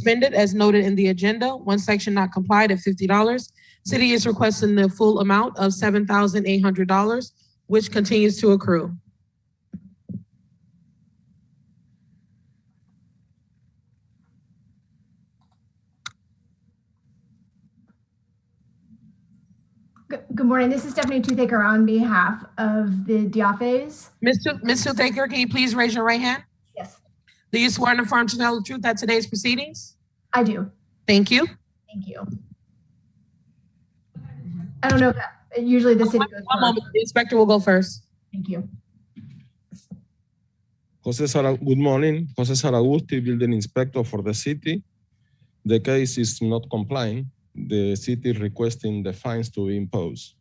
expended as noted in the agenda. One section not complied at $50. City is requesting the full amount of $7,800, which continues to accrue. Good morning. This is Stephanie Toothaker on behalf of the Diafes. Ms. Toothaker, can you please raise your right hand? Yes. Do you swear and affirm to tell the truth at today's proceedings? I do. Thank you. Thank you. I don't know if usually the city goes first. One moment, the inspector will go first. Thank you. Good morning. Jose Saragusti, building inspector for the city. The case is not complying. The city is requesting the fines to be imposed.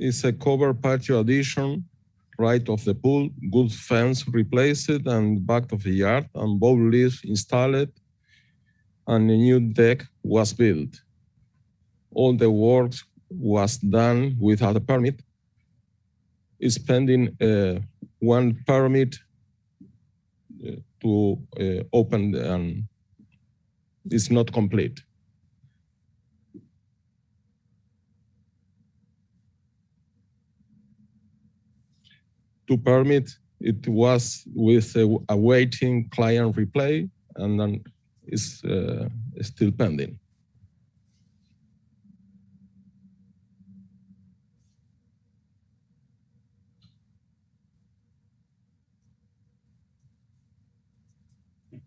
It's a covered patio addition, right of the pool, good fence replaced and back of the yard, and both leaves installed, and a new deck was built. All the work was done without a permit. It's pending one permit to open, and it's not complete. To permit, it was with awaiting client reply, and then it's still pending.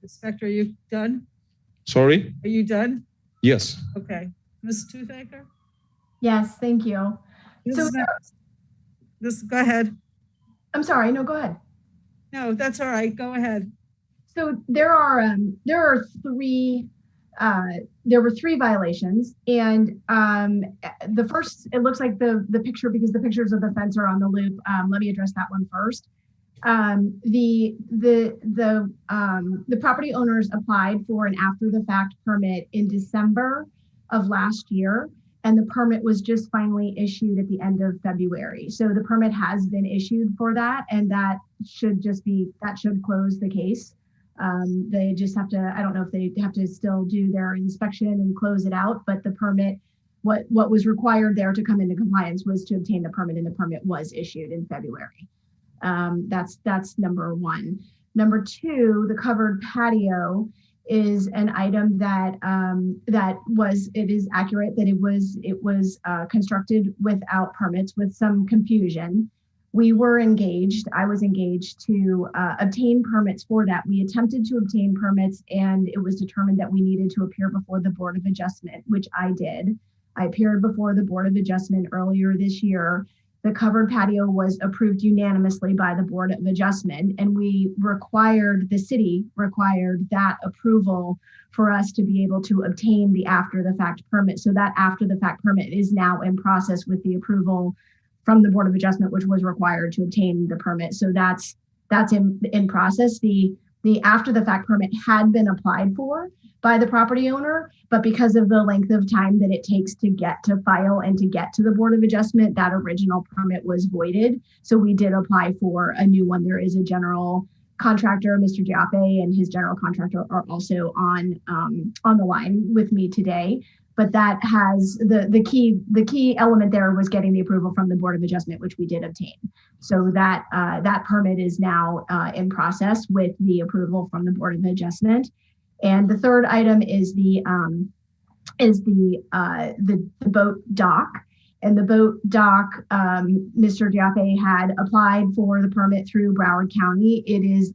Inspector, are you done? Sorry? Are you done? Yes. Okay. Ms. Toothaker? Yes, thank you. Go ahead. I'm sorry. No, go ahead. No, that's all right. Go ahead. So there were three violations, and the first, it looks like the picture, because the pictures of the fence are on the loop. Let me address that one first. The property owners applied for an after the fact permit in December of last year, and the permit was just finally issued at the end of February. So the permit has been issued for that, and that should close the case. They just have to, I don't know if they have to still do their inspection and close it out, but the permit, what was required there to come into compliance was to obtain the permit, and the permit was issued in February. That's number one. Number two, the covered patio is an item that it is accurate that it was constructed without permits, with some confusion. I was engaged to obtain permits for that. We attempted to obtain permits, and it was determined that we needed to appear before the Board of Adjustment, which I did. I appeared before the Board of Adjustment earlier this year. The covered patio was approved unanimously by the Board of Adjustment, and the city required that approval for us to be able to obtain the after the fact permit. So that after the fact permit is now in process with the approval from the Board of Adjustment, which was required to obtain the permit. So that's in process. The after the fact permit had been applied for by the property owner, but because of the length of time that it takes to get to file and to get to the Board of Adjustment, that original permit was voided. So we did apply for a new one. There is a general contractor, Mr. Jaffe, and his general contractor are also on the line with me today. but that has the key element there was getting the approval from the Board of Adjustment, which we did obtain. So that permit is now in process with the approval from the Board of Adjustment. And the third item is the boat dock. And the boat dock, Mr. Diape had applied for the permit through Broward County.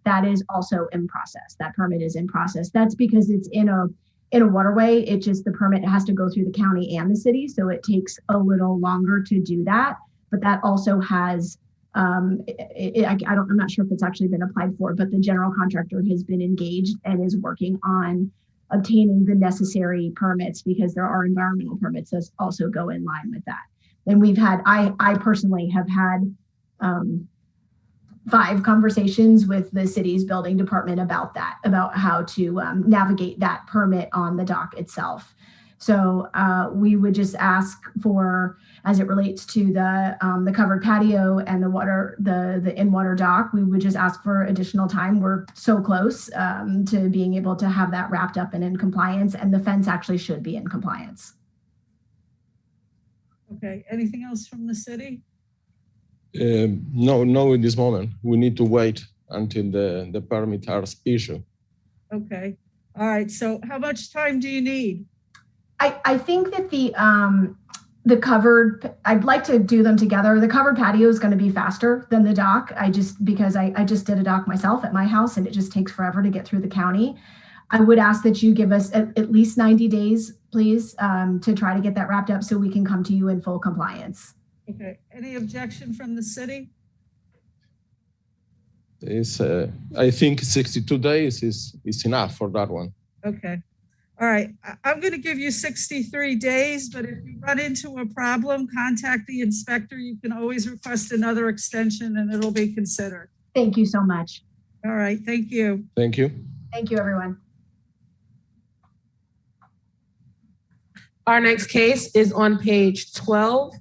That is also in process. That permit is in process. That's because it's in a waterway. The permit has to go through the county and the city, so it takes a little longer to do that. But that also has, I'm not sure if it's actually been applied for, but the general contractor has been engaged and is working on obtaining the necessary permits, because there are environmental permits that also go in line with that. And I personally have had 5 conversations with the city's building department about how to navigate that permit on the dock itself. So we would just ask for, as it relates to the covered patio and the in-water dock, we would just ask for additional time. We're so close to being able to have that wrapped up and in compliance, and the fence actually should be in compliance. Okay, anything else from the city? No, in this moment. We need to wait until the permits are issued. Okay, all right, so how much time do you need? I think that I'd like to do them together. The covered patio is going to be faster than the dock. Because I just did a dock myself at my house, and it just takes forever to get through the county. I would ask that you give us at least 90 days, please, to try to get that wrapped up so we can come to you in full compliance. Okay, any objection from the city? I think 62 days is enough for that one. Okay. All right, I'm going to give you 63 days, but if you run into a problem, contact the inspector. You can always request another extension and it'll be considered. Thank you so much. All right, thank you. Thank you. Thank you, everyone. Our next case is on page 12.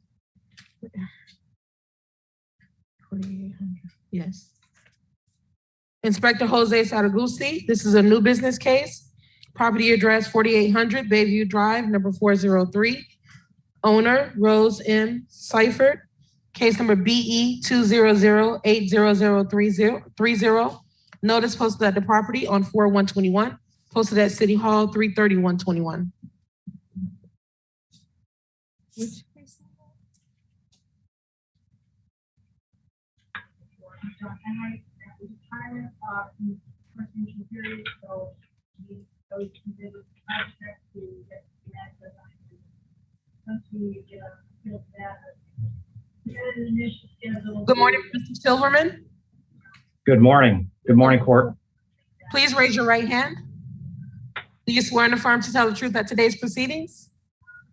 Yes. Inspector Jose Saragusi, this is a new business case. Property address 4800 Bayview Drive, number 403. Owner Rose M. Seifert. Case number BE 200-80030. Notice posted at the property on 4/1/21. Posted at City Hall 3/31/21. Which case number? Good morning, Mr. Silverman. Good morning. Good morning, court. Please raise your right hand. Do you swear and affirm to tell the truth at today's proceedings?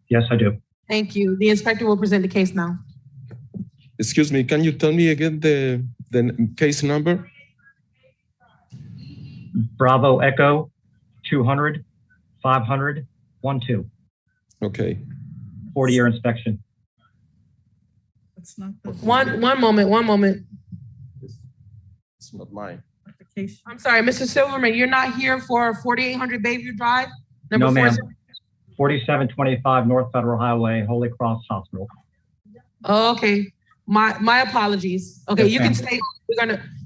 Yes, I do. Thank you. The inspector will present the case now. Excuse me, can you tell me again the case number? Bravo Echo 200-500-12. Okay. 40-year inspection. That's not the One moment. It's not mine. application. I'm sorry, Mr. Silverman, you're not here for 4800 Bayview Drive? No, ma'am. 40. 4725 North Federal Highway, Holy Cross Hospital. Oh, okay. My apologies. Okay, Yes, you can ma'am. stay.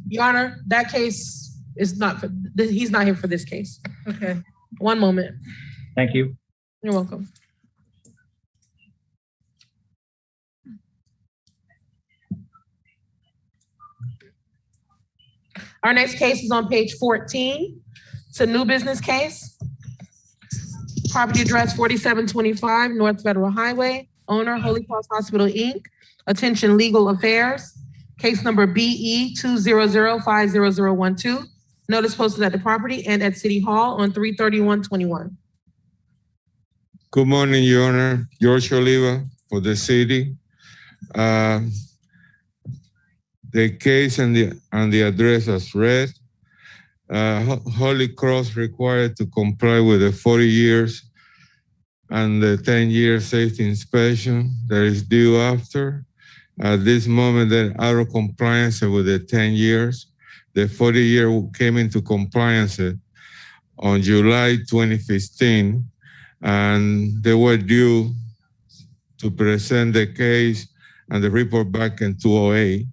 Your Honor, that case is not for, he's not here for this case. Okay. One moment. Thank you. You're welcome. Our next case is on page 14. It's a new business case. Property address 4725 North Federal Highway. Owner Holy Cross Hospital, Inc. Attention Legal Affairs. Case number BE 200-50012. Notice posted at the property and at City Hall on 3/31/21. Good morning, Your Honor. George Oliva for the city. The case and the address as read. Holy Cross required to comply with the 40 years and the 10-year safety inspection that is due after. At this moment, they're out of compliance with the 10 years. The 40-year came into compliance on July 2015. and they were due to present the case and the report back in 2008,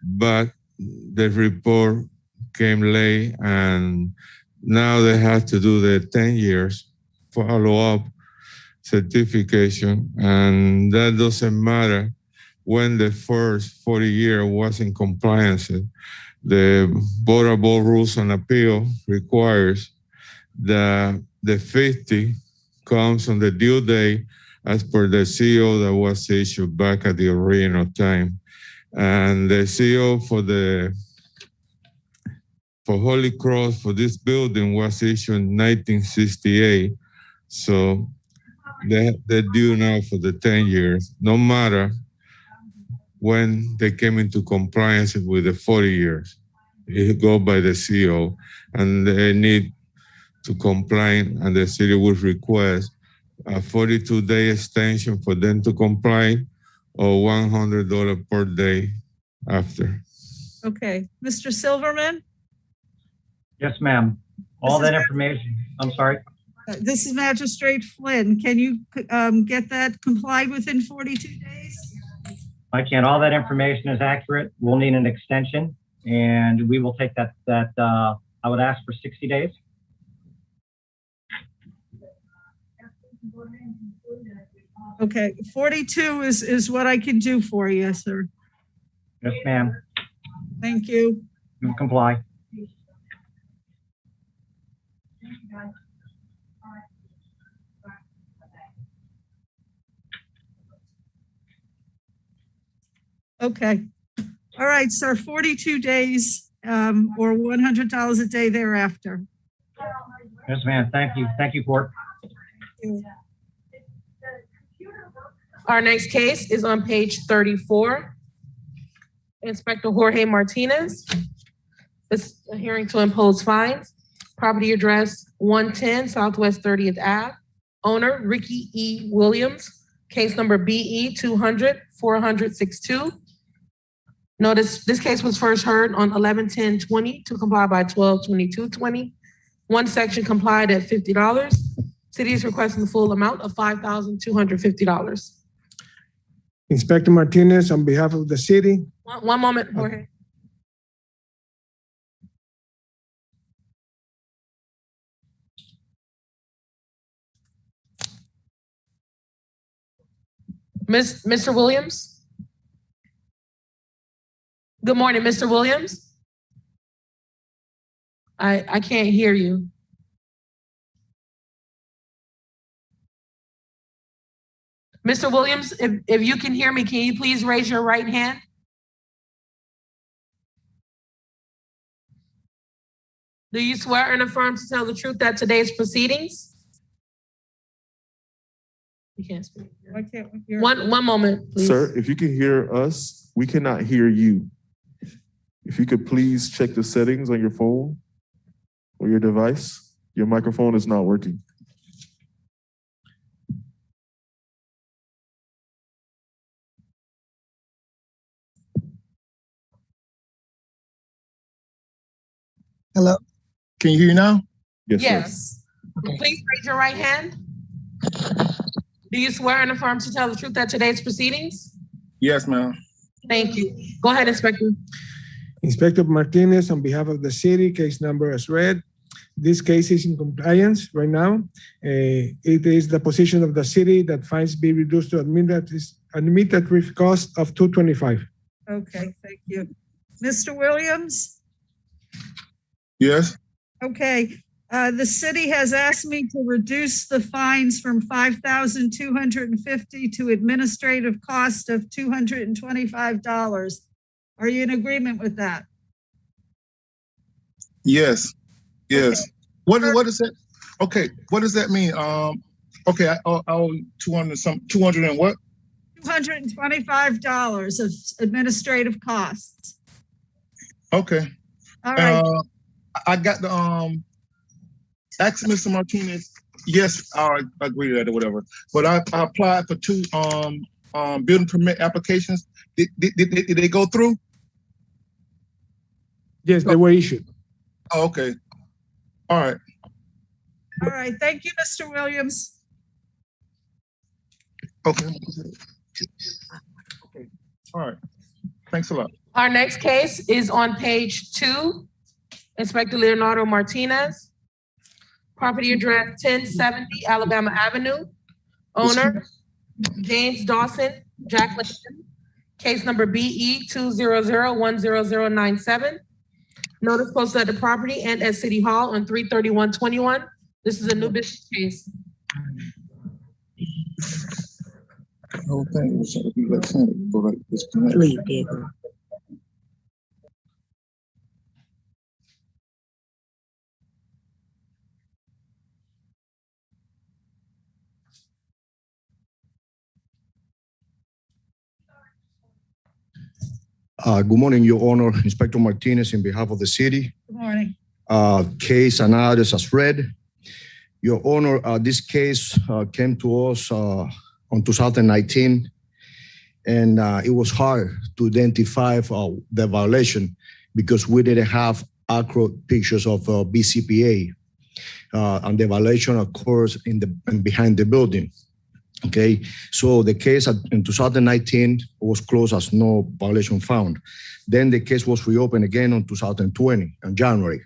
but the report came late, and now they have to do the 10 years follow-up certification, and that doesn't matter when the first 40 year was in compliance. The Board of Rules and Appeal requires that the 50 comes on the due date as per the CO that was issued back at the original time. And the CO for Holy Cross for this building was issued in 1968. So they're due now for the 10 years, no matter when they came into compliance with the 40 years. It go by the CO, and they need to comply, and the city would request a 42-day extension for them to comply, or $100 per day after. Okay, Mr. Silverman? Yes, ma'am. All This is that information, I'm sorry. This is Magistrate Flynn. Can you get that complied within 42 days? I can. All that information is accurate. We'll need an extension, and we will take that, I would ask for 60 days. Okay, 42 is what I can do for you, sir. Yes, ma'am. Thank you. We will comply. Okay. All right, sir, 42 days or $100 a day thereafter. Yes, ma'am. Thank you. Thank you, court. Our next case is on page 34. Inspector Jorge Martinez. This is a hearing to impose fines. Property address 110 Southwest 30th Ave. Owner Ricky E. Williams. Case number BE 200-400-62. Notice this case was first heard on 11/10/20 to comply by 12/22/20. One section complied at $50. City is requesting the full amount of $5,250. Inspector Martinez, on behalf of the city. One moment, Jorge. Mr. Williams? Good morning, Mr. Williams? I can't hear you. Mr. Williams, if you can hear me, can you please raise your right hand? Do you swear and affirm to tell the truth at today's proceedings? You can't speak. Why can't we hear? One moment, please. Sir, if you can hear us, we cannot hear you. If you could please check the settings on your phone or your device. Your microphone is not working. Hello, can you hear me now? Yes, sir. Yes. Please raise your right hand. Do you swear and affirm to tell the truth at today's proceedings? Yes, ma'am. Thank you. Go ahead, Inspector. Inspector Martinez, on behalf of the city, case number as read. This case is in compliance right now. It is the position of the city that fines be reduced to administrative cost of $225. Okay, thank you. Mr. Williams? Yes, Okay, the city has asked me to reduce the fines from $5,250 to administrative cost of $225. Are you in agreement with that? yes, yes. Okay. What is that? Okay, what does that mean? Okay, I owe 200 and what? $225 of administrative costs. Okay. All right, I got the ask Mr. Martinez. Yes, I agree to that or whatever. But I applied for 2 building permit applications. Did they go through? Yes, they were issued. Oh, okay. All right. all right. Thank you, Mr. Williams. Okay. Okay. All right. Thanks a lot. Our next case is on page 2. Inspector Leonardo Martinez. Property address 1070 Alabama Avenue. Owner James Dawson, Jacqueline. Case number BE 200100097. Notice posted at the property and at City Hall on 3/31/21. This is a new business case. The whole thing was to be like saying, go like this. Good morning, Your Honor. Inspector Martinez, in behalf of the city. Good morning. Case and others as read. Your Honor, this case came to us on 2019, and it was hard to identify the violation because we didn't have accurate pictures of BCPA, and the violation occurs behind the building. Okay, so the case in 2019 was closed as no violation found. Then the case was reopened again in 2020, in January.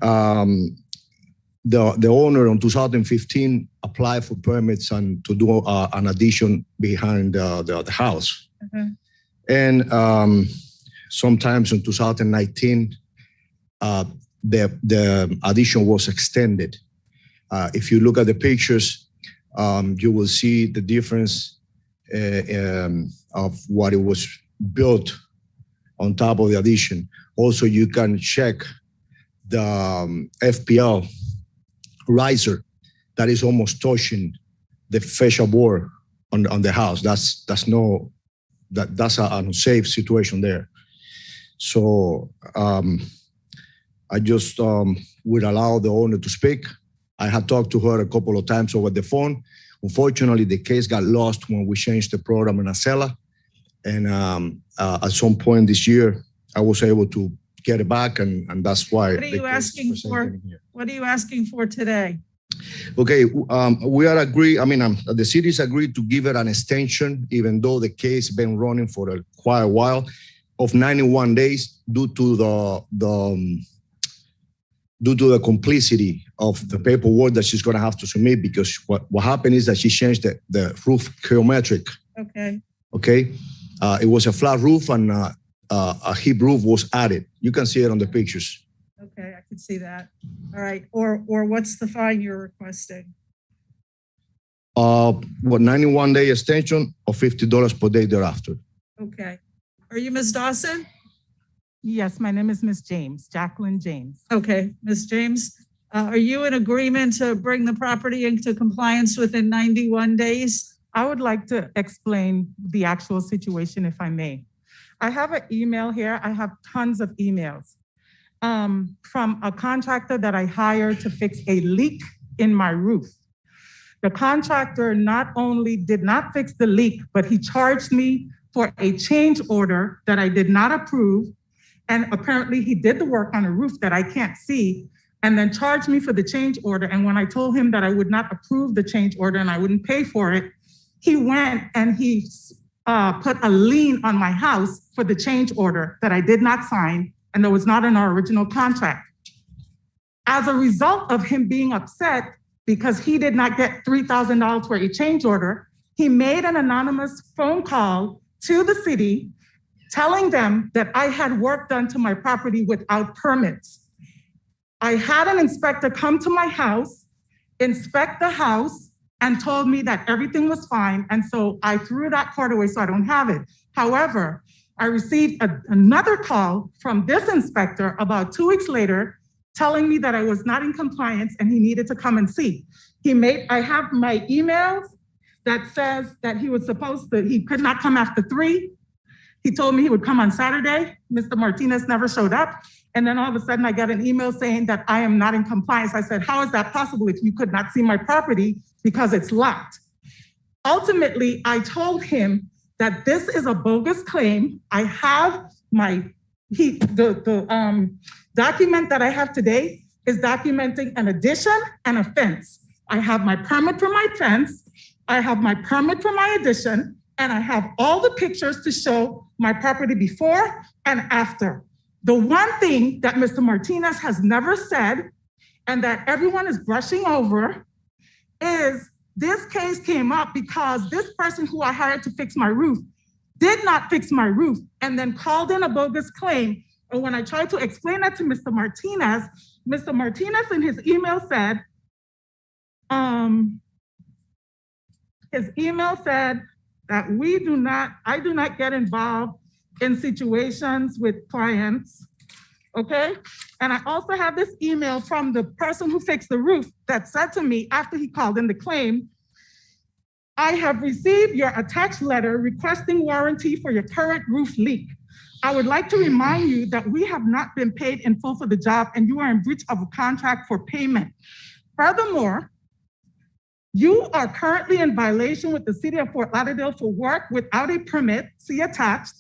The owner in 2015 applied for permits and to do an addition behind the house. Okay. And sometimes in 2019, the addition was extended. If you look at the pictures, you will see the difference of what it was built on top of the addition. Also, you can check the FPL riser that is almost touching the fascia board on the house. That's an unsafe situation there. So I just would allow the owner to speak. I had talked to her a couple of times over the phone. Unfortunately, the case got lost when we changed the program in Acela. And at some point this year, I was able to get it back, and that's why. What are you asking for? What are you asking for today? Okay, we are agreed. I mean, the city's agreed to give it an extension, even though the case has been running for quite a while, of 91 days due to the complicity of the paperwork that she's going to have to submit, because what happened is that she changed the roof geometric. Okay. Okay. It was a flat roof, and a hip roof was added. You can see it on the pictures. Okay, I can see that. All right. Or what's the fine you're requesting? 91-day extension of $50 per day thereafter. Okay. Are you Ms. Dawson? Yes, my name is Ms. James, Jacqueline James. Okay, Ms. James, are you in agreement to bring the property into compliance within 91 days? I would like to explain the actual situation, if I may. I have an email here. I have tons of emails from a contractor that I hired to fix a leak in my roof. The contractor not only did not fix the leak, but he charged me for a change order that I did not approve. And apparently he did the work on a roof that I can't see, and then charged me for the change order. And when I told him that I would not approve the change order and I wouldn't pay for it, he went and he put a lien on my house for the change order that I did not sign and that was not in our original contract. As a result of him being upset because he did not get $3,000 for a change order, he made an anonymous phone call to the city telling them that I had work done to my property without permits. I had an inspector come to my house, inspect the house, and told me that everything was fine. And so I threw that part away, so I don't have it. However, I received another call from this inspector about 2 weeks later, telling me that I was not in compliance and he needed to come and see. I have my emails that says that he could not come after 3. He told me he would come on Saturday. Mr. Martinez never showed up. And then all of a sudden I got an email saying that I am not in compliance. I said, how is that possible if you could not see my property because it's locked? Ultimately, I told him that this is a bogus claim. I have the document that I have today is documenting an addition and a fence. I have my permit for my fence. I have my permit for my addition, and I have all the pictures to show my property before and after. The one thing that Mr. Martinez has never said, and that everyone is brushing over, is this case came up because this person who I hired to fix my roof did not fix my roof and then called in a bogus claim. And when I tried to explain that to Mr. Martinez in his email said, that I do not get involved in situations with clients, okay? And I also have this email from the person who fixed the roof that said to me after he called in the claim, I have received your attached letter requesting warranty for your current roof leak. I would like to remind you that we have not been paid in full for the job and you are in breach of a contract for payment. Furthermore, you are currently in violation with the city of Fort Lauderdale for work without a permit, see attached.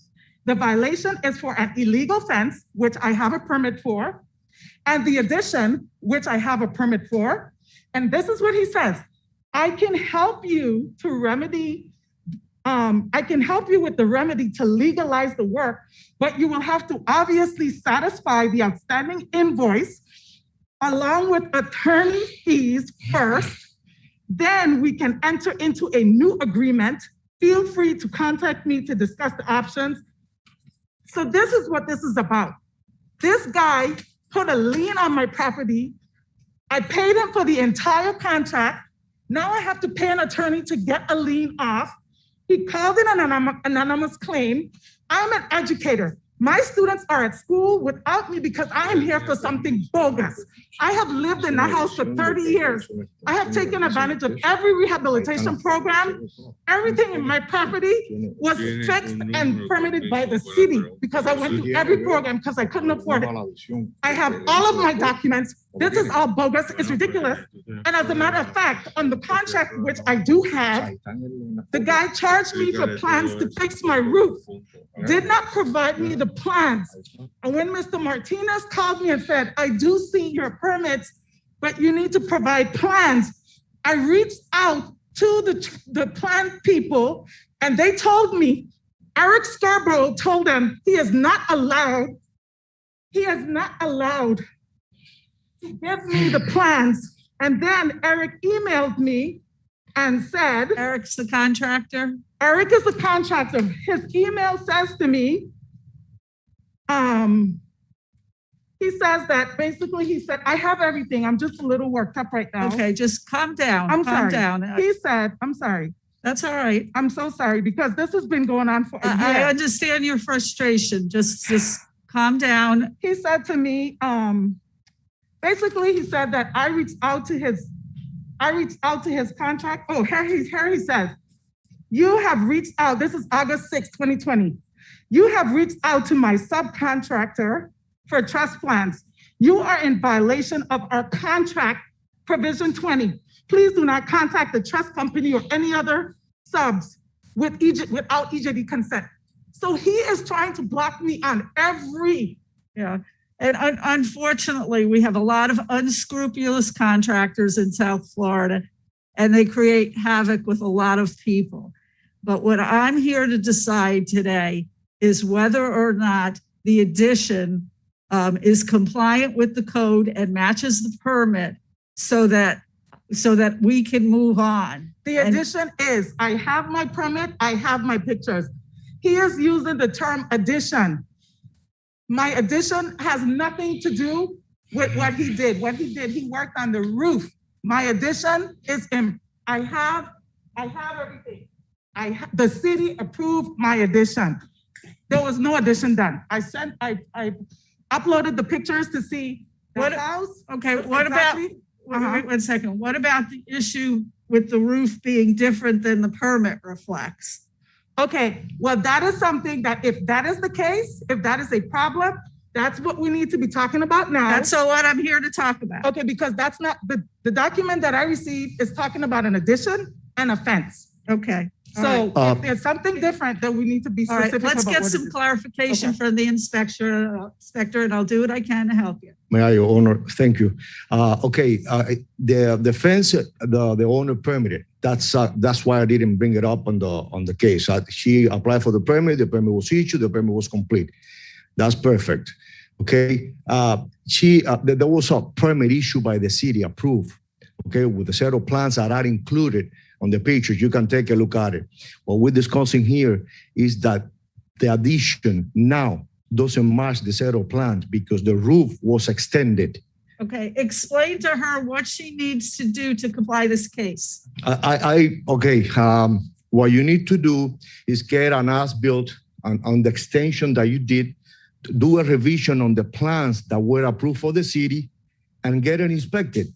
The violation is for an illegal fence, which I have a permit for, and the addition, which I have a permit for. And this is what he says, I can help you to remedy, I can help you with the remedy to legalize the work, but you will have to obviously satisfy the outstanding invoice along with attorney fees first. Then we can enter into a new agreement. Feel free to contact me to discuss the options. So this is what this is about. This guy put a lien on my property. I paid him for the entire contract. Now I have to pay an attorney to get a lien off. He called in an anonymous claim. I'm an educator. My students are at school without me because I am here for something bogus. I have lived in that house for 30 years. I have taken advantage of every rehabilitation program. Everything in my property was fixed and permitted by the city because I went through every program because I couldn't afford it. I have all of my documents. This is all bogus. It's ridiculous. And as a matter of fact, on the contract, which I do have, the guy charged me for plans to fix my roof, did not provide me the plans. And when Mr. Martinez called me and said, I do see your permits, but you need to provide plans, I reached out to the plan people and they told me, Eric Scarborough told them he is not allowed to give me the plans. And then Eric emailed me and said, Eric's the contractor? Eric is the contractor. His email says to me, he says that basically he said, I have everything. I'm just a little worked up right now. Okay, just calm down. I'm calm sorry. down. He said, I'm sorry. That's all right. I'm so sorry because this has been going on for a year. I understand your frustration. Just calm down. He said to me, basically he said that I reached out to his contract. Oh, here he says, you have reached out, this is August 6, 2020. You have reached out to my subcontractor for trust plans. You are in violation of our contract provision 20. Please do not contact the trust company or any other subs without EJD consent. So he is trying to block me on every. Yeah. And unfortunately, we have a lot of unscrupulous contractors in South Florida, and they create havoc with a lot of people. But what I'm here to decide today is whether or not the addition is compliant with the code and matches the permit so that we can move on. The addition is, I have my permit, I have my pictures. He is using the term addition. My addition has nothing to do with what he did. What he did, he worked on the roof. My addition is I have everything. The city approved my addition. There was no addition done. I uploaded the pictures to see the house. Okay, what exactly about, wait 1 second. What about the issue with the roof being different than the permit reflects? Okay, well, that is something that if that is the case, if that is a problem, that's what we need to be talking about now. That's what I'm here to talk about. Okay, because that's not, the document that I received is talking about an addition and a fence. Okay. So if there's something different, then we need to be specific. All right, let's get some clarification from the inspector, and I'll do what I can to help you. May I, Your Honor? Thank you. The fence, the owner permitted. That's why I didn't bring it up on the case. She applied for the permit was issued, the permit was complete. That's perfect. Okay. There was a permit issued by the city, approved, okay, with a set of plans that are included on the pictures. You can take a look at it. What we're discussing here is that the addition now doesn't match the set of plans because the roof was extended. Okay, explain to her what she needs to do to comply this case. What you need to do is get an as-built on the extension that you did, do a revision on the plans that were approved for the city and get it inspected.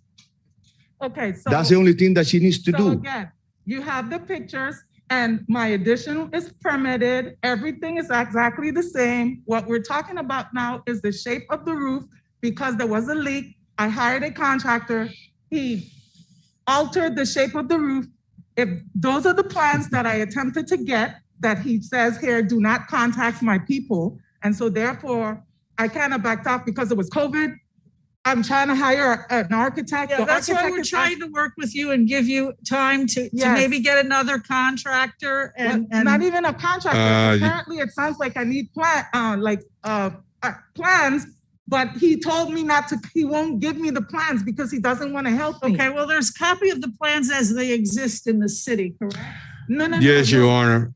Okay, so. That's the only thing that she needs to So do. again, you have the pictures and my addition is permitted. Everything is exactly the same. What we're talking about now is the shape of the roof because there was a leak. I hired a contractor. He altered the shape of the roof. If those are the plans that I attempted to get that he says here, do not contact my people. And so therefore I kind of backed off because it was COVID. I'm trying to hire an architect. Yeah, that's why we're trying to work with you and give you time to maybe get another contractor and not even a contractor. Apparently, it sounds like I need plans, but he told me not to. He won't give me the plans because he doesn't want to help me. Okay, well, there's a copy of the plans as they exist in the city, correct? No. Yes, Your Honor.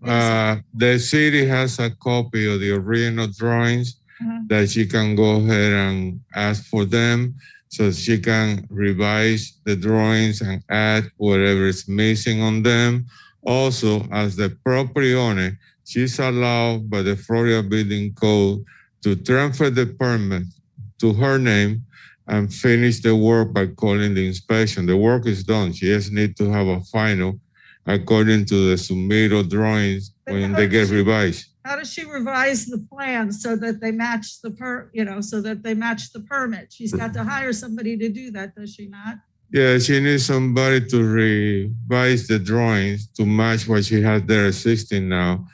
The city has a copy of the original drawings that she can go ahead and ask for them so she can revise the drawings and add whatever is missing on them. Also, as the property owner, she's allowed by the Florida Building Code to transfer the permit to her name and finish the work by calling the inspection. The work is done. She just needs to have a final according to the submitted drawings when they get revised. How does she revise the plans so that they match the permit? She's got to hire somebody to do that, does she not? Yeah, she needs somebody to revise the drawings to match what she has there existing now.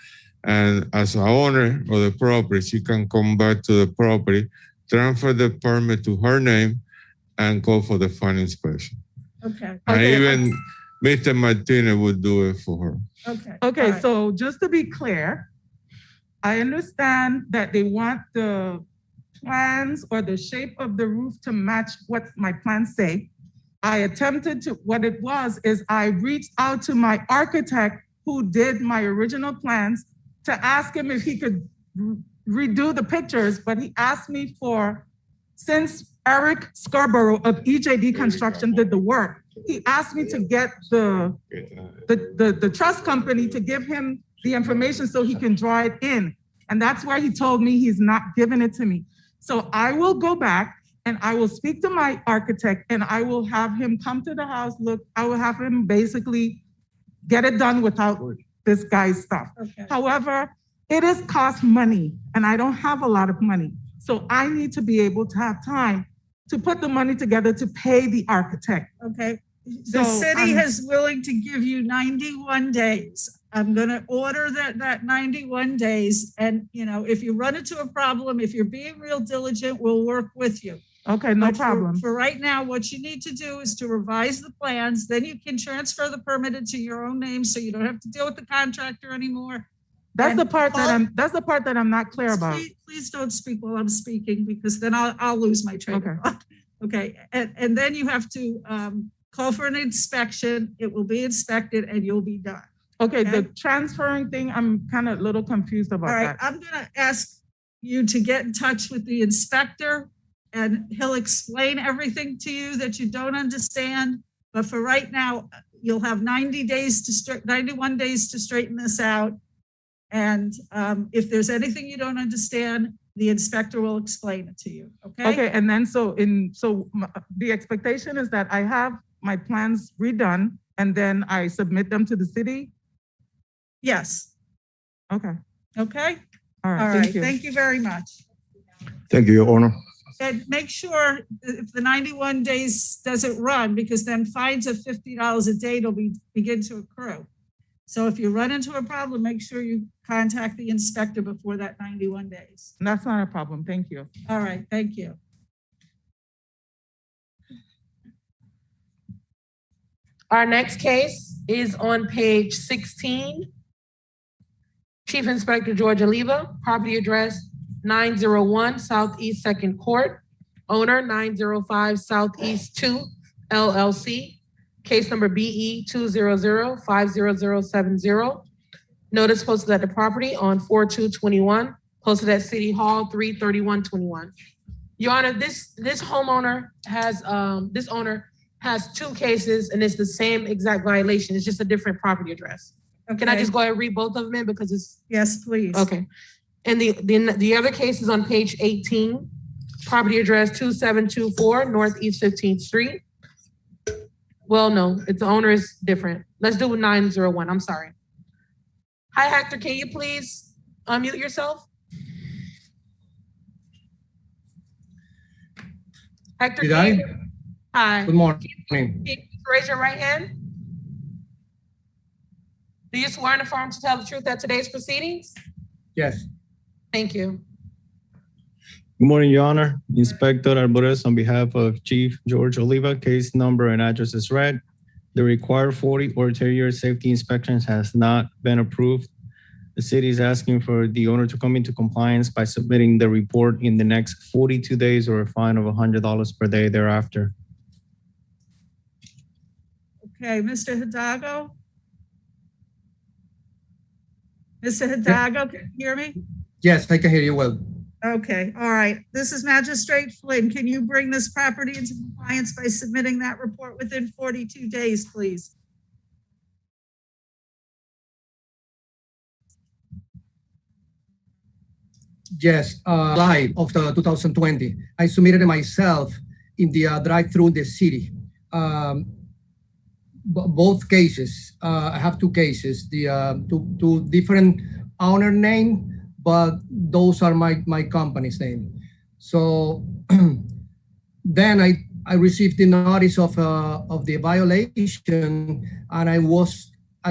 And as an owner of the property, she can come back to the property, transfer the permit to her name, and call for the final inspection. Okay. And even Mr. Martinez would do it for her. Okay, right. So just to be clear, I understand that they want the plans or the shape of the roof to match what my plans say. I attempted to, what it was is I reached out to my architect who did my original plans to ask him if he could redo the pictures, but he asked me since Eric Scarborough of EJD Construction did the work, he asked me to get the trust company to give him the information so he can draw it in. And that's where he told me he's not giving it to me. So I will go back and I will speak to my architect and I will have him come to the house. Look, I will have him basically get it done without this guy's stuff. Okay. However, it is cost money and I don't have a lot of money. So I need to be able to have time to put the money together to pay the architect. Okay. The city is willing to give you 91 days. I'm going to order that 91 days. And, if you run into a problem, if you're being real diligent, we'll work with you. Okay, no problem. For right now, what you need to do is to revise the plans. Then you can transfer the permit into your own name so you don't have to deal with the contractor anymore. That's the part that I'm not clear about. Please don't speak while I'm speaking because then I'll lose my train of thought. Okay. And then you have to call for an inspection. It will be inspected and you'll be done. Okay. The transferring thing, I'm kind of a little confused about that. I'm going to ask you to get in touch with the inspector and he'll explain everything to you that you don't understand. But for right now, you'll have 91 days to straighten this out. And if there's anything you don't understand, the inspector will explain it to you. Okay. Okay. And then so the expectation is that I have my plans redone and then I submit them to the city. Yes. Okay. Okay. All right. All right. Thank you very much. Thank you, Your Honor. And make sure if the 91 days doesn't run, because then fines of $50 a day will begin to accrue. So if you run into a problem, make sure you contact the inspector before that 91 days. That's not a problem. Thank you. All right. Thank you. Our next case is on page 16. Chief Inspector George Oliva, property address 901 Southeast Second Court, owner 905 Southeast 2 LLC, case number BE 200-50070. Notice posted at the property on 4/2/21, posted at City Hall 3/31/21. Your Honor, this homeowner has, this owner has two cases and it's the same exact violation. It's just a different property address. Okay. Can I just go ahead and read both of them in because it's, Yes, please. okay. And the other case is on page 18, property address 2724 Northeast 15th Street. Well, no, the owner is different. Let's do 901, I'm sorry. Hi, Hector, can you please unmute yourself? Hector, Did I? Hi. Good morning. Can you raise your right hand? Do you swear and affirm to tell the truth at today's proceedings? Yes. Thank you. Good morning, Your Honor. Inspector Alvarez on behalf of Chief George Oliva, case number and address is read. The required 40 or 10-year safety inspections has not been approved. The city is asking for the owner to come into compliance by submitting the report in the next 42 days or a fine of $100 per day thereafter. Okay, Mr. Hidalgo? Mr. Hidalgo, can you hear me? Yes, I can hear you well. Okay, all right. This is Magistrate Flynn. Can you bring this property into compliance by submitting that report within 42 days, please? Yes, July of 2020, I submitted it myself in the drive-through in the city. Both cases, I have two cases, the two different owner name, but those are my company's name. So then I received the notice of the violation, and I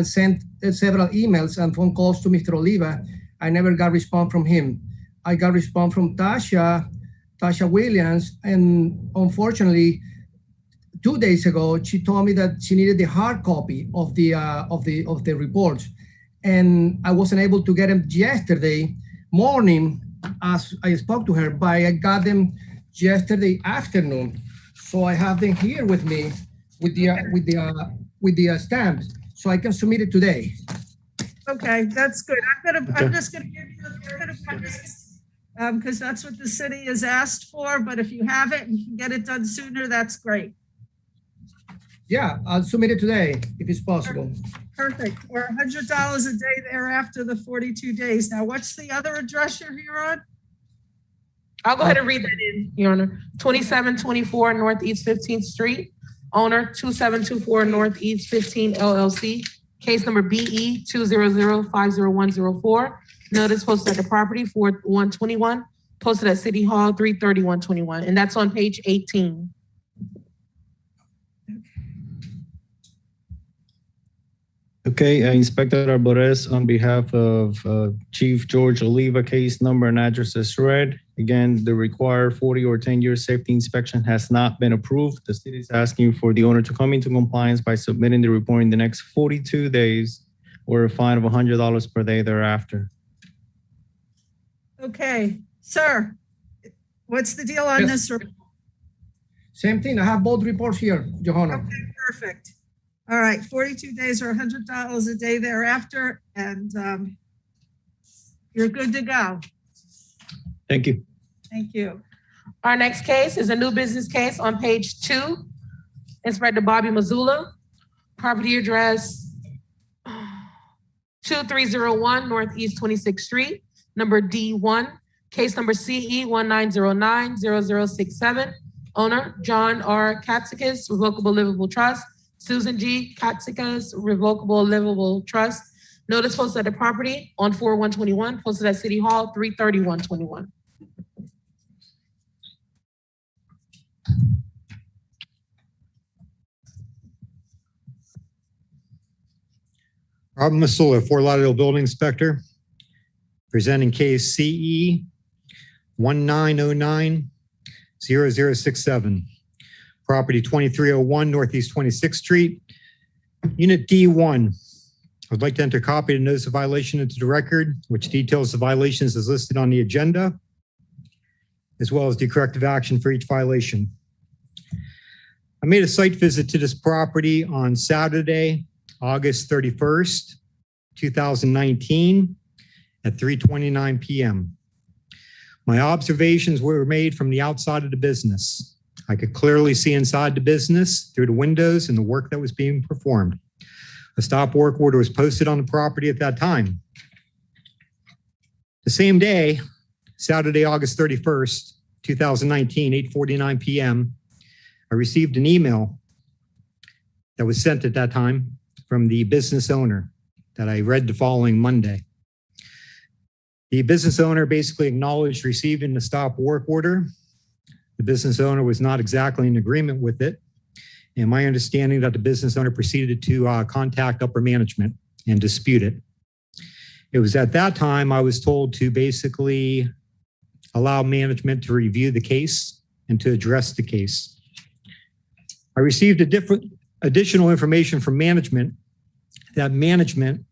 sent several emails and phone calls to Mr. Oliva. I never got response from him. I got response from Tasha Williams, and unfortunately, 2 days ago, she told me that she needed the hard copy of the reports, and I wasn't able to get them yesterday morning as I spoke to her, but I got them yesterday afternoon. So I have them here with me with the stamps, so I can submit it today. Okay, that's good. I'm just gonna give you a bit of because that's what the city has asked for, but if you have it and you can get it done sooner, that's great. Yeah, I'll submit it today if it's possible. Perfect. Or $100 a day thereafter the 42 days. Now, what's the other address you're here on? I'll go ahead and read that in, Your Honor. 2724 Northeast 15th Street, owner 2724 Northeast 15 LLC, case number BE 200-50104. Notice posted at the property 4/1/21, posted at City Hall 3/31/21, and that's on page 18. Okay, Inspector Alvarez on behalf of Chief George Oliva, case number and address is read. Again, the required 40 or 10-year safety inspection has not been approved. The city is asking for the owner to come into compliance by submitting the report in the next 42 days or a fine of $100 per day thereafter. Okay, sir, what's the deal on this report? Same thing. I have both reports here, Johanna. Okay, perfect. All right, 42 days or $100 a day thereafter, and you're good to go. Thank you. Thank you. Our next case is a new business case on page 2. Inspector Bobby Mazzula, property address 2301 Northeast 26th Street, number D1, case number CE 1909-0067, owner John R. Katsikas, Revocable Livable Trust, Susan G. Katsikas, Revocable Livable Trust. Notice posted at the property on 4/1/21, posted at City Hall 3/31/21. Robert Mazzula, Fort Lauderdale Building Inspector, presenting case CE 1909-0067. Property 2301 Northeast 26th Street. Unit D1. I would like to enter a copy of the notice of violation into the record, which details the violations as listed on the agenda, as well as the corrective action for each violation. I made a site visit to this property on Saturday, August 31st, 2019 at 3:29 p.m. My observations were made from the outside of the business. I could clearly see inside the business through the windows and the work that was being performed. A stop work order was posted on the property at that time. The same day, Saturday, August 31st, 2019, 8:49 p.m., I received an email that was sent at that time from the business owner that I read the following Monday. The business owner basically acknowledged receiving the stop work order. The business owner was not exactly in agreement with it. And my understanding that the business owner proceeded to contact upper management and dispute it. It was at that time I was told to basically allow management to review the case and to address the case. I received additional information from management that management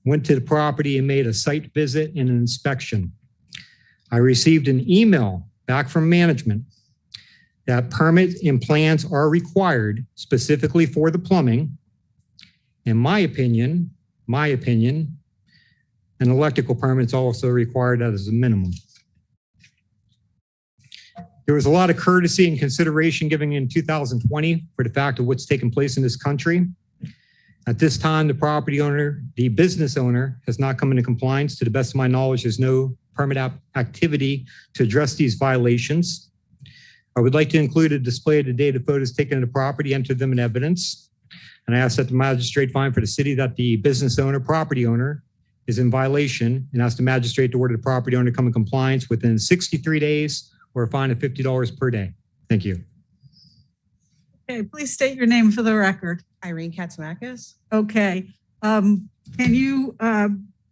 went to the property and made a site visit and an inspection. I received an email back from management that permits and plans are required specifically for the plumbing. In my opinion, an electrical permit is also required as a minimum. There was a lot of courtesy and consideration given in 2020 for the fact of what's taken place in this country. At this time, the property owner, the business owner, has not come into compliance. To the best of my knowledge, there's no permit activity to address these violations. I would like to include a display of the data photos taken of the property, enter them in evidence. And I ask that the magistrate find for the city that the business owner, property owner, is in violation, and ask the magistrate to order the property owner to come in compliance within 63 days or a fine of $50 per day. Thank you. Okay, please state your name for the record. Irene Katsamakis. Okay. Can you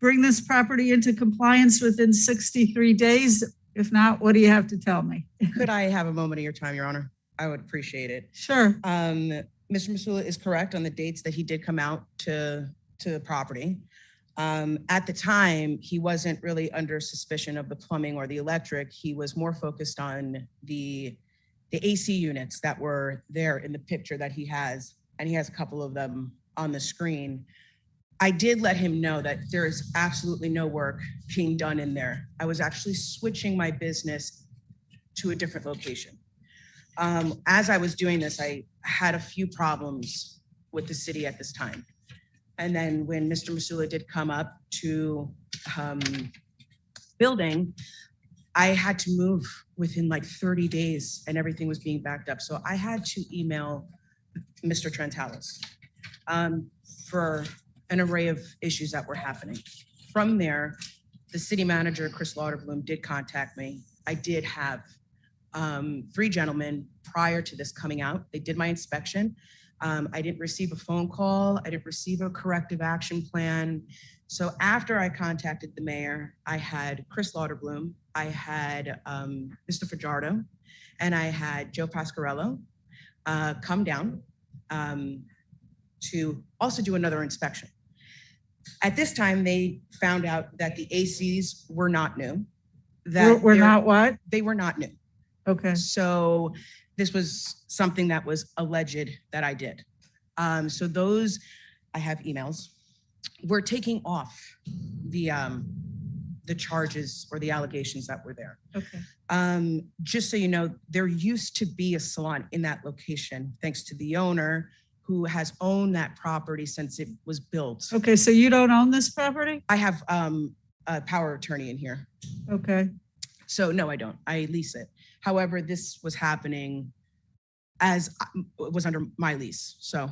bring this property into compliance within 63 days? If not, what do you have to tell me? Could I have a moment of your time, Your Honor? I would appreciate it. Sure. Mr. Masula is correct on the dates that he did come out to the property. At the time, he wasn't really under suspicion of the plumbing or the electric. He was more focused on the AC units that were there in the picture that he has, and he has a couple of them on the screen. I did let him know that there is absolutely no work being done in there. I was actually switching my business to a different location. As I was doing this, I had a few problems with the city at this time. And then when Mr. Masula did come up to building, I had to move within like 30 days and everything was being backed up. So I had to email Mr. Trentalis for an array of issues that were happening. From there, the city manager, Chris Lauderdale, did contact me. I did have 3 gentlemen prior to this coming out. They did my inspection. I didn't receive a phone call. I didn't receive a corrective action plan. So after I contacted the mayor, I had Chris Lauterbloom, I had Mr. Fajardo, and I had Joe Pasquarello come down to also do another inspection. At this time, they found out that the ACs were not new. That were not what? They were not new. Okay. So this was something that was alleged that I did. So those, I have emails. We're taking off the charges or the allegations that were there. Okay. Just so you know, there used to be a salon in that location, thanks to the owner who has owned that property since it was built. Okay, so you don't own this property? I have a power of attorney in here. Okay. So no, I don't. I lease it. However, this was happening as it was under my lease. So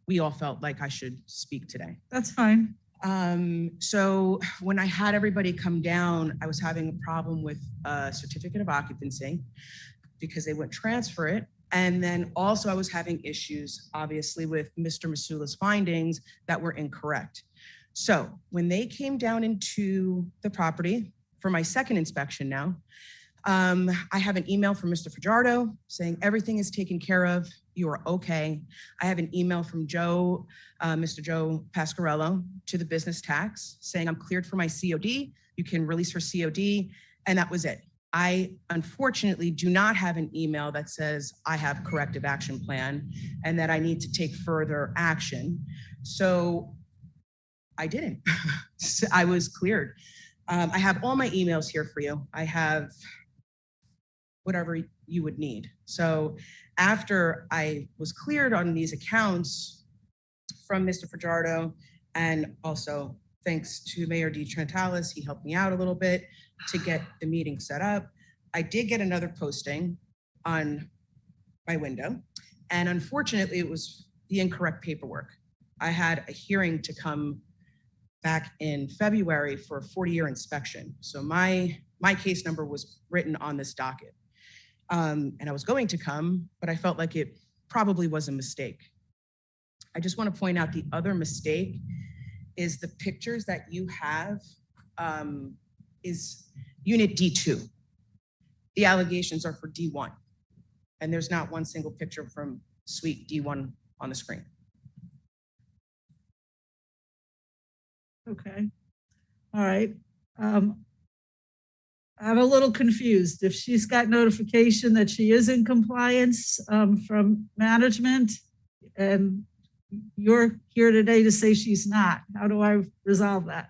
we all felt like I should speak today. That's fine. So when I had everybody come down, I was having a problem with a certificate of occupancy because they wouldn't transfer it. And then also I was having issues, obviously, with Mr. Masula's findings that were incorrect. So when they came down into the property for my second inspection now, I have an email from Mr. Fajardo saying everything is taken care of. You are okay. I have an email from Joe, Mr. Joe Pasquarello to the business tax saying I'm cleared for my COD. You can release for COD. And that was it. I unfortunately do not have an email that says I have corrective action plan and that I need to take further action. So I didn't. I was cleared. I have all my emails here for you. I have whatever you would need. So after I was cleared on these accounts from Mr. Fajardo, and also thanks to Mayor DeTrentalis, he helped me out a little bit to get the meeting set up. I did get another posting on my window, and unfortunately it was the incorrect paperwork. I had a hearing to come back in February for a 40-year inspection. So my case number was written on this docket. And I was going to come, but I felt like it probably was a mistake. I just want to point out the other mistake is the pictures that you have is unit D2. The allegations are for D1. And there's not one single picture from suite D1 on the screen. Okay. All right. I'm a little confused. If she's got notification that she is in compliance from management, and you're here today to say she's not, how do I resolve that?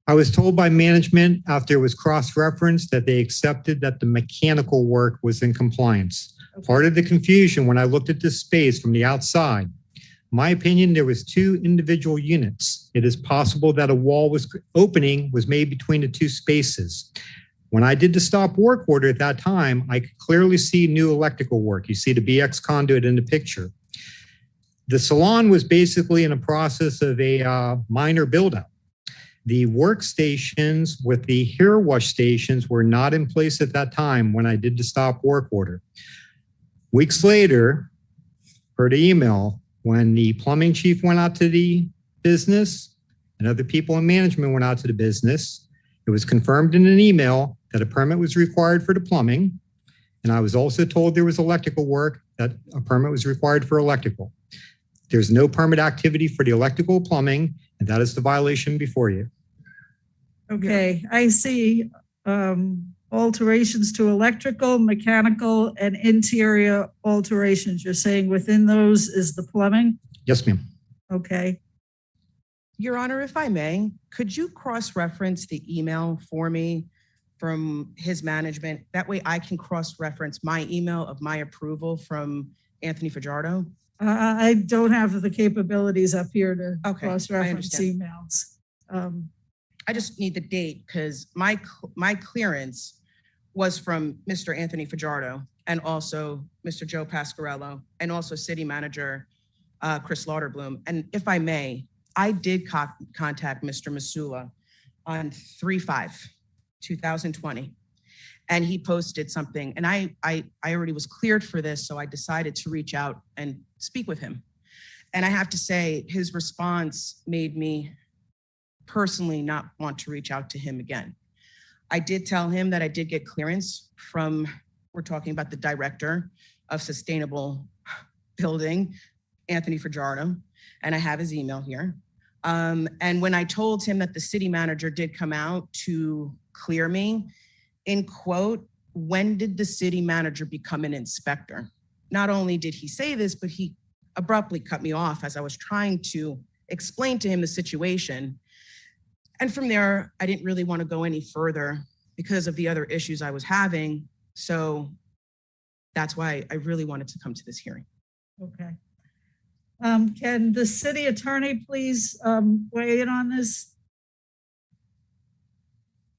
I was told by management after it was cross-referenced that they accepted that the mechanical work was in compliance. Okay. Part of the confusion when I looked at this space from the outside, my opinion, there was 2 individual units. It is possible that a wall opening was made between the 2 spaces. When I did the stop work order at that time, I could clearly see new electrical work. You see the BX conduit in the picture. The salon was basically in a process of a minor build out. The workstations with the hair wash stations were not in place at that time when I did the stop work order. Weeks later, per the email, when the plumbing chief went out to the business and other people in management went out to the business, it was confirmed in an email that a permit was required for the plumbing. And I was also told there was electrical work, that a permit was required for electrical. There's no permit activity for the electrical plumbing, and that is the violation before you. Okay, I see alterations to electrical, mechanical, and interior alterations. You're saying within those is the plumbing? Yes, ma'am. Okay. Your Honor, if I may, could you cross-reference the email for me from his management? That way I can cross-reference my email of my approval from Anthony Fajardo. I don't have the capabilities up here to Okay, cross-reference I understand. emails. I just need the date because my clearance was from Mr. Anthony Fajardo and also Mr. Joe Pasquarello and also City Manager Chris Lauderbloom. And if I may, I did contact Mr. Masula on 3/5/2020, and he posted something. And I already was cleared for this, so I decided to reach out and speak with him. And I have to say, his response made me personally not want to reach out to him again. I did tell him that I did get clearance from, we're talking about the Director of Sustainable Building, Anthony Fajardo, and I have his email here. And when I told him that the city manager did come out to clear me, in quote, when did the city manager become an inspector? Not only did he say this, but he abruptly cut me off as I was trying to explain to him the situation. And from there, I didn't really want to go any further because of the other issues I was having. So that's why I really wanted to come to this hearing. Okay. Can the city attorney please weigh in on this?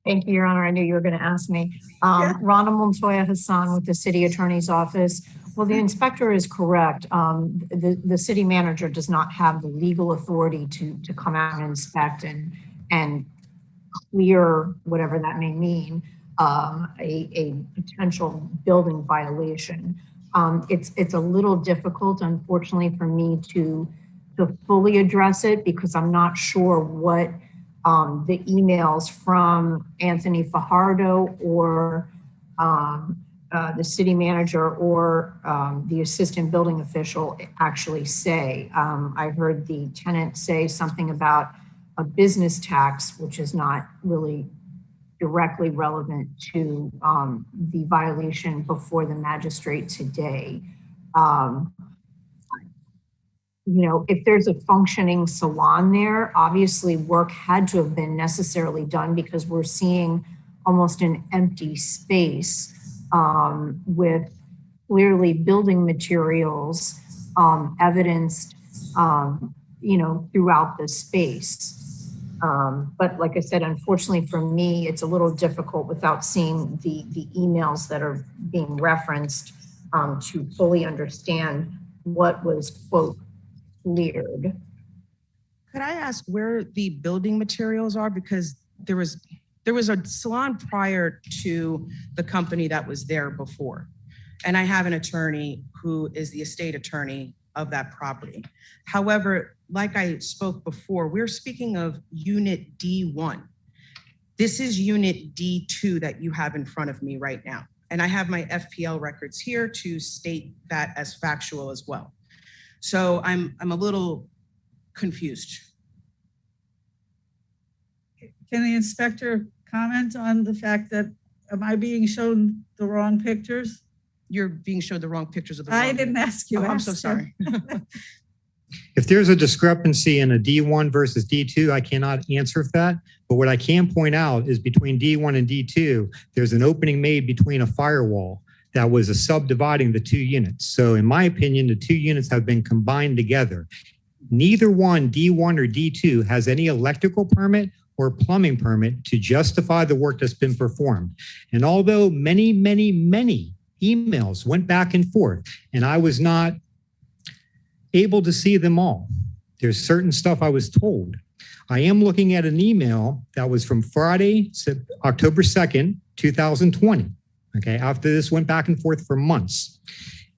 Thank you, Your Honor. I knew you were going to ask me. Rana Montoya Hassan with the City Attorney's Office. Well, the inspector is correct. The city manager does not have the legal authority to come out and inspect and clear whatever that may mean, a potential building violation. It's a little difficult, unfortunately, for me to fully address it because I'm not sure what the emails from Anthony Fajardo or the city manager or the assistant building official actually say. I heard the tenant say something about a business tax, which is not really directly relevant to the violation before the magistrate today. If there's a functioning salon there, obviously work had to have been necessarily done because we're seeing almost an empty space with clearly building materials evidenced, throughout the space. But like I said, unfortunately for me, it's a little difficult without seeing the emails that are being referenced to fully understand what was, quote, cleared. Could I ask where the building materials are? Because there was a salon prior to the company that was there before. And I have an attorney who is the estate attorney of that property. However, like I spoke before, we're speaking of unit D1. This is unit D2 that you have in front of me right now. And I have my FPL records here to state that as factual as well. So I'm a little confused. Can the inspector comment on the fact that, am I being shown the wrong pictures? You're being shown the wrong pictures of the I didn't ask you. Oh, I'm so sorry. If there's a discrepancy in a D1 versus D2, I cannot answer that. But what I can point out is between D1 and D2, there's an opening made between a firewall that was a subdividing the two units. So in my opinion, the two units have been combined together. Neither one, D1 or D2, has any electrical permit or plumbing permit to justify the work that's been performed. And although many, many, many emails went back and forth, and I was not able to see them all, there's certain stuff I was told. I am looking at an email that was from Friday, October 2nd, 2020. Okay, after this went back and forth for months.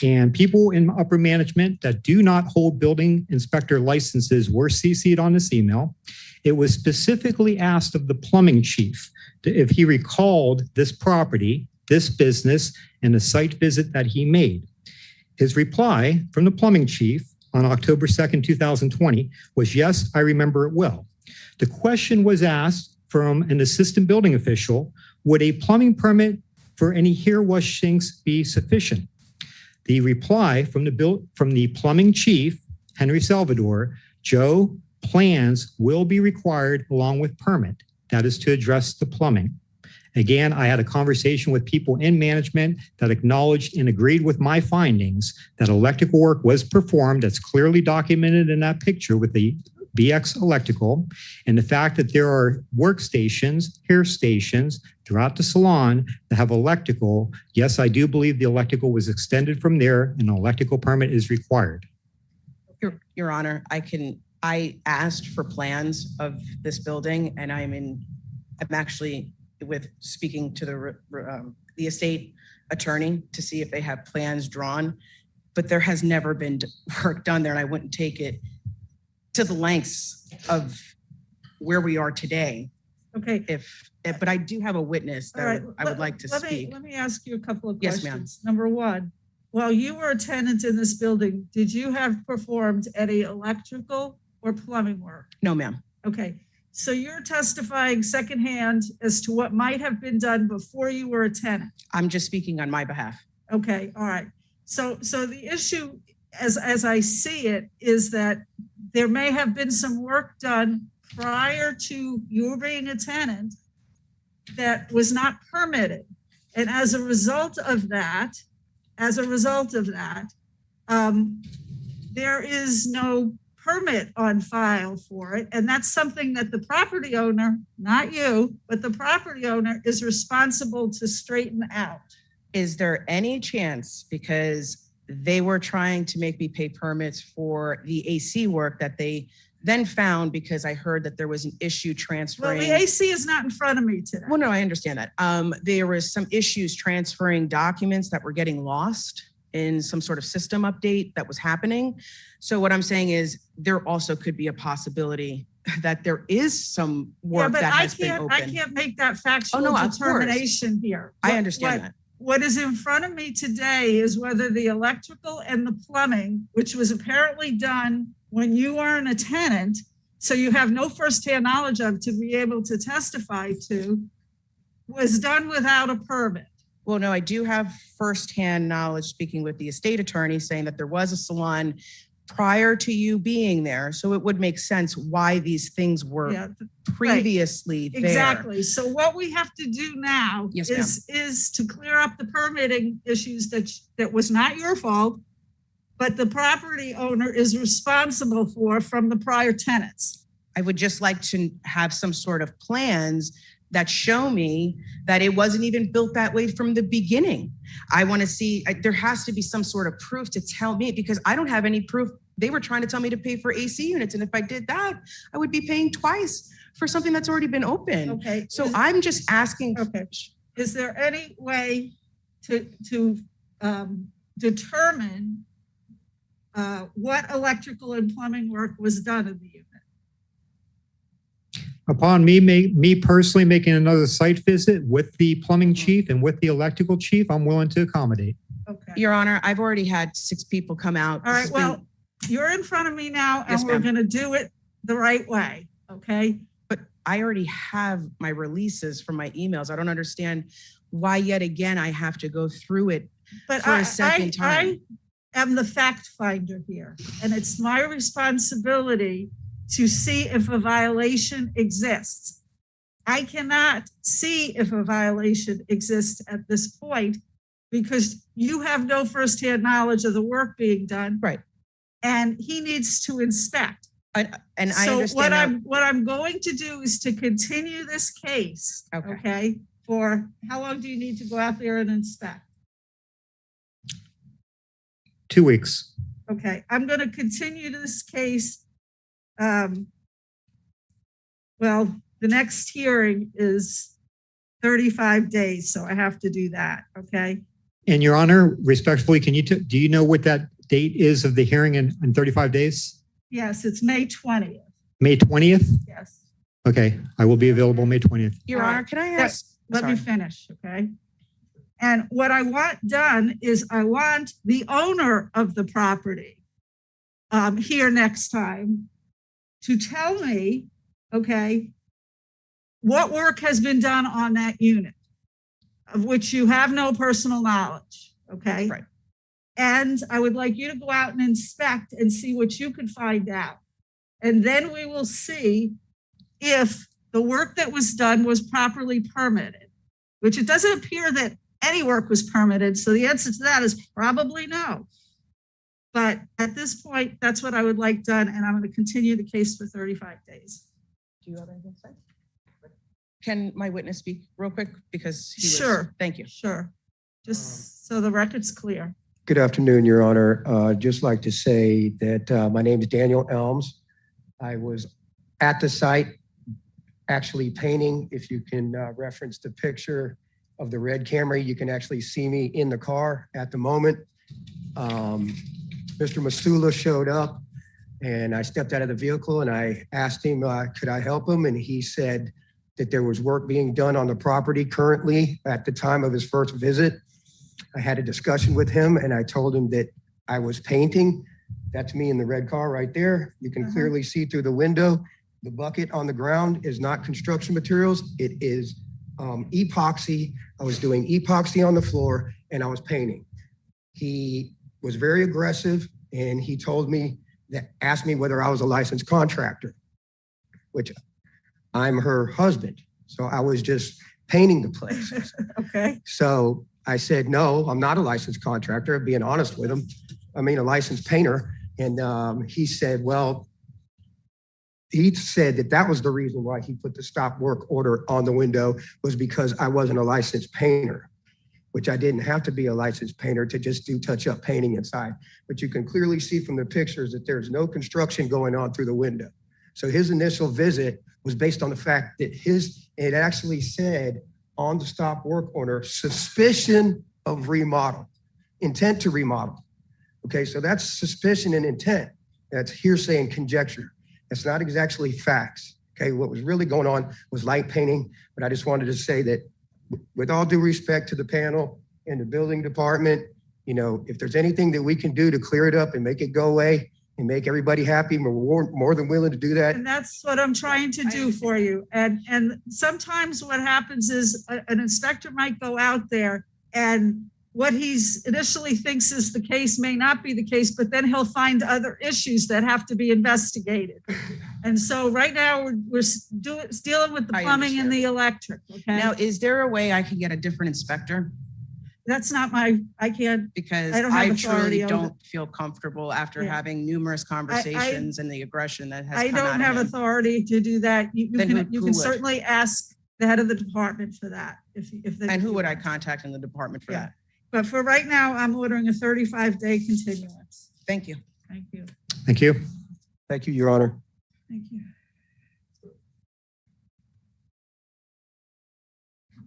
And people in upper management that do not hold building inspector licenses were CC'd on this email. It was specifically asked of the plumbing chief if he recalled this property, this business, and the site visit that he made. His reply from the plumbing chief on October 2nd, 2020 was, yes, I remember it well. The question was asked from an assistant building official, would a plumbing permit for any hair wash sinks be sufficient? The reply from the plumbing chief, Henry Salvador, Joe, plans will be required along with permit. That is to address the plumbing. Again, I had a conversation with people in management that acknowledged and agreed with my findings that electrical work was performed. That's clearly documented in that picture with the BX Electrical, and the fact that there are workstations, hair stations throughout the salon that have electrical. Yes, I do believe the electrical was extended from there and an electrical permit is required. Your Honor, I asked for plans of this building, and I'm actually with speaking to the estate attorney to see if they have plans drawn, but there has never been work done there, and I wouldn't take it to the lengths of where we are today. Okay. But I do have a witness that right. I would like to speak. Let me ask you a couple of Yes, questions. ma'am. Number one, while you were a tenant in this building, did you have performed any electrical or plumbing work? No, ma'am. Okay. So you're testifying secondhand as to what might have been done before you were a tenant. I'm just speaking on my behalf. Okay. All right. So the issue, as I see it, is that there may have been some work done prior to you being a tenant that was not permitted. And as a result of that, there is no permit on file for it. And that's something that the property owner, not you, but the property owner is responsible to straighten out. Is there any chance, because they were trying to make me pay permits for the AC work that they then found, because I heard that there was an issue transferring. Well, the AC is not in front of me today. Well, no, I understand that. There was some issues transferring documents that were getting lost in some sort of system update that was happening. So what I'm saying is there also could be a possibility that there is some work that has been open. I can't make that factual Oh, no, determination here. I understand that. what is in front of me today is whether the electrical and the plumbing, which was apparently done when you weren't a tenant, so you have no firsthand knowledge of to be able to testify to, was done without a permit. Well, no, I do have firsthand knowledge speaking with the estate attorney saying that there was a salon prior to you being there. So it would make sense why these things were previously there. Exactly. So what we have to do now is to clear up the permitting issues that was not your fault, but the property owner is responsible for from the prior tenants. I would just like to have some sort of plans that show me that it wasn't even built that way from the beginning. I want to see, there has to be some sort of proof to tell me, because I don't have any proof. They were trying to tell me to pay for AC units. And if I did that, I would be paying twice for something that's already been open. Okay. So I'm just asking. Okay. Is there any way to determine what electrical and plumbing work was done in the unit? Upon me personally making another site visit with the plumbing chief and with the electrical chief, I'm willing to accommodate. Okay. Your Honor, I've already had 6 people come out. All right, well, you're in front of me now, and we're going to do it the right way, okay? But I already have my releases from my emails. I don't understand why yet again I have to go through it for a second time. I am the fact finder here, and it's my responsibility to see if a violation exists. I cannot see if a violation exists at this point because you have no firsthand knowledge of the work being done. Right. And he needs to inspect. I understand. So what I'm going to do is to continue this case. Okay. For how long do you need to go out there and inspect? 2 weeks. Okay, I'm going to continue this case. Well, the next hearing is 35 days, so I have to do that, okay? And Your Honor, respectfully, do you know what that date is of the hearing in 35 days? Yes, it's May 20th. May 20th? Yes. Okay, I will be available May 20th. Your Honor, can I ask? Let me finish, okay? And what I want done is I want the owner of the property here next time to tell me, okay, what work has been done on that unit of which you have no personal knowledge, okay? Right. And I would like you to go out and inspect and see what you can find out. And then we will see if the work that was done was properly permitted, which it doesn't appear that any work was permitted. So the answer to that is probably no. But at this point, that's what I would like done. And I'm going to continue the case for 35 days. Do you have anything to say? Can my witness speak real quick? Because he was, Sure. Thank you. Sure. Just so the record's clear. Good afternoon, Your Honor. Just like to say that my name is Daniel Elms. I was at the site actually painting. If you can reference the picture of the red Camry, you can actually see me in the car at the moment. Mr. Masula showed up and I stepped out of the vehicle and I asked him, could I help him? And he said that there was work being done on the property currently at the time of his first visit. I had a discussion with him and I told him that I was painting. That's me in the red car right there. You can clearly see through the window. The bucket on the ground is not construction materials. It is epoxy. I was doing epoxy on the floor and I was painting. He was very aggressive and he told me asked me whether I was a licensed contractor, which I'm her husband. So I was just painting the place. Okay. So I said, no, I'm not a licensed contractor, being honest with him. I mean, a licensed painter. And he said, well, he said that was the reason why he put the stop work order on the window was because I wasn't a licensed painter, which I didn't have to be a licensed painter to just do touch-up painting inside. But you can clearly see from the pictures that there's no construction going on through the window. So his initial visit was based on the fact that it actually said on the stop work order, suspicion of remodel, intent to remodel. Okay, so that's suspicion and intent. That's hearsay and conjecture. That's not exactly facts. Okay, what was really going on was light painting, but I just wanted to say that with all due respect to the panel and the building department. You know, if there's anything that we can do to clear it up and make it go away and make everybody happy, we're more than willing to do that. And that's what I'm trying to do for you. And sometimes what happens is an inspector might go out there and what he's initially thinks is the case may not be the case, but then he'll find other issues that have to be investigated. And so right now we're dealing with the plumbing and the electric. Okay. Now, is there a way I can get a different inspector? That's not I can't. Because I don't have I authority truly over don't feel comfortable after having numerous conversations and the aggression that has I come out don't of have him. authority to do that. You Then can who would? certainly ask the head of the department for that. If they And who would I contact in the department for that? But for right now, I'm ordering a 35-day continuance. Thank you. Thank you. Thank you. Thank you, Your Honor. Thank you.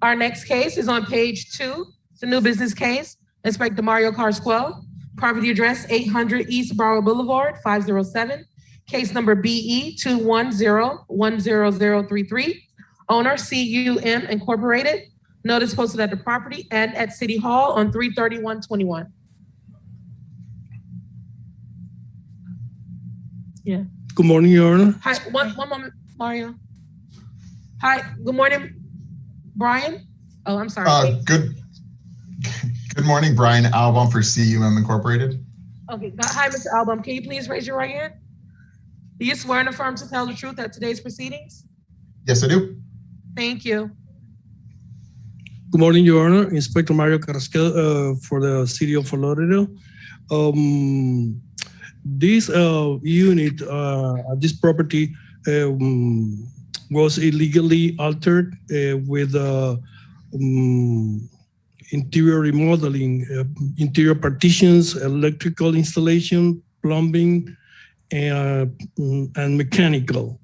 Our next case is on page 2. It's a new business case. Inspector Mario Carsquel, property address 800 East Broward Boulevard, 507. Case number BE 210-10033. Owner CUM Incorporated. Notice posted at the property and at City Hall on 3/31/21. Yeah. Good morning, Your Honor. Hi, one moment, Mario. Hi, good morning, Brian. Oh, I'm sorry. Good morning, Brian Album for CUM Incorporated. Okay, hi, Mr. Album. Can you please raise your right hand? Do you swear and affirm to tell the truth at today's proceedings? Yes, I do. Thank you. Good morning, Your Honor. Inspector Mario Carrasquel for the City of Lauderdale. This unit, this property was illegally altered with interior remodeling, interior partitions, electrical installation, plumbing, and mechanical.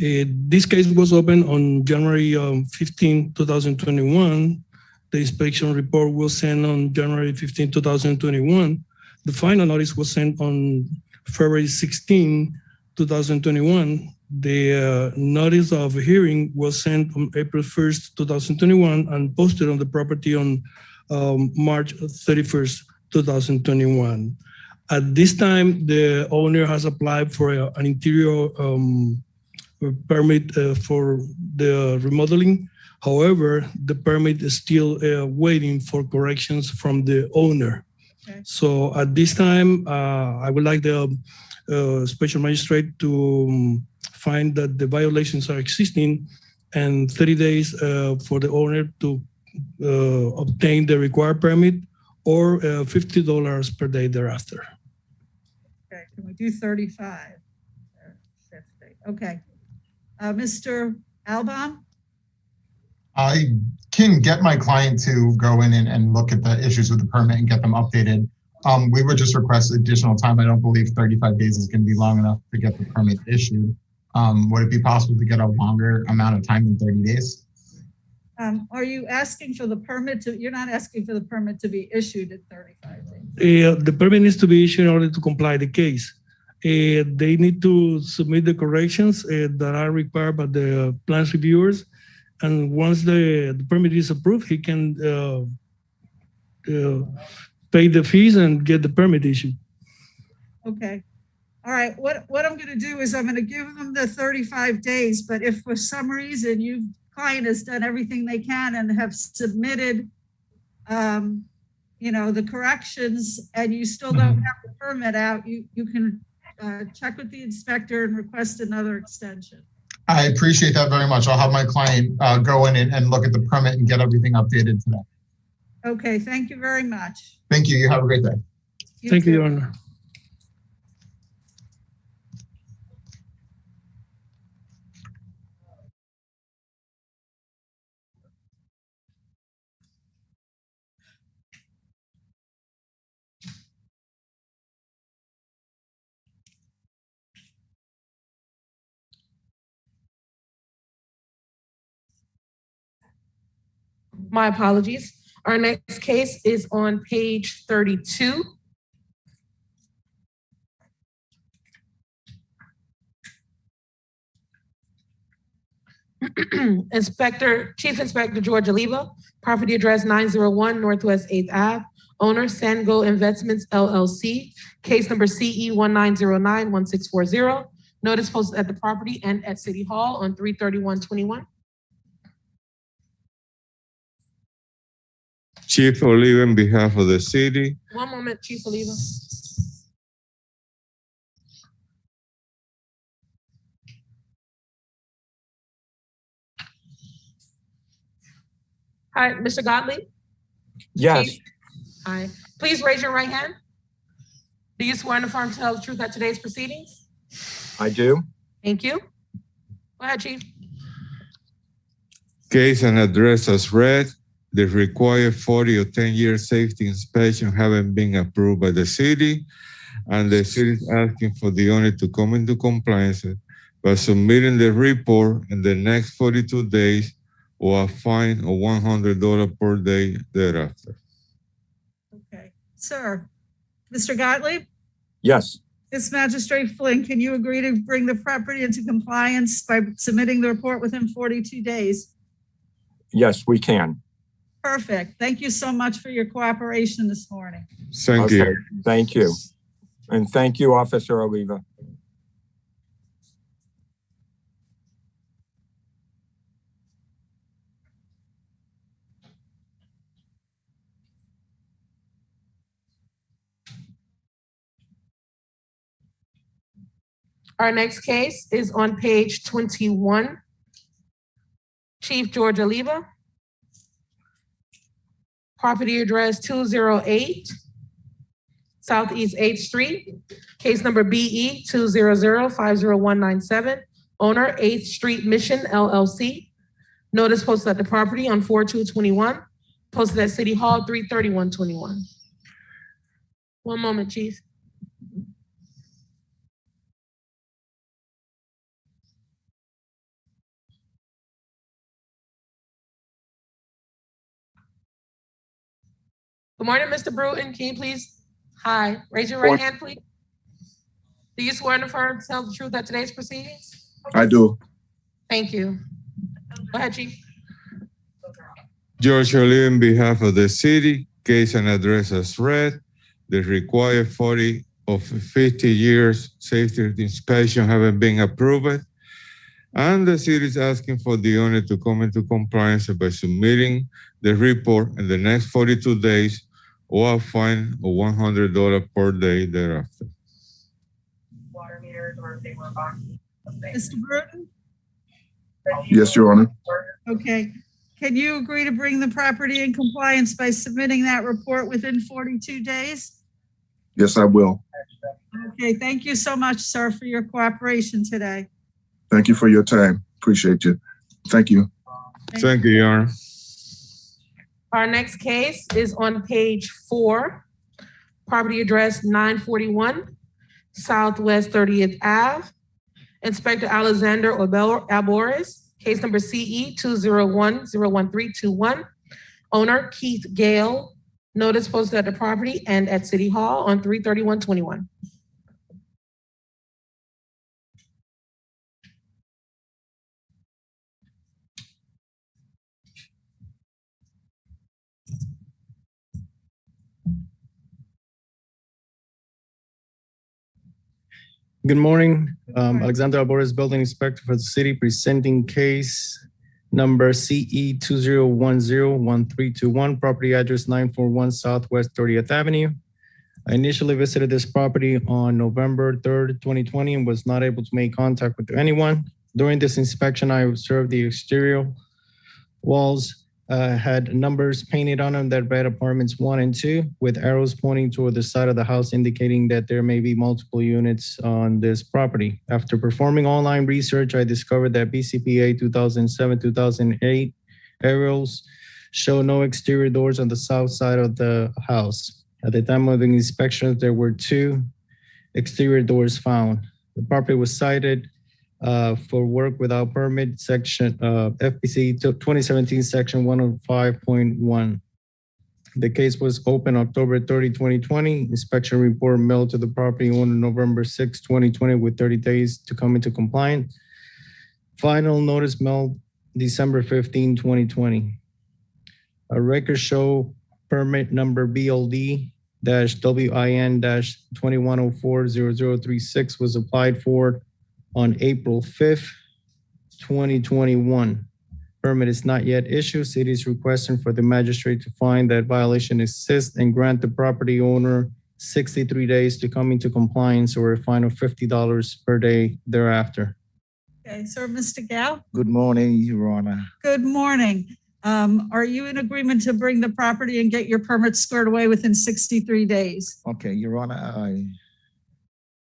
This case was opened on January 15, 2021. The inspection report was sent on January 15, 2021. The final notice was sent on February 16, 2021. The notice of hearing was sent on April 1st, 2021 and posted on the property on March 31st, 2021. At this time, the owner has applied for an interior permit for the remodeling. However, the permit is still waiting for corrections from the owner. Okay. So at this time, I would like the special magistrate to find that the violations are existing and 30 days for the owner to obtain the required permit or $50 per day thereafter. Okay, can we do 35? Okay. Mr. Albom? I can get my client to go in and look at the issues with the permit and get them updated. We would just request additional time. I don't believe 35 days is going to be long enough to get the permit issued. Would it be possible to get a longer amount of time than 30 days? Are you asking for the permit to, you're not asking for the permit to be issued in 35 days? The permit needs to be issued in order to comply the case. They need to submit the corrections that are required by the plans reviewers. And once the permit is approved, he can pay the fees and get the permit issued. Okay. All right. What I'm going to do is I'm going to give them the 35 days, but if for some reason your client has done everything they can and have submitted, the corrections and you still don't have the permit out, you can check with the inspector and request another extension. I appreciate that very much. I'll have my client go in and look at the permit and get everything updated today. Okay, thank you very much. Thank you. You have a great day. Thank you, Your Honor. My apologies. Our next case is on page 32. Chief Inspector George Oliva, property address 901 Northwest 8th Ave, owner Sango Investments LLC, case number CE 19091640. Notice posted at the property and at City Hall on 3/31/21. Chief Oliva, on behalf of the city, One moment, Chief Oliva. Hi, Mr. Gottlieb? Yes, Chief? Hi. Please raise your right hand. Do you swear and affirm to tell the truth at today's proceedings? I do. Thank you. Go ahead, Chief. case and address as read. The required 40 or 10-year safety inspection haven't been approved by the city, and the city is asking for the owner to come into compliance by submitting the report in the next 42 days or a fine of $100 per day thereafter. Okay, sir. Mr. Gottlieb? Yes, Ms. Magistrate Flynn, can you agree to bring the property into compliance by submitting the report within 42 days? yes, we can. Perfect. Thank you so much for your cooperation this morning. Thank you. Thank you. And thank you, Officer Oliva. Our next case is on page 21. Chief George Oliva. Property address 208 Southeast 8th Street. Case number BE 200-50197. Owner 8th Street Mission LLC. Notice posted at the property on 4/2/21. Posted at City Hall 3/31/21. One moment, Chief. Good morning, Mr. Bruton. Can you please, hi, raise your right hand, please? Do you swear and affirm to tell the truth at today's proceedings? I do. Thank you. Go ahead, Chief. George Oliva, on behalf of the city, case and address as read. The required 40 of 50 years safety inspection haven't been approved. And the city is asking for the owner to come into compliance by submitting the report in the next 42 days or a fine of $100 per day thereafter. Mr. Bruton? Yes, Your Honor. Okay. Can you agree to bring the property in compliance by submitting that report within 42 days? Yes, I will. Okay, thank you so much, sir, for your cooperation today. Thank you for your time. Appreciate you. Thank you. Thank you, Your Honor. Our next case is on page 4. Property address 941 Southwest 30th Ave. Inspector Alexander Alboris, case number CE 201-01321. Owner Keith Gale. Notice posted at the property and at City Hall on 3/31/21. Good morning. Alexander Alboris, Building Inspector for the city, presenting case number CE 20101321, property address 941 Southwest 30th Avenue. I initially visited this property on November 3rd, 2020, and was not able to make contact with anyone. During this inspection, I observed the exterior walls had numbers painted on them that read apartments 1 and 2, with arrows pointing toward the side of the house, indicating that there may be multiple units on this property. After performing online research, I discovered that BCPA 2007-2008 aerials show no exterior doors on the south side of the house. At the time of the inspection, there were 2 exterior doors found. The property was cited for work without permit, section FPC 2017, section 105.1. The case was open October 30, 2020. Inspection report mailed to the property owner November 6, 2020, with 30 days to come into compliance. Final notice mailed December 15, 2020. A record show permit number BLD-WIN-2104-0036 was applied for on April 5th, 2021. Permit is not yet issued. City is requesting for the magistrate to find that violation exists and grant the property owner 63 days to come into compliance or a fine of $50 per day thereafter. Okay, sir, Mr. Gao. Good morning, Your Honor. Good morning. Are you in agreement to bring the property and get your permit squared away within 63 days? Okay, Your Honor,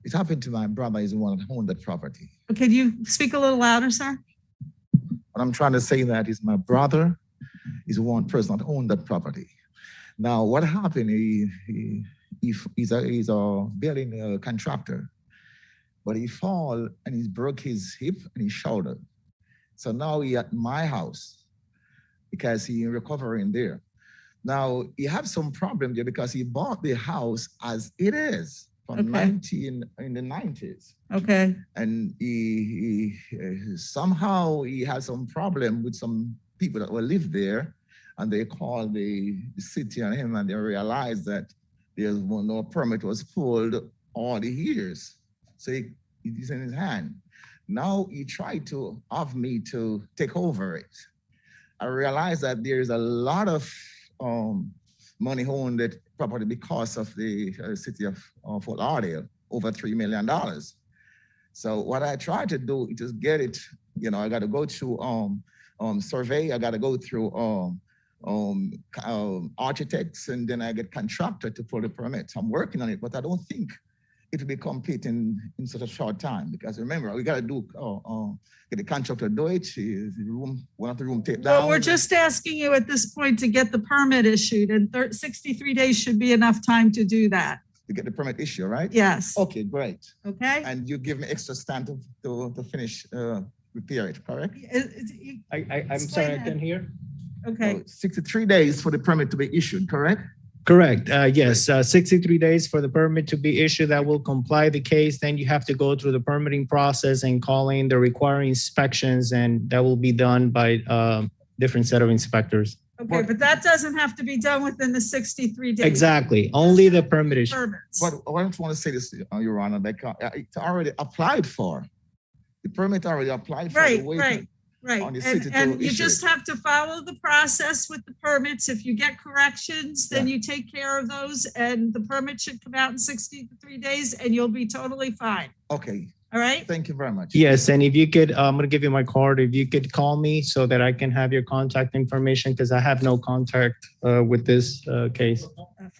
it happened to my brother. He's the one that owned that property. Okay, do you speak a little louder, sir? What I'm trying to say that is my brother is the one person that owned that property. Now, what happened? He's a building contractor, but he fall and he broke his hip and his shoulder. So now he at my house because he recovering there. Now he have some problem there because he bought the house as it is from in the 90s. Okay. And he somehow he had some problem with some people that will live there, and they called the city on him, and they realized that there's no permit was pulled all the years. So he's in his hand. Now he tried to have me to take over it. I realized that there's a lot of money owned that property because of the city of Fort Lauderdale, over $3 million. So what I tried to do is just get it, I got to go through survey, I got to go through architects, and then I get contractor to pull the permit. I'm working on it, but I don't think it will be complete in such a short time, because remember, we got to do, get the contractor to do it, one of the room take down. Well, we're just asking you at this point to get the permit issued, and 63 days should be enough time to do that. To get the permit issue, right? Yes. Okay, great. Okay. And you give me extra time to finish, repair it, correct? I'm sorry, I can't hear. Okay. 63 days for the permit to be issued, correct? Correct. Yes, 63 days for the permit to be issued. That will comply the case. Then you have to go through the permitting process and call in the requiring inspections, and that will be done by different set of inspectors. Okay, but that doesn't have to be done within the 63 days. Exactly. Only the permit issue. Permits. But I don't want to say this, Your Honor, that it's already applied for. The permit already applied for. Right. On the city And to you issue just it. have to follow the process with the permits. If you get corrections, then you take care of those, and the permit should come out in 63 days, and you'll be totally fine. Okay. All right? Thank you very much. Yes, and if you could, I'm going to give you my card. If you could call me so that I can have your contact information, because I have no contact with this case.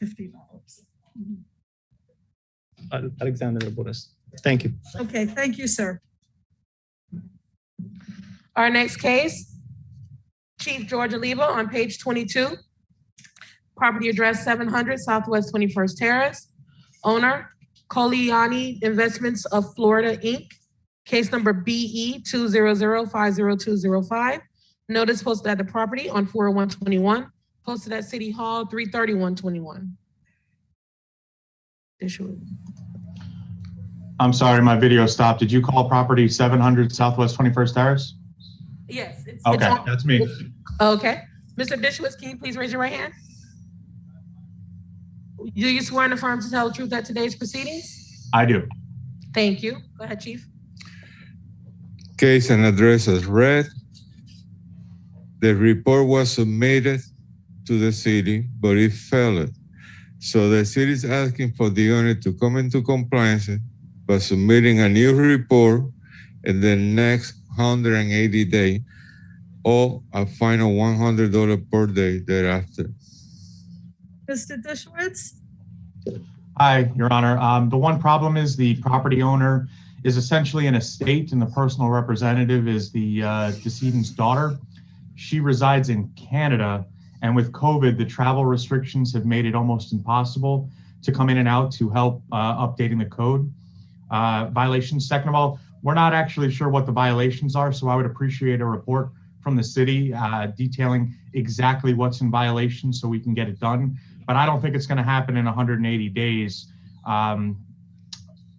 $50. Alexander Boris. Thank you. Okay, thank you, sir. Our next case, Chief George Oliva on page 22. Property address 700 Southwest 21st Terrace. Owner, Koliani Investments of Florida, Inc. Case number BE 200500205. Notice posted at the property on 40121. Posted at City Hall 33121. I'm sorry, my video stopped. Did you call property 700 Southwest 21st Terrace? Yes. It's That's me. Okay. Mr. Dishwitz, can you please raise your right hand? Do you swear in the firm to tell the truth at today's proceedings? I do. Thank you. Go ahead, Chief. Case and address as read. The report was submitted to the city, but it failed. So the city is asking for the owner to come into compliance by submitting a new report in the next 180 days, or a fine of $100 per day thereafter. Mr. Dishwitz? Hi, Your Honor. The one problem is the property owner is essentially an estate, and the personal representative is the decedent's daughter. She resides in Canada, and with COVID, the travel restrictions have made it almost impossible to come in and out to help updating the code violations. Second of all, we're not actually sure what the violations are, so I would appreciate a report from the city detailing exactly what's in violation so we can get it done. But I don't think it's going to happen in 180 days.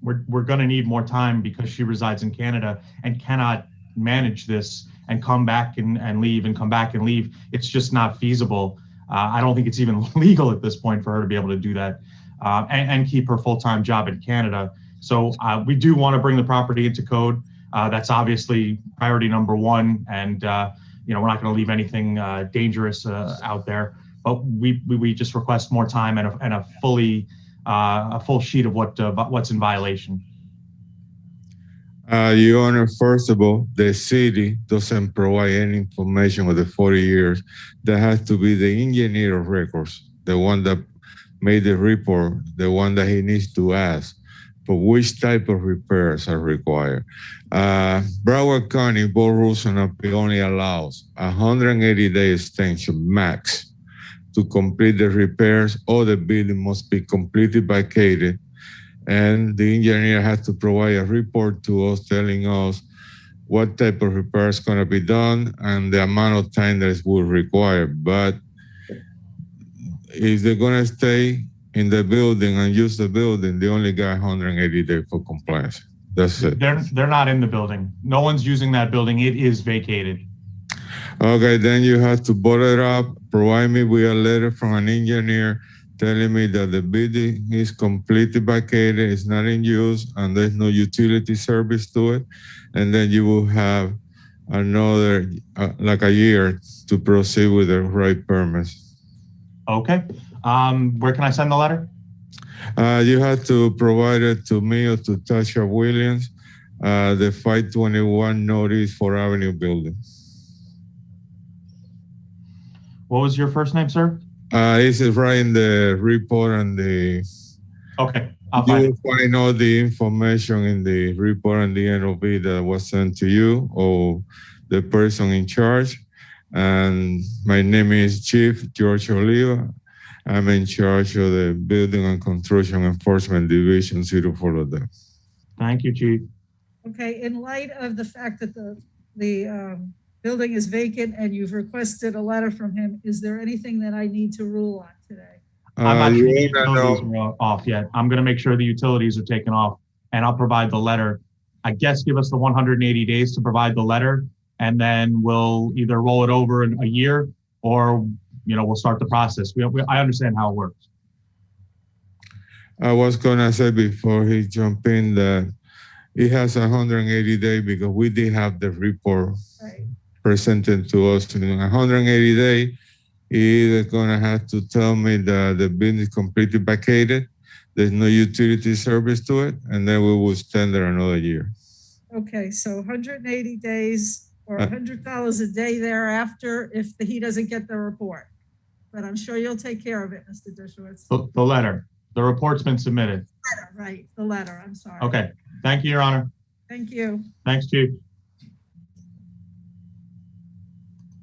We're going to need more time because she resides in Canada and cannot manage this and come back and leave and come back and leave. It's just not feasible. I don't think it's even legal at this point for her to be able to do that and keep her full-time job in Canada. So we do want to bring the property into code. That's obviously priority number one. And, we're not going to leave anything dangerous out there. But we just request more time and a full sheet of what's in violation. Your Honor, first of all, the city doesn't provide any information with the 40 years. That has to be the engineer of records, the one that made the report, the one that he needs to ask for which type of repairs are required. Broward County Board Rules and Appeal only allows 180-day extension max to complete the repairs, or the building must be completely vacated, and the engineer has to provide a report to us telling us what type of repair is going to be done and the amount of time that it will require. But if they're going to stay in the building and use the building, they only got 180 days for compliance. That's it. They're not in the building. No one's using that building. It is vacated. Okay, then you have to board it up, provide me with a letter from an engineer telling me that the building is completely vacated, it's not in use, and there's no utility service to it. And then you will have another, like a year to proceed with the right permits. Okay. Where can I send the letter? You have to provide it to me or to Tasha Williams, the 521 Northeast 4th Avenue building. What was your first name, sir? This is right in the report and the. Okay. You will find all the information in the report and the NOV that was sent to you or the person in charge. And my name is Chief George Oliva. I'm in charge of the Building and Construction Enforcement Division, City of Lauderdale. Thank you, Chief. Okay, in light of the fact that the building is vacant and you've requested a letter from him, is there anything that I need to rule on today? I'm not sure the utilities are off yet. I'm going to make sure the utilities are taken off, and I'll provide the letter. I guess give us the 180 days to provide the letter, and then we'll either roll it over in a year or we'll start the process. I understand how it works. I was going to say before he jumped in that it has 180 days because we did have the report presented to us. In 180 days, he is going to have to tell me that the building is completely vacated, there's no utility service to it, and then we will stand there another year. Okay, so 180 days or $100 a day thereafter if he doesn't get the report. But I'm sure you'll take care of it, Mr. Dershowitz. The letter. The report's been submitted. Right, the letter, I'm sorry. Okay. Thank you, Your Honor. Thank you. Thanks, Chief.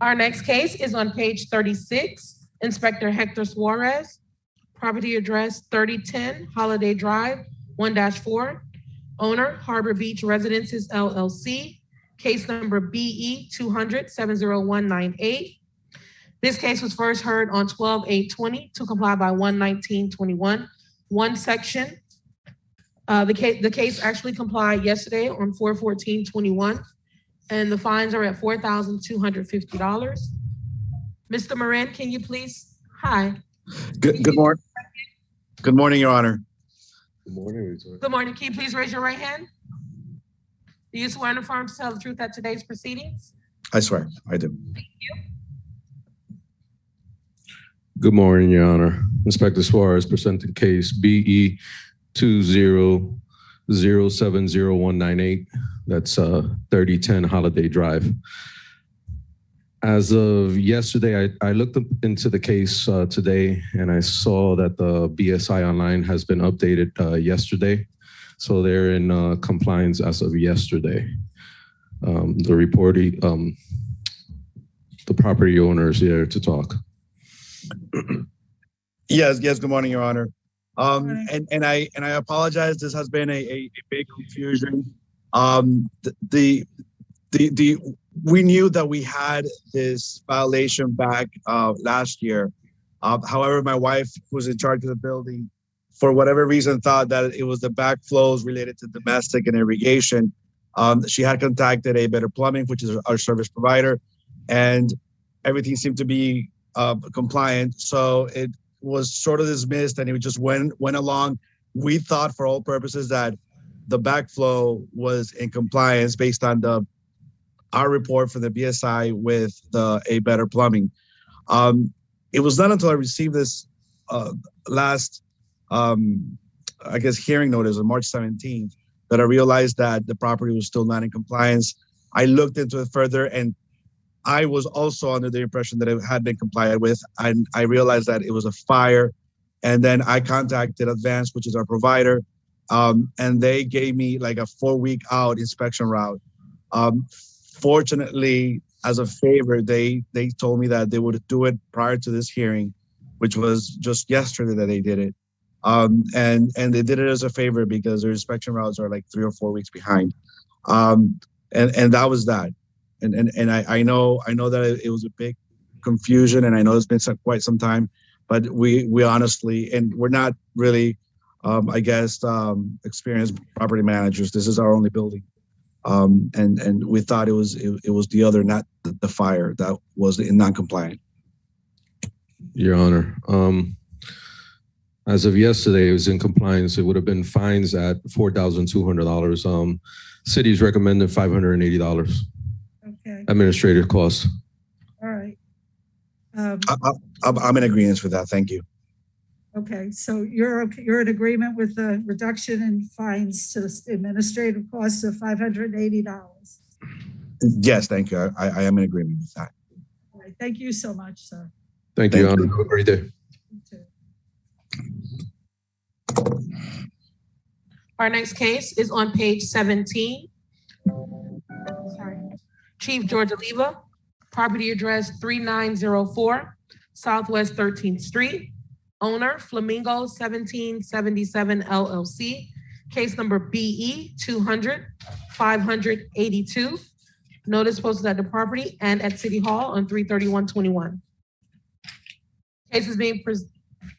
Our next case is on page 36. Inspector Hector Suarez, property address 3010 Holiday Drive, 1-4. Owner, Harbor Beach Residences LLC, case number BE 200-70198. This case was first heard on 12/8/20 to comply by 11921, one section. The case actually complied yesterday on 4/14/21, and the fines are at $4,250. Mr. Moran, can you please? Hi. Good morning. Good morning, Your Honor. Good morning. Good morning. Can you please raise your right hand? Do you swear and affirm to tell the truth at today's proceedings? I swear, I do. Thank you. Good morning, Your Honor. Inspector Suarez presenting case BE 200700198. That's 3010 Holiday Drive. As of yesterday, I looked up into the case today, and I saw that the BSI online has been updated yesterday. So they're in compliance as of yesterday. The property owner is here to talk. Yes. Good morning, Your Honor. And I apologize. This has been a big confusion. We knew that we had this violation back last year. However, my wife, who was in charge of the building, for whatever reason, thought that it was the backflows related to domestic and irrigation. She had contacted A Better Plumbing, which is our service provider, and everything seemed to be compliant. So it was sort of dismissed, and it just went along. We thought, for all purposes, that the backflow was in compliance based on our report for the BSI with the A Better Plumbing. It was not until I received this last, I guess, hearing notice on March 17th that I realized that the property was still not in compliance. I looked into it further, and I was also under the impression that it had been complied with. And I realized that it was a fire. And then I contacted Advance, which is our provider, and they gave me like a 4-week out inspection route. Fortunately, as a favor, they told me that they would do it prior to this hearing, which was just yesterday that they did it. And they did it as a favor because their inspection routes are like 3 or 4 weeks behind. And that was that. And I know that it was a big confusion, and I know it's been quite some time, but we honestly, and we're not really, I guess, experienced property managers. This is our only building. And we thought it was the other, not the fire, that was in non-compliant. Your Honor, as of yesterday, it was in compliance. It would have been fines at $4,200. City's recommended $580. Okay, Administrative costs. all right. I'm in agreement with that. Thank you. Okay, so you're in agreement with the reduction in fines to administrative costs of $580. Yes, thank you. I am in agreement with that. All right, thank you so much, sir. Thank you, Your Honor. Have a great day. You too. Our next case is on page 17. Sorry. Chief George Oliva, property address 3904 Southwest 13th Street. Owner Flamingo 1777 LLC. Case number BE 200-582. Notice posted at the property and at City Hall on 3/31/21. Case is being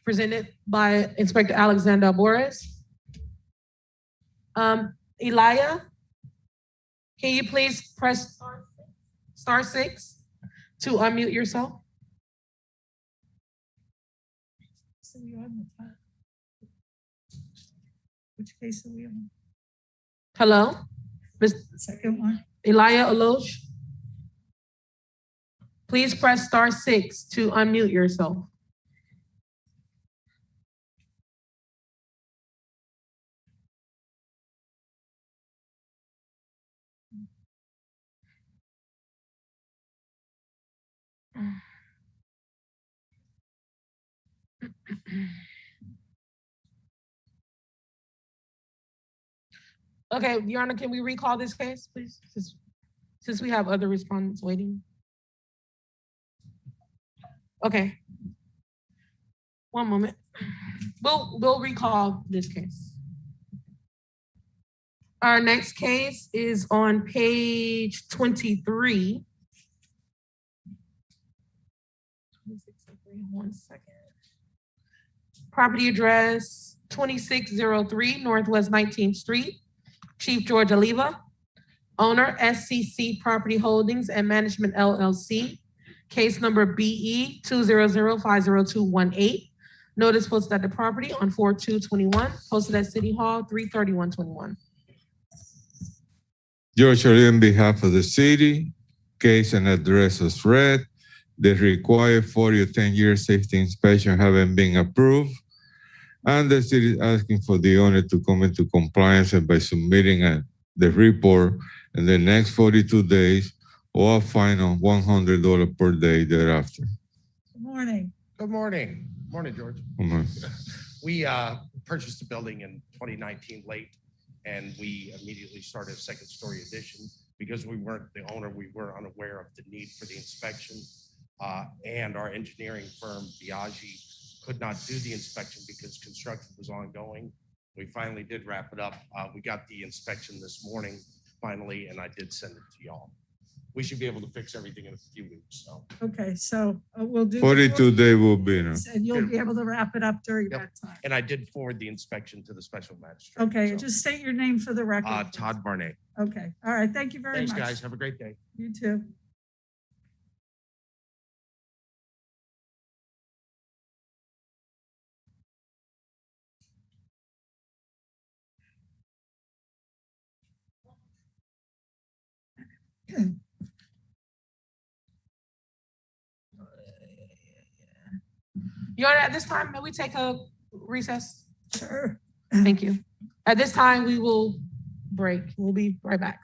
presented by Inspector Alexander Alvarez. Elia, can you please press star 6 to unmute yourself? So we on the top. Which case are we on? Hello? The second one? Elia Alosh? Please press star 6 to unmute yourself. Okay, Your Honor, can we recall this case, please? Since we have other respondents waiting. Okay. One moment. We'll recall this case. Our next case is on page 23. 1 second. Property address 2603 Northwest 19th Street. Chief George Oliva. Owner SCC Property Holdings and Management LLC. Case number BE 200-50218. Notice posted at the property on 4/2/21. Posted at City Hall 3/31/21. George Oliva, on behalf of the city, case and address as read. The required 40 or 10-year safety inspection haven't been approved. And the city is asking for the owner to come into compliance by submitting the report in the next 42 days or a fine of $100 per day thereafter. Good morning. Good morning. Morning, George. We purchased the building in 2019 late, and we immediately started a second-story addition. Because we weren't the owner, we were unaware of the need for the inspection. And our engineering firm, Biagi, could not do the inspection because construction was ongoing. We finally did wrap it up. We got the inspection this morning, finally, and I did send it to y'all. we should be able to fix everything in a few weeks, so. Okay, so we'll do. 42 day will be enough. And you'll be able to wrap it up during Yep. that time. And I did forward the inspection to the special magistrate. Okay, so. just state your name for the record. Todd Barnett. Okay, all right, thank you very Thanks, much. guys. Have a great day. You too. Your Honor, at this time, may we take a recess? Sure. Thank you. At this time, we will break. We'll be right back.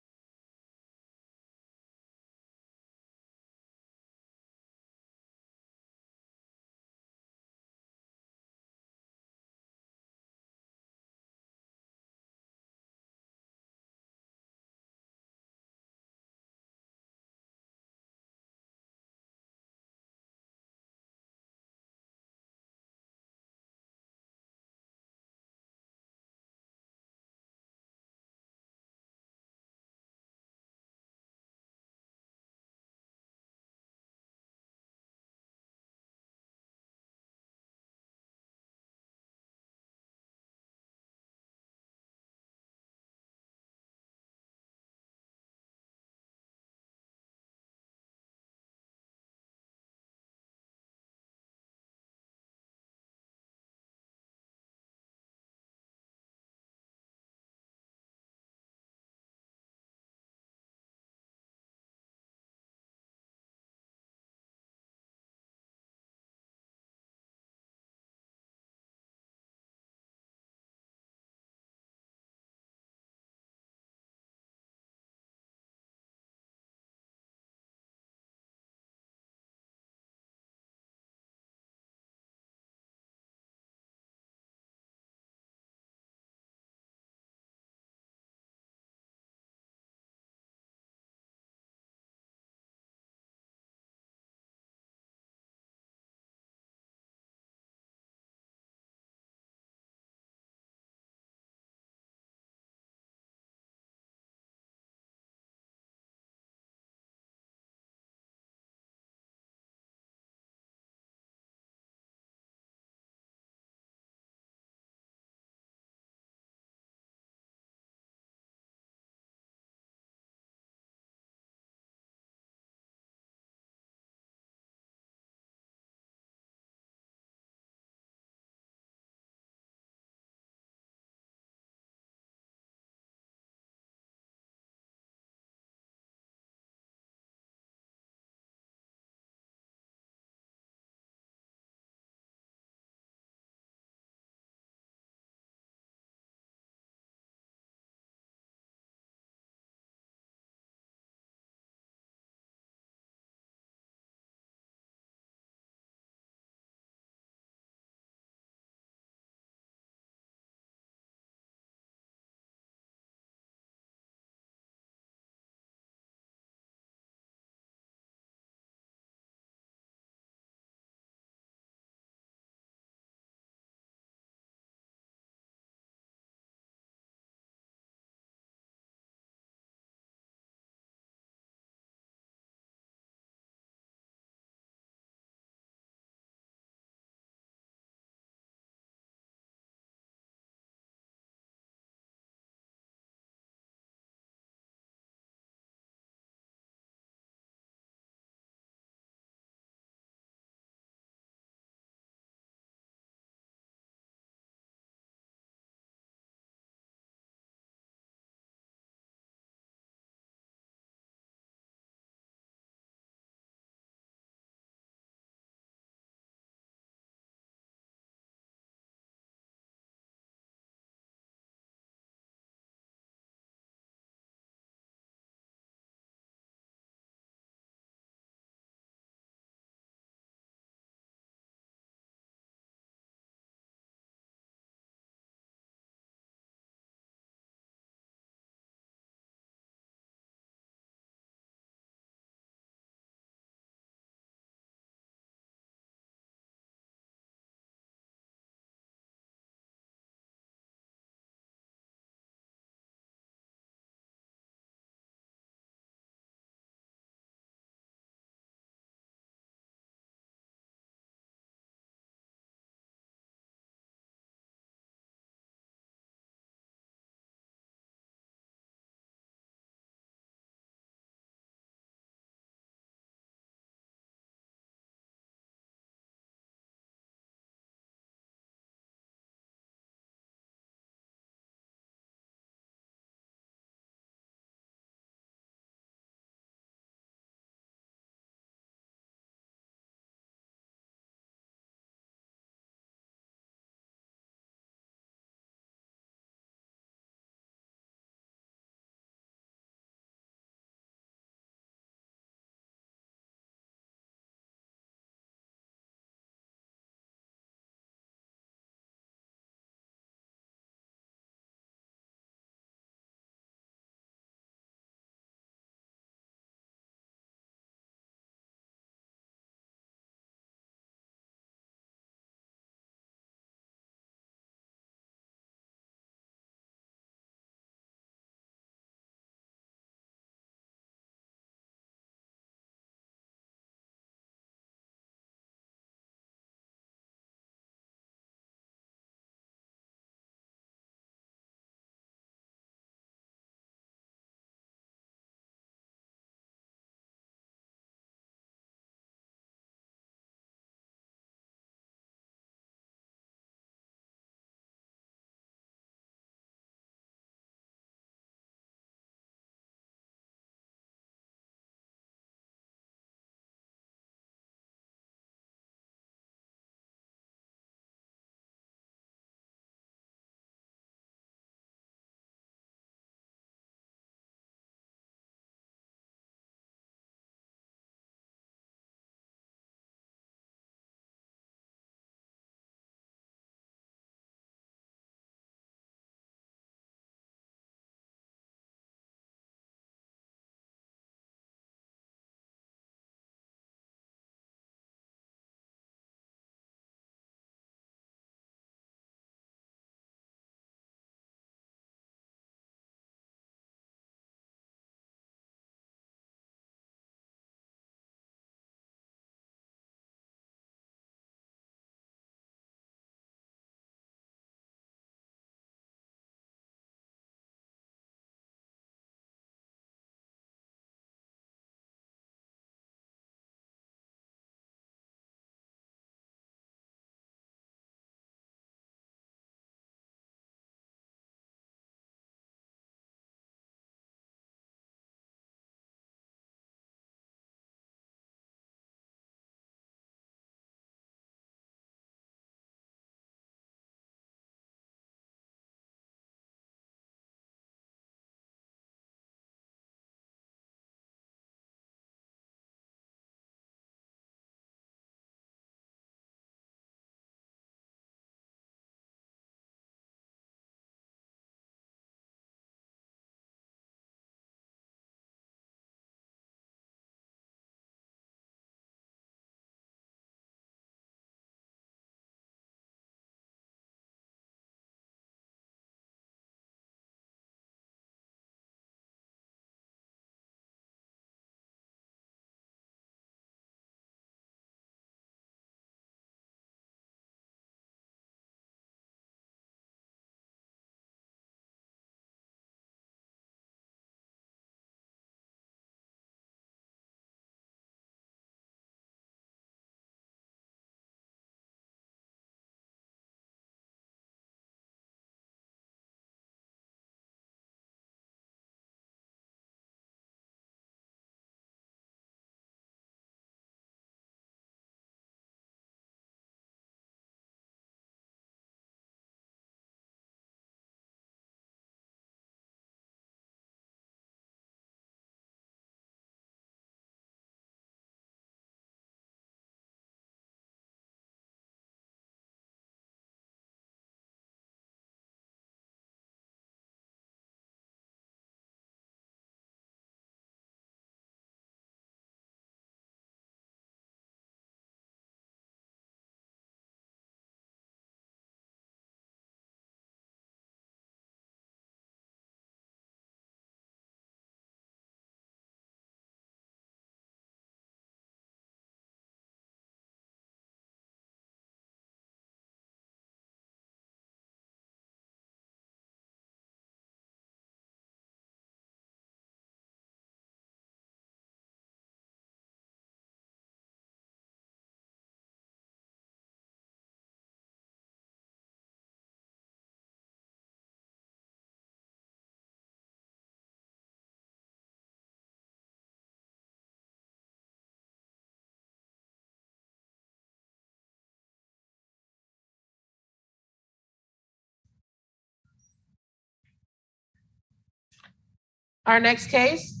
Our next case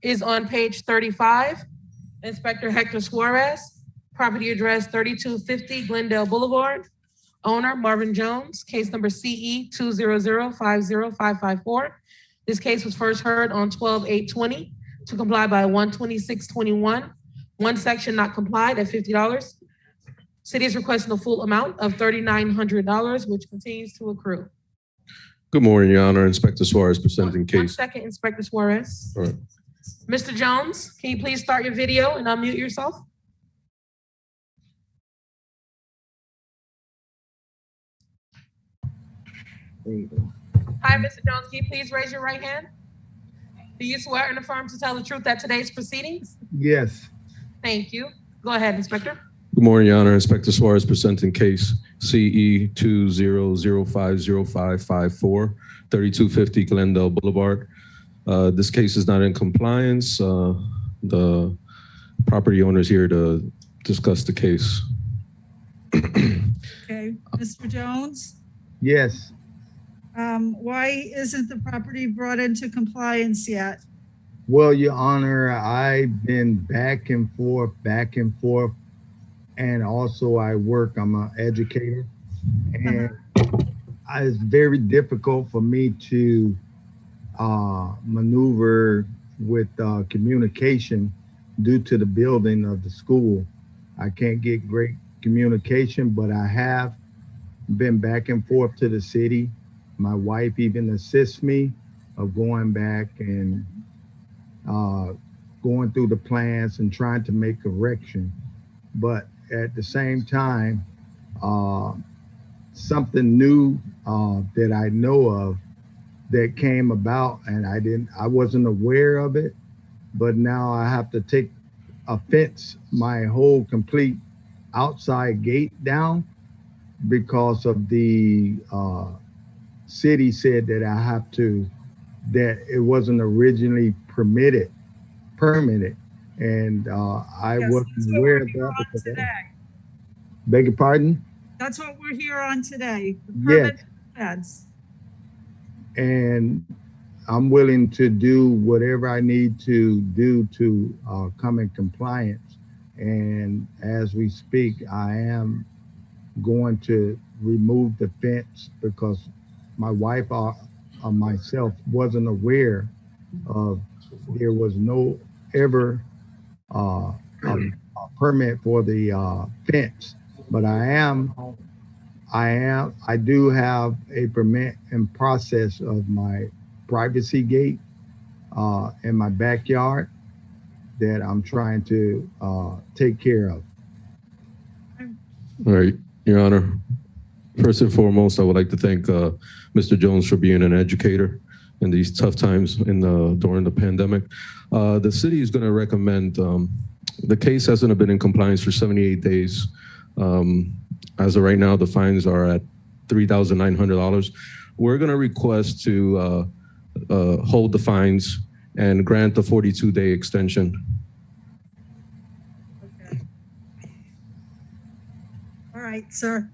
is on page 35. Inspector Hector Suarez, property address 3250 Glendale Boulevard. Owner Marvin Jones, case number CE 200505554. This case was first heard on 12/8/20 to comply by 12621. One section not complied at $50. City is requesting the full amount of $3,900, which continues to accrue. Good morning, Your Honor. Inspector Suarez presenting One case. second, Inspector Suarez. All right. Mr. Jones, can you please start your video and unmute yourself? Hi, Mr. Jones, can you please raise your right hand? Do you swear and affirm to tell the truth at today's proceedings? Yes. Thank you. Go ahead, Inspector. Good morning, Your Honor. Inspector Suarez presenting case CE 200505554, 3250 Glendale Boulevard. This case is not in compliance. The property owner is here to discuss the case. Okay, Mr. Jones, Yes. why isn't the property brought into compliance yet? Well, Your Honor, I've been back and forth, and also I'm an educator, and it's very difficult for me to maneuver with communication due to the building of the school. I can't get great communication, but I have been back and forth to the city. My wife even assists me of going back and going through the plans and trying to make correction. But at the same time, something new that I know of that came about, and I wasn't aware of it, but now I have to take a fence, my whole complete outside gate down, because of the city said that that it wasn't originally permitted, and I wasn't aware of that. Beg your pardon? That's what we're here on today. The Yes. permit fence. And I'm willing to do whatever I need to do to come in compliance. And as we speak, I am going to remove the fence because my wife or myself wasn't aware of there was no ever a permit for the fence. But I do have a permit in process of my privacy gate in my backyard that I'm trying to take care of. All right, Your Honor. First and foremost, I would like to thank Mr. Jones for being an educator in these tough times during the pandemic. The city is going to recommend, the case hasn't been in compliance for 78 days. As of right now, the fines are at $3,900. We're going to request to hold the fines and grant the 42-day extension. Okay. All right, sir.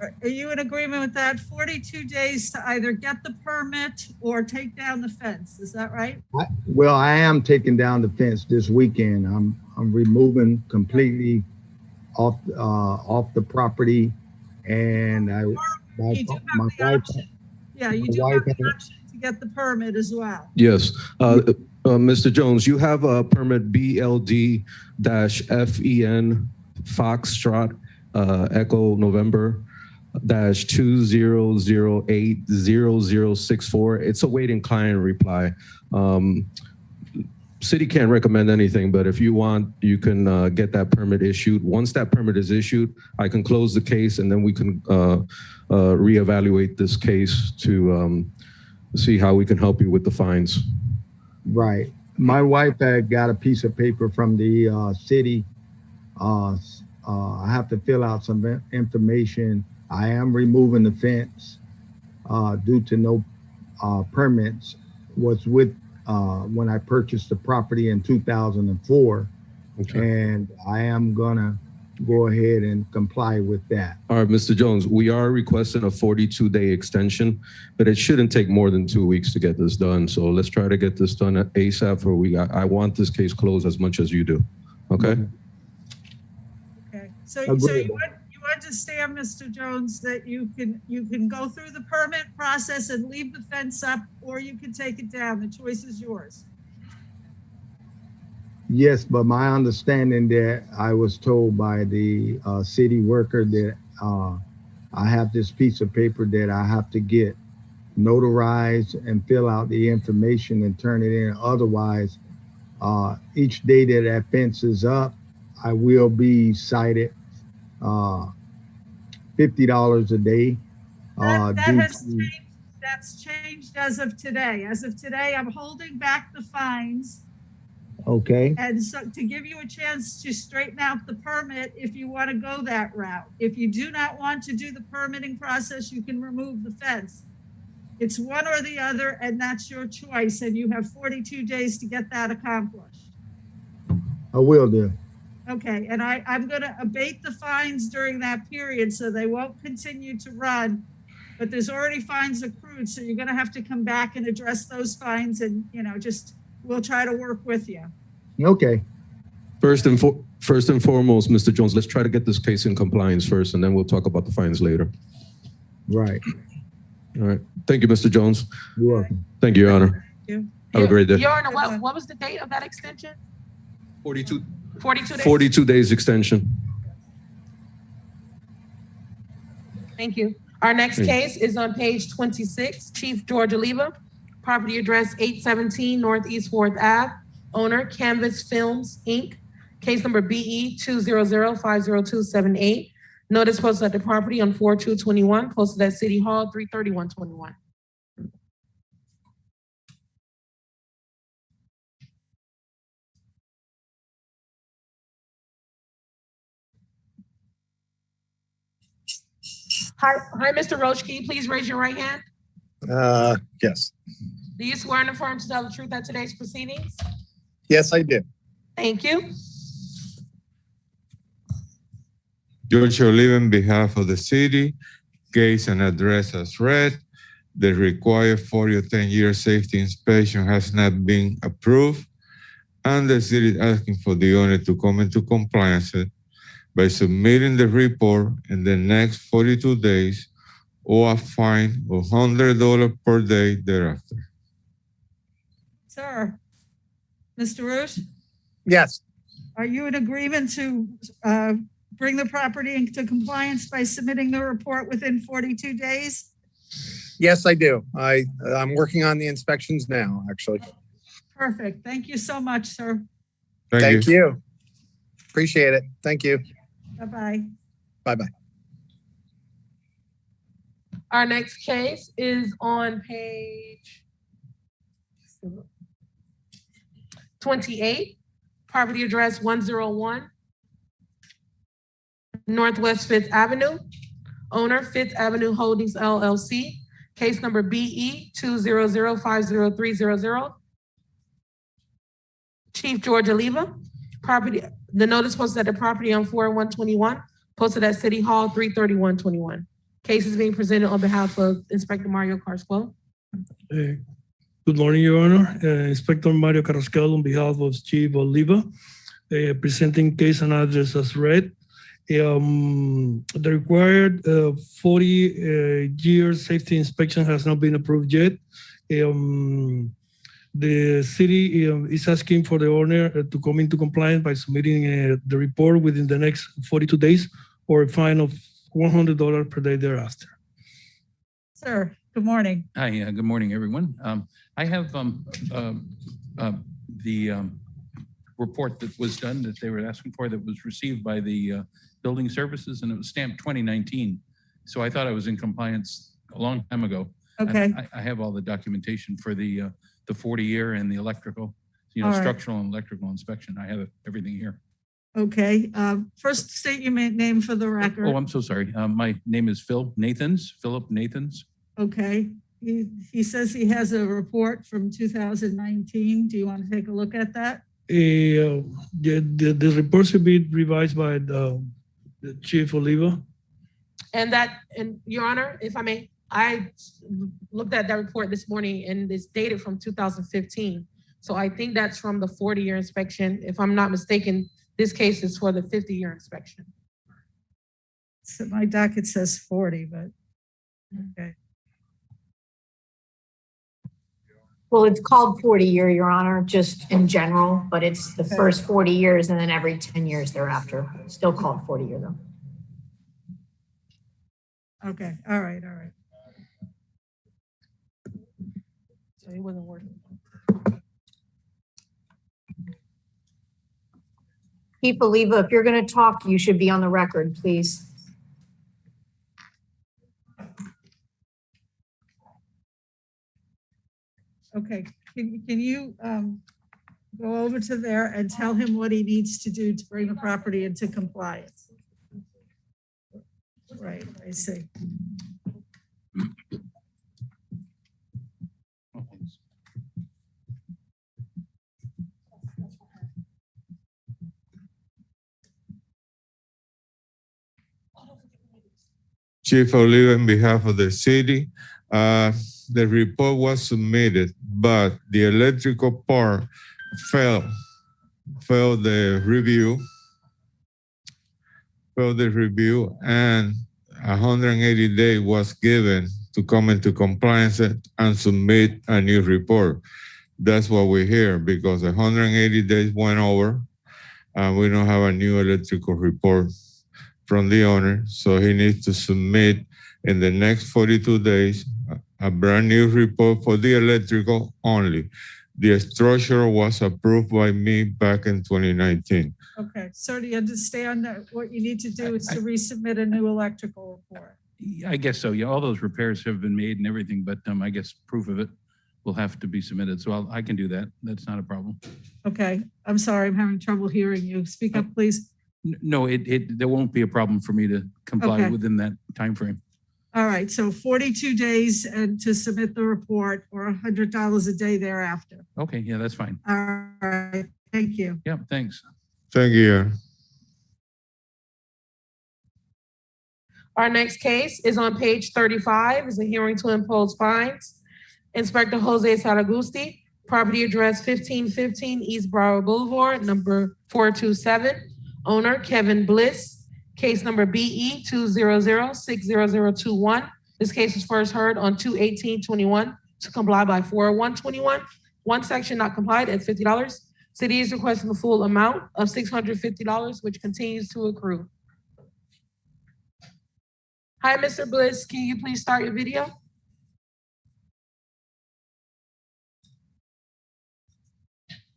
Are you in agreement with that? 42 days to either get the permit or take down the fence. Is that right? Well, I am taking down the fence this weekend. I'm removing completely off the property, and You do have the option. Yeah, you do have the option to get the permit as well. Yes. Mr. Jones, you have a permit BLD-FEN Foxtrot Echo November -20080064. It's awaiting client reply. City can't recommend anything, but if you want, you can get that permit issued. Once that permit is issued, I can close the case, and then we can reevaluate this case to see how we can help you with the fines. Right. My wife had got a piece of paper from the city. I have to fill out some information. I am removing the fence due to no permits. Was with when I purchased the property in 2004. Okay. And I am gonna go ahead and comply with that. All right, Mr. Jones, we are requesting a 42-day extension, but it shouldn't take more than 2 weeks to get this done. So let's try to get this done at ASAP, or I want this case closed as much as you do. Okay? Okay, so Agreed. you understand, Mr. Jones, that you can go through the permit process and leave the fence up, or you can take it down. The choice is yours. Yes, but my understanding that I was told by the city worker that I have this piece of paper that I have to get notarized and fill out the information and turn it in. Otherwise, each day that that fence is up, I will be cited $50 a day. That's changed as of today. As of today, I'm holding back the fines. Okay. And so to give you a chance to straighten out the permit if you want to go that route. If you do not want to do the permitting process, you can remove the fence. It's one or the other, and that's your choice. And you have 42 days to get that accomplished. I will do. Okay, and I'm going to abate the fines during that period so they won't continue to run. But there's already fines accrued, so you're going to have to come back and address those fines, and we'll try to work with you. Okay. First and foremost, Mr. Jones, let's try to get this case in compliance first, and then we'll talk about the fines later. Right. All right. Thank you, Mr. Jones. You're welcome. Thank you, Your Honor. Thank you. Have a great day. Your Honor, what was the date of that extension? 42 days? 42 days extension. Thank you. Our next case is on page 26, Chief George Oliva, property address 817 Northeast 4th Ave, owner Canvas Films, Inc., case number BE 200-50278. Notice posted at the property on 4/2/21, posted at City Hall 3/31/21. Hi, Mr. Roach. Can you please raise your right hand? Yes. Do you swear and affirm to tell the truth at today's proceedings? Yes, I do. Thank you. George Oliva, on behalf of the city, case and address as read. The required 40 or 10-year safety inspection has not been approved, and the city is asking for the owner to come into compliance by submitting the report in the next 42 days or a fine of $100 per day thereafter. Sir, Mr. Roosh, Yes. are you in agreement to bring the property into compliance by submitting the report within 42 days? Yes, I do. I'm working on the inspections now, actually. Perfect. Thank you so much, sir. Thank you. Appreciate it. Thank you. Bye-bye. Bye-bye. Our next case is on page 28, property address 101 Northwest 5th Avenue, owner 5th Avenue Holdings LLC, case number BE 200-50300. Chief George Oliva, the notice posted at the property on 4/1/21, posted at City Hall 3/31/21. Case is being presented on behalf of Inspector Mario Carswell. Good morning, Your Honor. Inspector Mario Carrascal on behalf of Chief Oliva, presenting case and address as read. The required 40-year safety inspection has not been approved yet. The city is asking for the owner to come into compliance by submitting the report within the next 42 days or a fine of $100 per day thereafter. Sir, good morning. Hi, good morning, everyone. I have the report that was done that they were asking for that was received by the building services, and it was stamped 2019. So I thought I was in compliance a long time ago. Okay. I have all the documentation for the 40-year and the electrical, All right. structural and electrical inspection. I have everything here. Okay. First, state your name for the record. Oh, I'm so sorry. My name is Philip Nathans. Okay. He says he has a report from 2019. Do you want to take a look at that? The report should be revised by Chief Oliva. And Your Honor, if I may, I looked at that report this morning and it's dated from 2015. So I think that's from the 40-year inspection. If I'm not mistaken, this case is for the 50-year inspection. So my docket says 40, but okay. Well, it's called 40-year, Your Honor, just in general, but it's the first 40 years and then every 10 years thereafter. Still called 40-year though. Okay, all right, all right. So it wasn't working. Chief Oliva, if you're going to talk, you should be on the record, please. Okay, can you go over to there and tell him what he needs to do to bring the property into compliance? Right, I see. Chief Oliva, on behalf of the city, the report was submitted, but the electrical part failed the review, and 180 days was given to come into compliance and submit a new report. That's what we hear, because 180 days went over and we don't have a new electrical report from the owner. So he needs to submit in the next 42 days a brand new report for the electrical only. The structure was approved by me back in 2019. Okay, so do you understand that what you need to do is to resubmit a new electrical report? I guess so. Yeah, all those repairs have been made and everything, but I guess proof of it will have to be submitted. So I can do that. That's not a problem. Okay, I'm sorry, I'm having trouble hearing you. Speak up, please. No, there won't be a problem for me to comply Okay. within that time frame. All right, so 42 days and to submit the report, or $100 a day thereafter. Okay, yeah, that's fine. All right, thank you. Yeah, thanks. Thank you. Our next case is on page 35. It's a hearing to impose fines. Inspector Jose Saragusti, property address 1515 East Broward Boulevard, number 427. Owner Kevin Bliss. Case number BE 200-60021. This case was first heard on 2/18/21 to comply by 4/1/21. One section not complied at $50. City is requesting the full amount of $650, which continues to accrue. Hi, Mr. Bliss. Can you please start your video?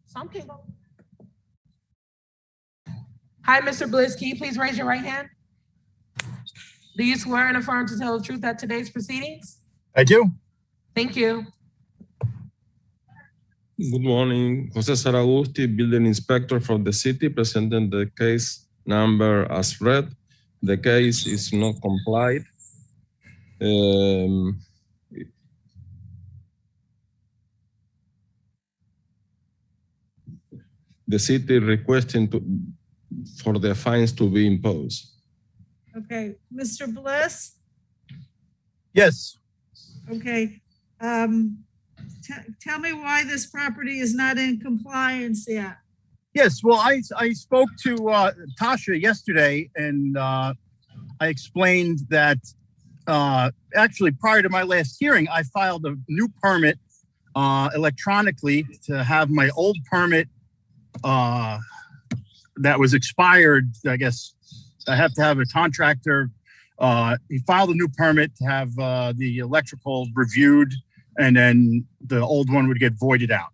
Some people. Hi, Mr. Bliss. Can you please raise your right hand? Do you swear and affirm to tell the truth at today's proceedings? I do. Thank you. Good morning, Jose Saragusti, building inspector from the city, presenting the case number as read. The case is not complied. The city requesting for the fines to be imposed. Okay, Mr. Bliss? Yes. Okay, tell me why this property is not in compliance yet. Yes. Well, I spoke to Tasha yesterday, and I explained that actually prior to my last hearing, I filed a new permit electronically to have my old permit that was expired. I guess I have to have a contractor. He filed a new permit to have the electrical reviewed, and then the old one would get voided out.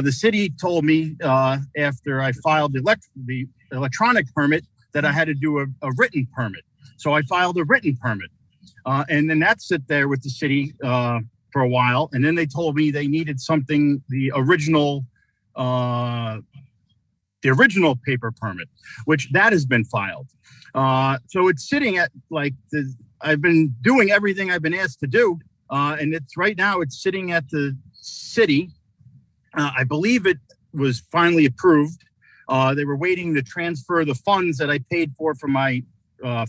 The city told me after I filed the electronic permit that I had to do a written permit. So I filed a written permit. And then that sat there with the city for a while. And then they told me they needed something, the original paper permit, which that has been filed. So it's sitting at I've been doing everything I've been asked to do. And it's right now it's sitting at the city. I believe it was finally approved. They were waiting to transfer the funds that I paid for my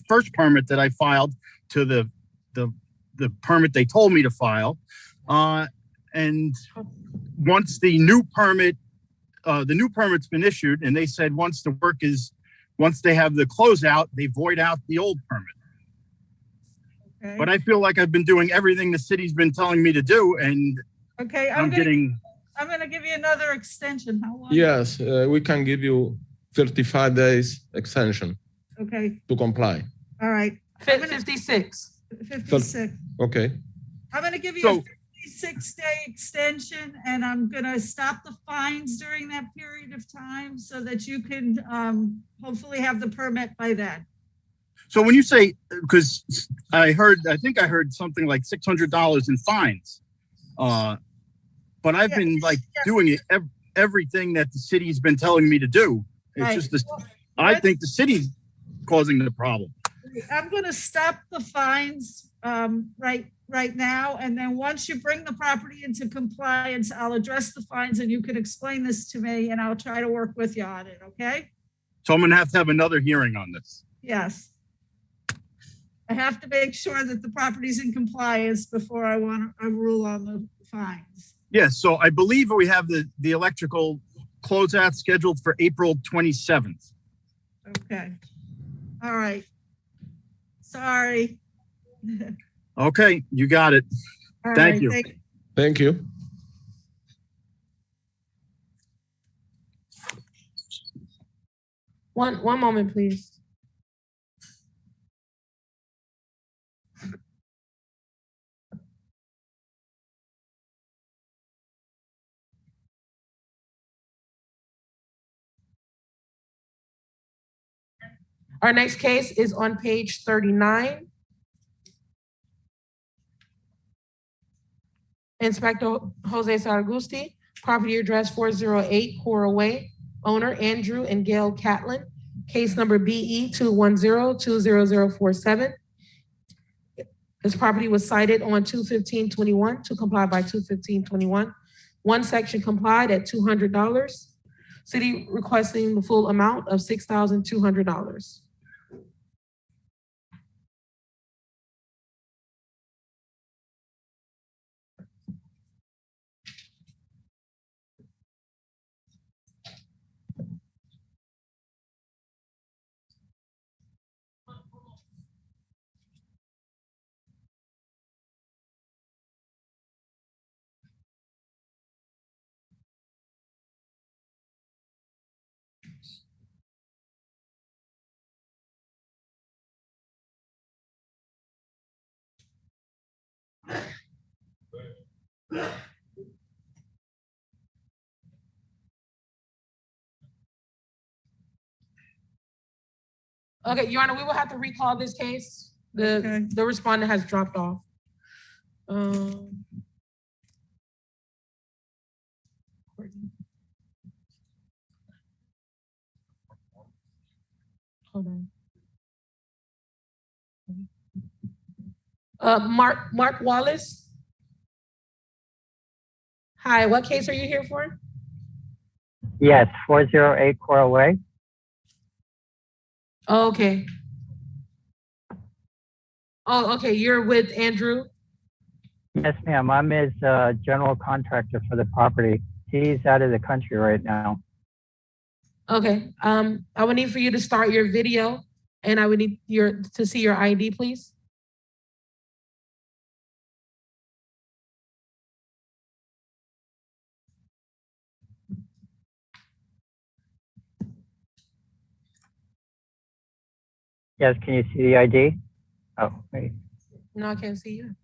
first permit that I filed to the permit they told me to file. And once the new permit's been issued, and they said once they have the closeout, they void out the old permit. Okay. But I feel like I've been doing everything the city's been telling me to do, and Okay, I'm gonna give you another extension. How long? Yes, we can give you 35 days extension Okay, to comply. all right. 56. 56. Okay. I'm gonna give you a 56-day extension, and I'm gonna stop the fines during that period of time so that you can hopefully have the permit by then. so when you say, because I think I heard something like $600 in fines. But I've been doing it everything that the city's been telling me to do. It's just I think the city's causing the problem. I'm gonna stop the fines right now, and then once you bring the property into compliance, I'll address the fines and you can explain this to me and I'll try to work with you on it, okay? So I'm gonna have another hearing on this. Yes. I have to make sure that the property's in compliance before I want to rule on the fines. Yes, so I believe we have the electrical closeout scheduled for April 27th. Okay. All right. Sorry. Okay, you got it. All Thank right, you. Thank you. One moment, please. Our next case is on page 39. Inspector Jose Saragusti, property address 408 Coral Way, owner Andrew and Gail Catlin, case number BE 210-20047. This property was cited on 2/15/21 to comply by 2/15/21. One section complied at $200. City requesting the full amount of $6,200. Okay, Your Honor, we will have to recall this case. The respondent has dropped off. Hold on. Mark Wallace. Hi, what case are you here for? Yes, 408 Coral Way. Oh, okay. Oh, okay, you're with Andrew? Yes, ma'am. I'm his general contractor for the property. He's out of the country right now. Okay, I would need for you to start your video and I would need to see your ID, please. Yes, can you see the ID? Oh, wait. No, I can't see you.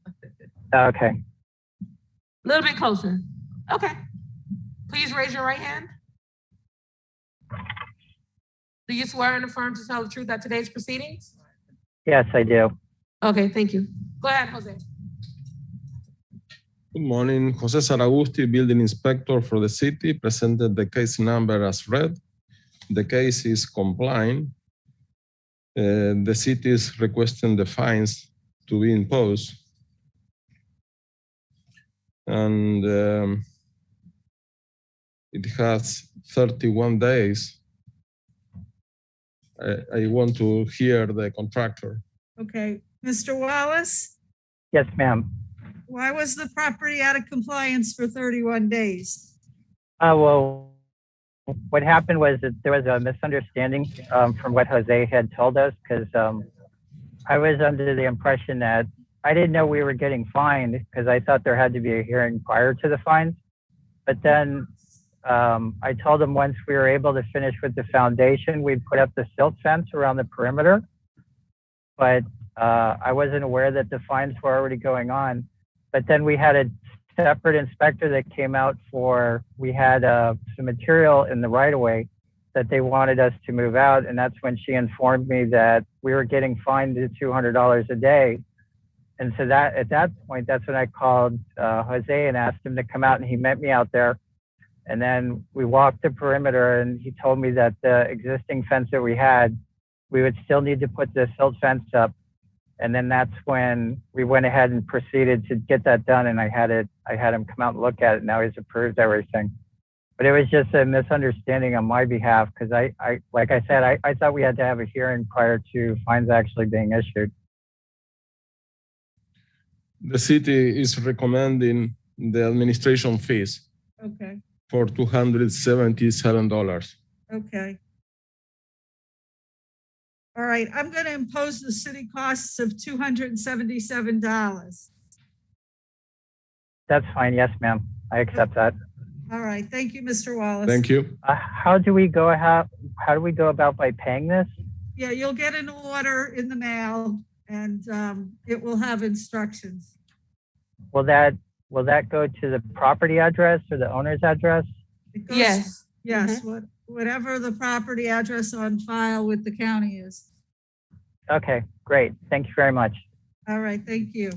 Okay. A little bit closer. Okay. Please raise your right hand. Do you swear and affirm to tell the truth at today's proceedings? Yes, I do. Okay, thank you. Go ahead, Jose. Good morning. Jose Saragusti, building inspector for the city, presented the case number as read. The case is compliant. The city is requesting the fines to be imposed. And it has 31 days. I want to hear the contractor. Okay, Mr. Wallace, Yes, ma'am. why was the property out of compliance for 31 days? Well, what happened was that there was a misunderstanding from what Jose had told us, because I was under the impression that I didn't know we were getting fined, because I thought there had to be a hearing prior to the fines. But then I told him once we were able to finish with the foundation, we'd put up the silt fence around the perimeter. But I wasn't aware that the fines were already going on. But then we had a separate inspector that came out we had some material in the right of way that they wanted us to move out. And that's when she informed me that we were getting fined $200 a day. And so that at that point, that's when I called Jose and asked him to come out, and he met me out there. And then we walked the perimeter, and he told me that the existing fence that we had, we would still need to put the silt fence up. And then that's when we went ahead and proceeded to get that done. And I had him come out and look at it. Now he's approved everything. But it was just a misunderstanding on my behalf, because I like I said, I thought we had to have a hearing prior to fines actually being issued. The city is recommending the administration fees Okay, for $277. okay. All right, I'm going to impose the city costs of $277. That's fine. Yes, ma'am. I accept that. All right, thank you, Mr. Wallace. Thank you. How do we go about by paying this? Yeah, you'll get an order in the mail, and it will have instructions. Will that go to the property address or the owner's address? It goes- Yes. Yes, whatever the property address on file with the county is. Okay, great. Thank you very much. All right, thank you.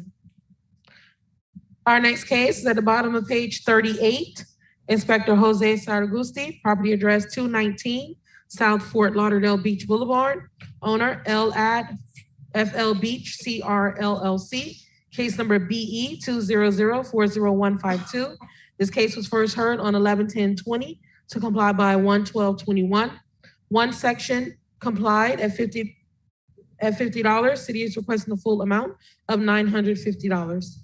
Our next case is at the bottom of page 38. Inspector Jose Saragusti, property address 219 South Fort Lauderdale Beach Boulevard. Owner LAD FL Beach CR LLC. Case number BE 200-40152. This case was first heard on 11/10/20 to comply by 1/12/21. One section complied at $50. City is requesting the full amount of $950.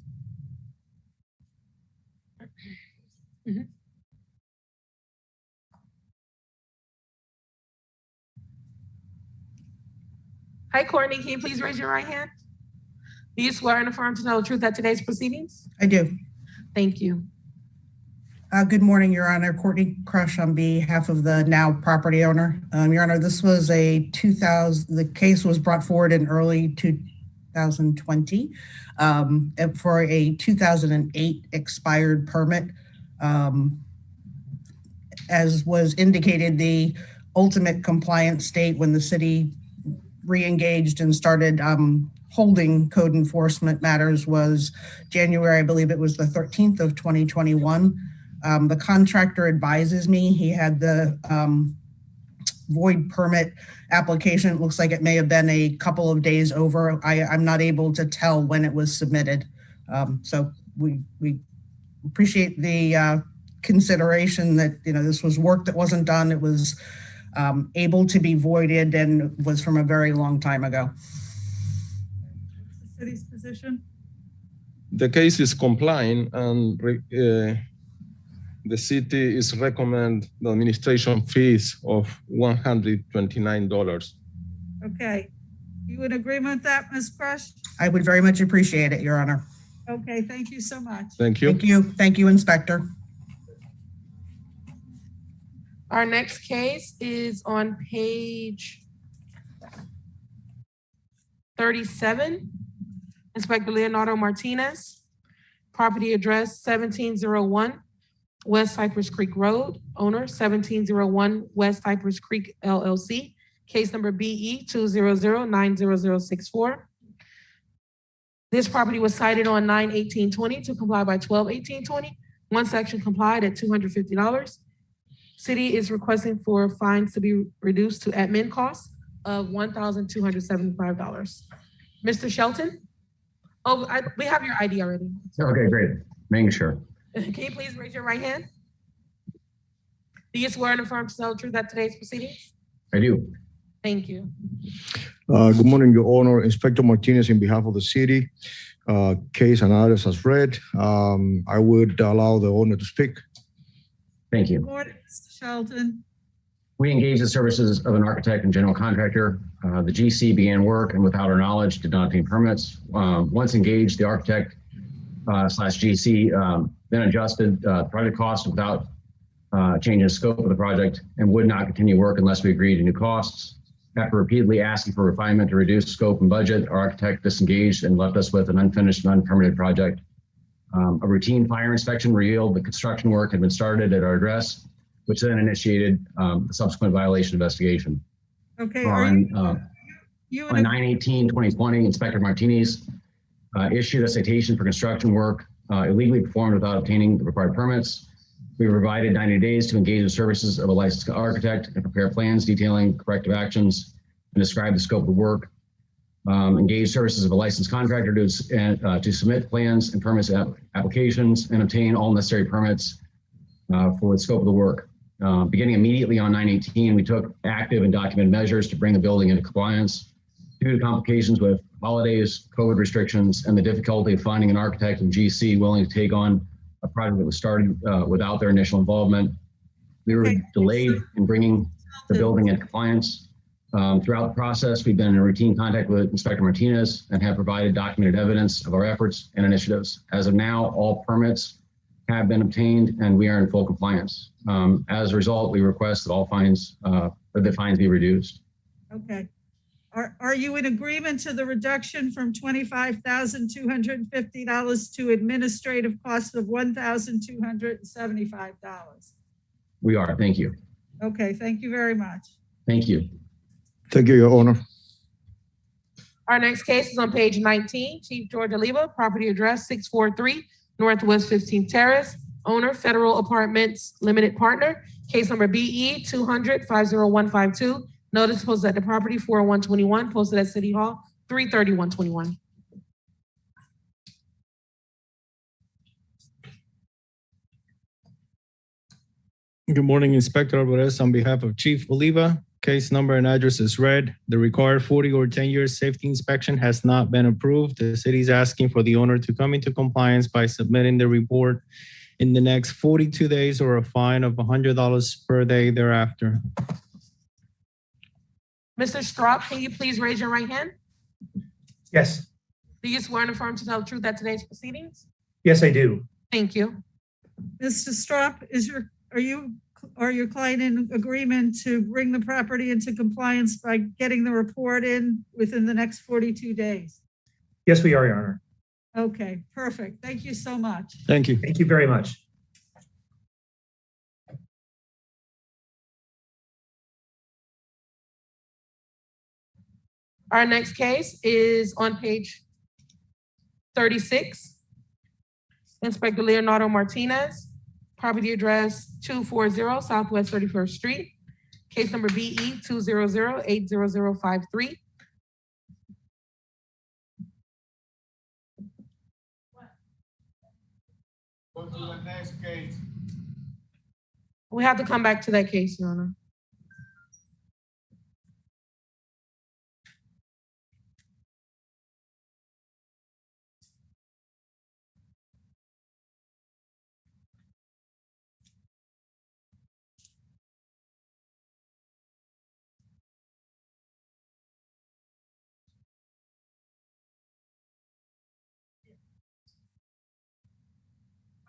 Hi, Courtney. Can you please raise your right hand? Do you swear and affirm to tell the truth at today's proceedings? I do. Thank you. Good morning, Your Honor. Courtney Crush on behalf of the now property owner. Your Honor, this was the case was brought forward in early 2020 for a 2008 expired permit. As was indicated, the ultimate compliance date when the city re-engaged and started holding code enforcement matters was January, I believe it was the 13th of 2021. The contractor advises me he had the void permit application. It looks like it may have been a couple of days over. I'm not able to tell when it was submitted. So we appreciate the consideration that, this was work that wasn't done. It was able to be voided and was from a very long time ago. The city's position? The case is complying, and the city is recommend the administration fees of $129. Okay. You in agreement with that, Ms. Crush? I would very much appreciate it, Your Honor. Okay, thank you so much. Thank you. Thank you. Thank you, Inspector. Our next case is on page 37. Inspector Leonardo Martinez, property address 1701 West Cypress Creek Road, owner 1701 West Cypress Creek LLC, case number BE 200-90064. This property was cited on 9/18/20 to comply by 12/18/20. One section complied at $250. City is requesting for fines to be reduced to admin costs of $1,275. Mr. Shelton? Oh, we have your ID already. Okay, great. Making sure. Can you please raise your right hand? Do you swear and affirm to tell the truth at today's proceedings? I do. Thank you. Good morning, Your Honor. Inspector Martinez, in behalf of the city, case and others as read. I would allow the owner to speak. Thank you. Good morning, Mr. Shelton. We engaged the services of an architect and general contractor. The GC began work and without our knowledge did not obtain permits. Once engaged, the architect slash GC then adjusted the project cost without changing the scope of the project and would not continue work unless we agreed to new costs. After repeatedly asking for refinement to reduce scope and budget, our architect disengaged and left us with an unfinished and unpermitted project. A routine fire inspection revealed the construction work had been started at our address, which then initiated the subsequent violation investigation. Okay, On 9/18/2020, Inspector Martinez issued a citation for construction work illegally performed without obtaining the required permits. We were provided 90 days to engage the services of a licensed architect and prepare plans detailing corrective actions and describe the scope of work. Engage services of a licensed contractor to submit plans and permits applications and obtain all necessary permits for the scope of the work. Beginning immediately on 9/18, we took active and documented measures to bring the building into compliance. Due to complications with holidays, COVID restrictions, and the difficulty of finding an architect and GC willing to take on a project that was started without their initial involvement, we were delayed in bringing the building into compliance. Throughout the process, we've been in routine contact with Inspector Martinez and have provided documented evidence of our efforts and initiatives. As of now, all permits have been obtained and we are in full compliance. As a result, we request that all fines, or the fines be reduced. Okay. Are you in agreement to the reduction from $25,250 to administrative costs of $1,275? We are, thank you. Okay, thank you very much. Thank you. Thank you, Your Honor. Our next case is on page 19, Chief George Oliva, property address 643 Northwest 15th Terrace, owner Federal Apartments Limited Partner, case number BE 200-50152. Notice posted at the property 40121, posted at City Hall 33121. Good morning, Inspector Alvarez. On behalf of Chief Oliva, case number and address is read. The required 40 or 10-year safety inspection has not been approved. The city is asking for the owner to come into compliance by submitting the report in the next 42 days or a fine of $100 per day thereafter. Mr. Straub, can you please raise your right hand? Yes. Do you swear and affirm to tell the truth at today's proceedings? Yes, I do. Thank you. Mr. Strop, are your client in agreement to bring the property into compliance by getting the report in within the next 42 days? Yes, we are, Your Honor. Okay, perfect. Thank you so much. Thank you. Thank you very much. Our next case is on page 36. Inspector Leonardo Martinez, property address 240 Southwest 31st Street, case number BE 200-80053. Go to the next case. We have to come back to that case, Your Honor.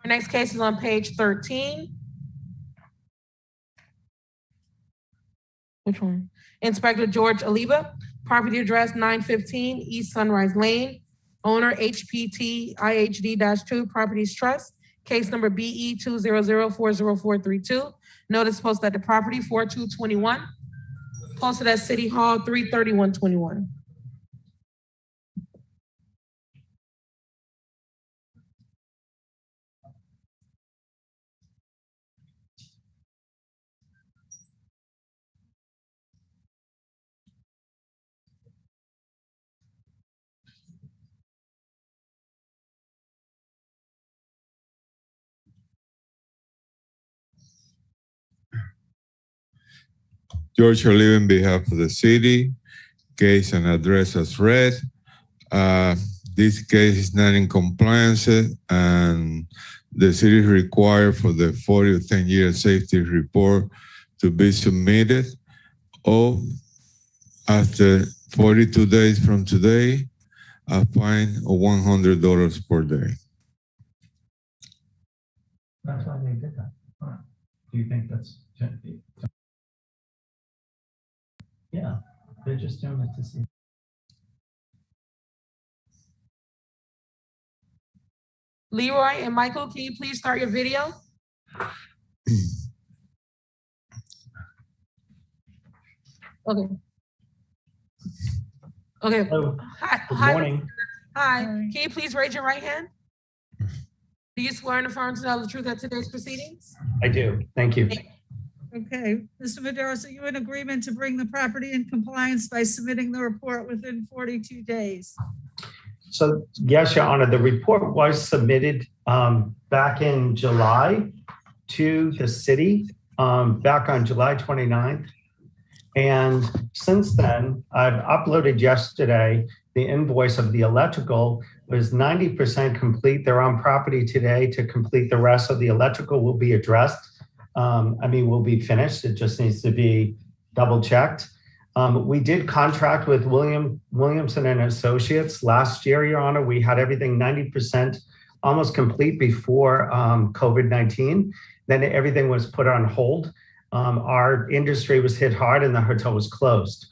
Our next case is on page 13. Which one? Inspector George Oliva, property address 915 East Sunrise Lane, owner HPT IHD-2 Properties Trust, case number BE 200-40432. Notice posted at the property 4221, posted at City Hall 33121. George Oliva on behalf of the city. Case and address as read. This case is not in compliance and the city is required for the 40 or 10-year safety report to be submitted or after 42 days from today, a fine of $100 per day. That's why they did that. Do you think that's? Yeah, they're just doing it to see. Leroy and Michael, can you please start your video? Okay. Okay. Hello. Hi. Good Hi. morning. Hi. Can you please raise your right hand? Do you swear and affirm to tell the truth at today's proceedings? I do. Thank you. Okay, Mr. Maderos, are you in agreement to bring the property in compliance by submitting the report within 42 days? So yes, Your Honor, the report was submitted back in July to the city, back on July 29th. And since then, I've uploaded yesterday the invoice of the electrical was 90% complete. They're on property today to complete the rest of the electrical will be addressed. Will be finished. It just needs to be double checked. We did contract with Williamson and Associates last year, Your Honor. We had everything 90% almost complete before COVID-19. Then everything was put on hold. Our industry was hit hard and the hotel was closed.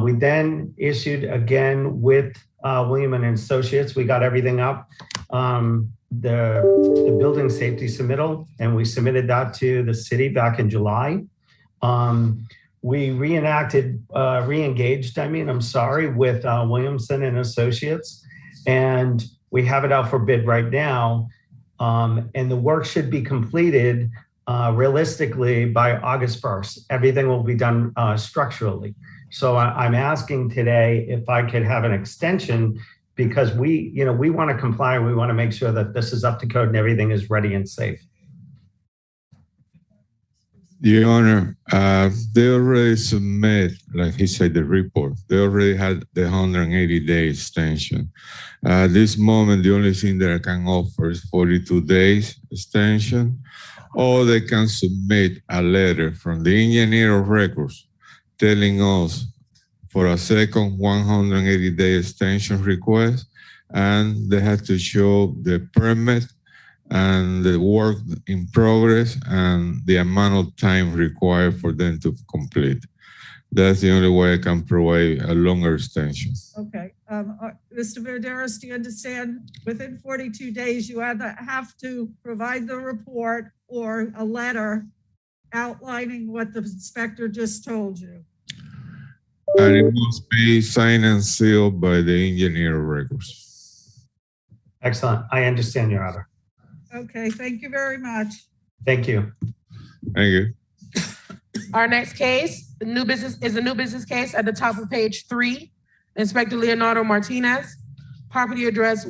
We then issued again with William and Associates. We got everything up. The building safety submittal, and we submitted that to the city back in July. We re-engaged, with Williamson and Associates, and we have it out for bid right now. And the work should be completed realistically by August 1st. Everything will be done structurally. So I'm asking today if I could have an extension because we want to comply. We want to make sure that this is up to code and everything is ready and safe. Your Honor, they already submit, like he said, the report. They already had the 180-day extension. At this moment, the only thing that I can offer is 42 days extension, or they can submit a letter from the engineer of records telling us for a second 180-day extension request, and they have to show the permit and the work in progress and the amount of time required for them to complete. That's the only way I can provide a longer extension. Okay, Mr. Verderas, do you understand within 42 days, you either have to provide the report or a letter outlining what the inspector just told you? And it must be signed and sealed by the engineer of records. Excellent. I understand, Your Honor. Okay, thank you very much. Thank you. Thank you. Our next case, the new business case at the top of page 3. Inspector Leonardo Martinez, property address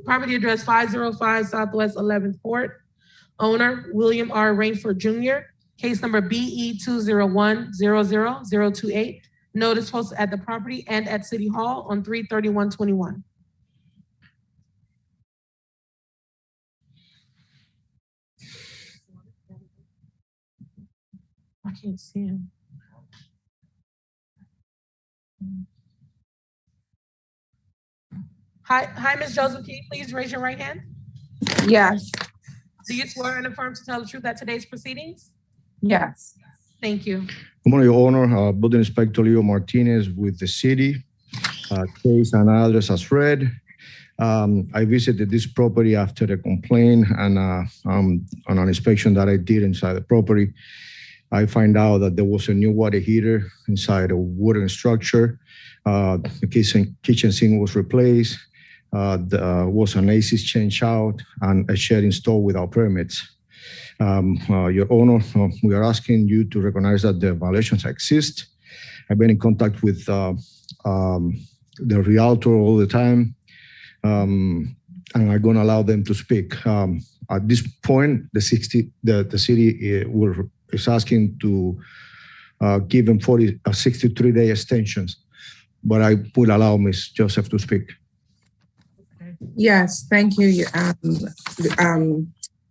property address 505 Southwest 11th Court. Owner, William R. Rainford Jr., case number BE 201-00028. Notice posted at the property and at City Hall on 3/31/21. I can't see him. Hi, Ms. Joseph, can you please raise your right hand? Yes. Do you swear and affirm to tell the truth at today's proceedings? Yes. Thank you. Good morning, Your Honor. Building Inspector Leo Martinez with the city. Case and address as read. I visited this property after the complaint and on an inspection that I did inside the property. I find out that there was a new water heater inside a wooden structure. The kitchen sink was replaced. There was an AC changed out and a shed installed without permits. Your Honor, we are asking you to recognize that the violations exist. I've been in contact with the realtor all the time, and I'm going to allow them to speak. At this point, the city is asking to given 63-day extensions. But I will allow Ms. Joseph to speak. Yes, thank you,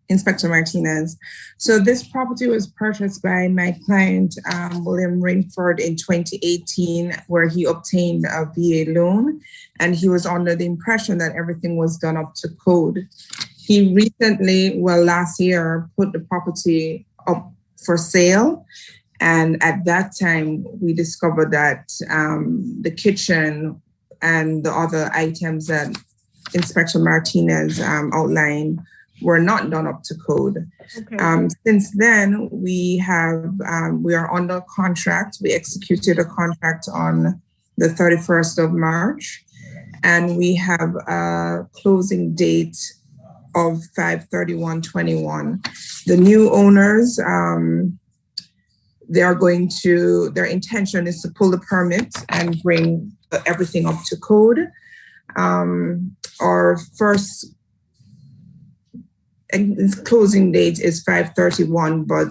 Inspector Martinez. So this property was purchased by my client, William Rainford, in 2018, where he obtained a VA loan, and he was under the impression that everything was done up to code. He recently, last year, put the property up for sale. And at that time, we discovered that the kitchen and the other items that Inspector Martinez outlined were not done up to code. Okay. Since then, we are under contract. We executed a contract on the 31st of March, and we have a closing date of 5/31/21. The new owners, their intention is to pull the permit and bring everything up to code. Our first closing date is 5/31, but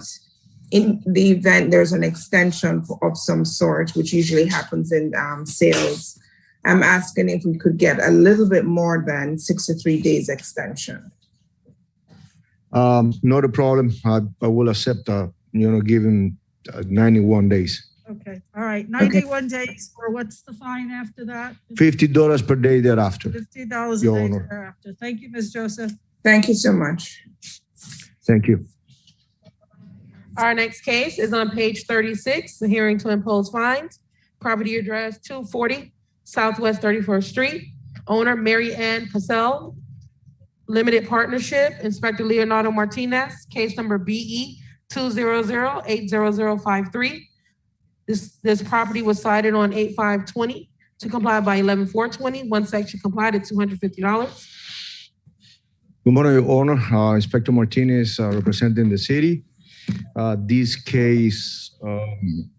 in the event there's an extension of some sort, which usually happens in sales, I'm asking if we could get a little bit more than 63 days extension. Not a problem. I will accept, given 91 days. Okay, all right, 91 days, or what's the fine after that? $50 per day thereafter. $50 a Your day Honor. thereafter. Thank you, Ms. Joseph. Thank you so much. Thank you. Our next case is on page 36, the hearing to impose fines. Property address 240 Southwest 31st Street. Owner Mary Ann Cassell, Limited Partnership. Inspector Leonardo Martinez, case number BE 200-80053. This property was cited on 8/5/20 to comply by 11/4/20. One section complied at $250. Good morning, Your Honor. Inspector Martinez, representing the city. This case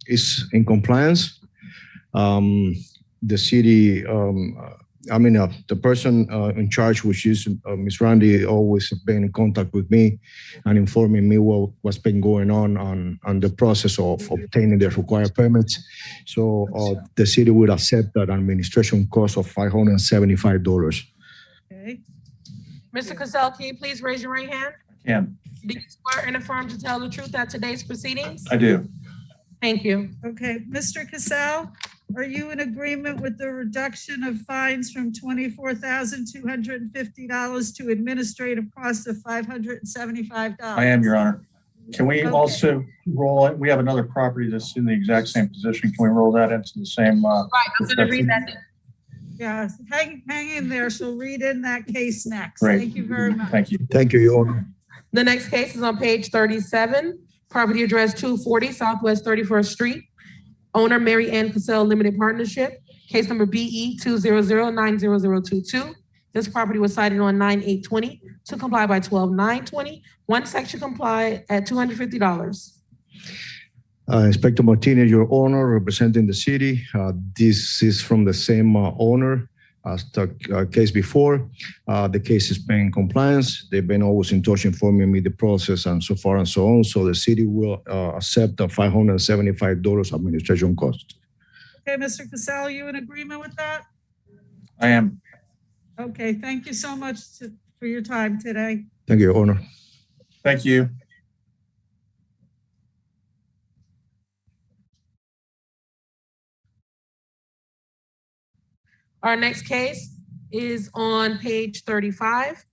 is in compliance. The city, the person in charge, which is Ms. Randy, always been in contact with me and informing me what's been going on the process of obtaining the required permits. So the city would accept that administration cost of $575. Okay. Mr. Cassell, can you please raise your right hand? Can. Do you swear and affirm to tell the truth at today's proceedings? I do. Thank you. Okay, Mr. Cassell, are you in agreement with the reduction of fines from $24,250 to administrative costs of $575? I am, Your Honor. Can we Okay. also roll it? We have another property that's in the exact same position. Can we roll that into the same? Right, I'm gonna read that. Yeah, hang in there. She'll read in that case next. Great. Thank you very much. Thank you. Thank you, Your Honor. The next case is on page 37, property address 240 Southwest 31st Street. Owner Mary Ann Cassell Limited Partnership, case number BE 200-90022. This property was cited on 9/8/20 to comply by 12/9/20. One section complied at $250. Inspector Martinez, Your Honor, representing the city. This is from the same owner as the case before. The case is in compliance. They've been always in touch informing me the process and so far and so on. So the city will accept the $575 administration cost. Okay, Mr. Cassell, are you in agreement with that? I am. Okay, thank you so much for your time today. Thank you, Your Honor. Thank you. Our next case is on page 35.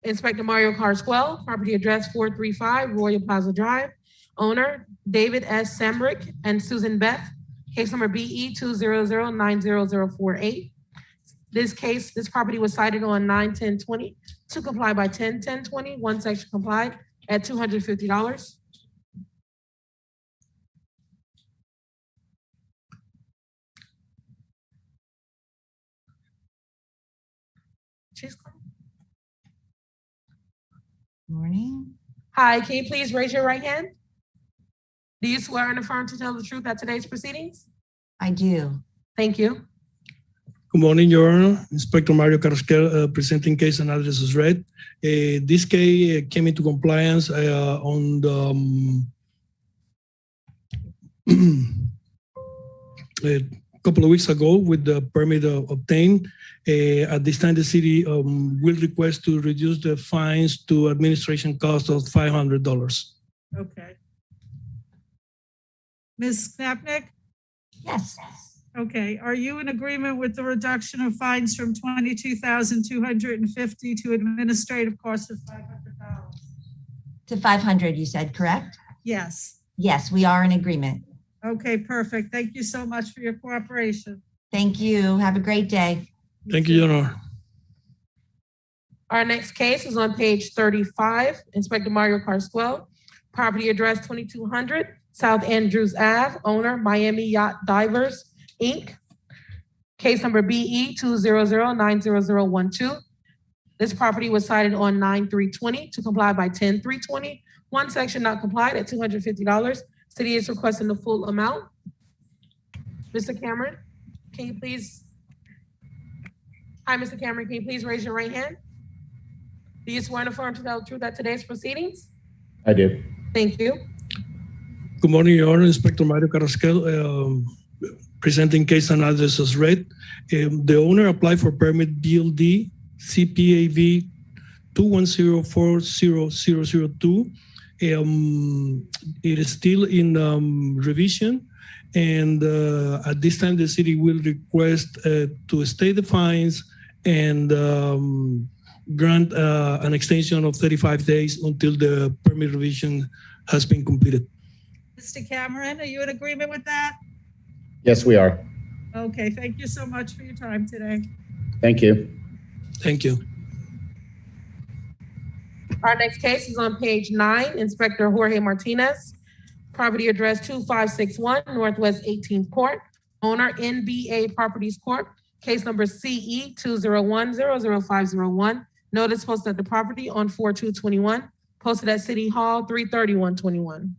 Inspector Mario Carswell, property address 435 Royal Plaza Drive. Owner David S. Sambrick and Susan Beth, case number BE 200-90048. This property was cited on 9/10/20 to comply by 10/10/20. One section complied at $250. Morning. Hi, can you please raise your right hand? Do you swear and affirm to tell the truth at today's proceedings? I do. Thank you. Good morning, Your Honor. Inspector Mario Carrasquel, presenting case and address as read. This case came into compliance on the a couple of weeks ago with the permit obtained. At this time, the city will request to reduce the fines to administration cost of $500. Okay. Ms. Knapnick? Yes. Okay, are you in agreement with the reduction of fines from $22,250 to administrative cost of $500? To 500, you said, correct? Yes. Yes, we are in agreement. Okay, perfect. Thank you so much for your cooperation. Thank you. Have a great day. Thank you, Your Honor. Our next case is on page 35, Inspector Mario Carswell, property address 2200 South Andrews Ave, owner Miami Yacht Divers, Inc. Case number BE 200-90012. This property was cited on 9/3/20 to comply by 10/3/20. One section not complied at $250. City is requesting the full amount. Mr. Cameron, can you please? Hi, Mr. Cameron, can you please raise your right hand? Do you swear and affirm to tell the truth at today's proceedings? I do. Thank you. Good morning, Your Honor. Inspector Mario Carrasquel, presenting case and address as read. The owner applied for permit BLD CPAV 210400002. It is still in revision, and at this time, the city will request to stay the fines and grant an extension of 35 days until the permit revision has been completed. Mr. Cameron, are you in agreement with that? Yes, we are. Okay, thank you so much for your time today. Thank you. Thank you. Our next case is on page 9, Inspector Jorge Martinez, property address 2561 Northwest 18th Court, owner NBA Properties Corp., case number CE 201-00501. Notice posted at the property on 4/2/21, posted at City Hall 3/31/21.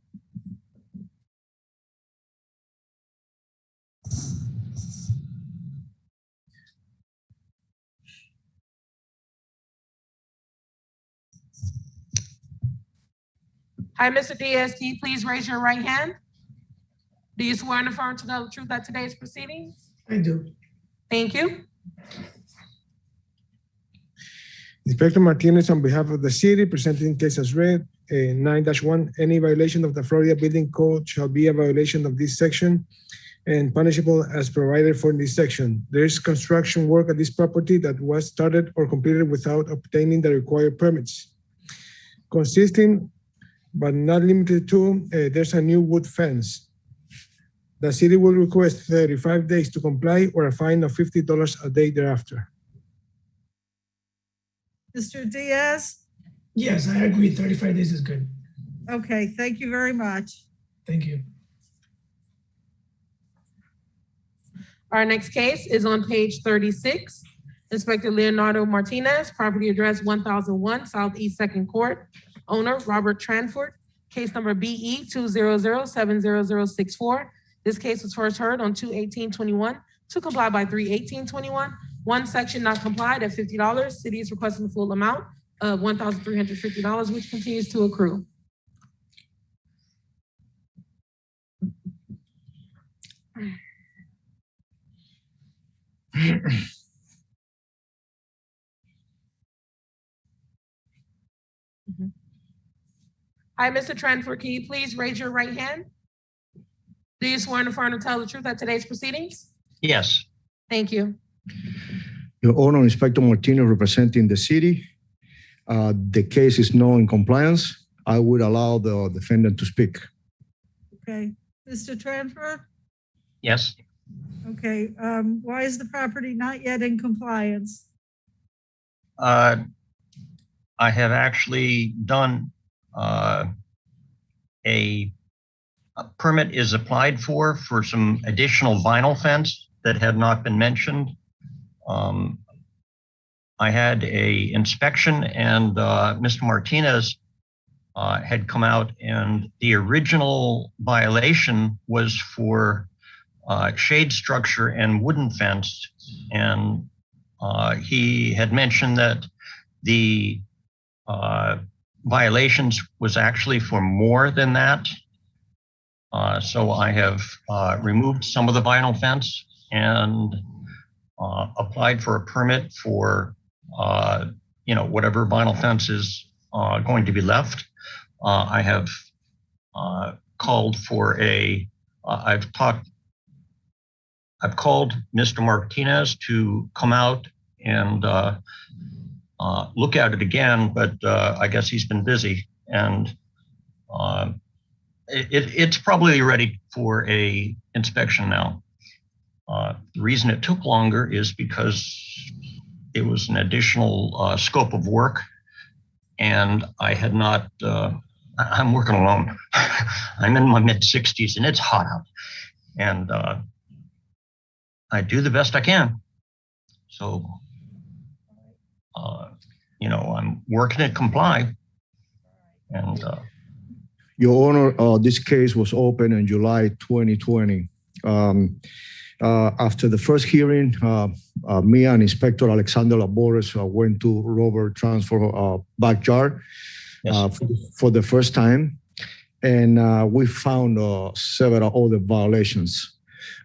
Hi, Mr. Diaz, can you please raise your right hand? Do you swear and affirm to tell the truth at today's proceedings? I do. Thank you. Inspector Martinez, on behalf of the city, presenting case as read, 9-1, any violation of the Florida Building Code shall be a violation of this section and punishable as provided for in this section. There is construction work at this property that was started or completed without obtaining the required permits. Consisting but not limited to, there's a new wood fence. The city will request 35 days to comply or a fine of $50 a day thereafter. Mr. Diaz? Yes, I agree. 35 days is good. Okay, thank you very much. Thank you. Our next case is on page 36. Inspector Leonardo Martinez, property address 1001 Southeast 2nd Court, owner Robert Tranford, case number BE 200-70064. This case was first heard on 2/18/21 to comply by 3/18/21. One section not complied at $50. City is requesting the full amount of $1,350, which continues to accrue. Hi, Mr. Tranford, can you please raise your right hand? Do you swear and affirm to tell the truth at today's proceedings? Yes. Thank you. Your Honor, Inspector Martinez representing the city. The case is not in compliance. I would allow the defendant to speak. Okay, Mr. Tranford? Yes. Okay, why is the property not yet in compliance? I have actually done a permit is applied for some additional vinyl fence that had not been mentioned. I had a inspection and Mr. Martinez had come out, and the original violation was for shade structure and wooden fence. And he had mentioned that the violations was actually for more than that. So I have removed some of the vinyl fence and applied for a permit for, whatever vinyl fence is going to be left. I have called for I've called Mr. Martinez to come out and look at it again, but I guess he's been busy, and it's probably ready for a inspection now. The reason it took longer is because it was an additional scope of work, and I had not, I'm working alone. I'm in my mid-60s and it's hot out, and I do the best I can. So, I'm working to comply. And Your Honor, this case was opened in July 2020. After the first hearing, me and Inspector Alexander Labores went to Robert Transfer backyard for the first time, and we found several other violations.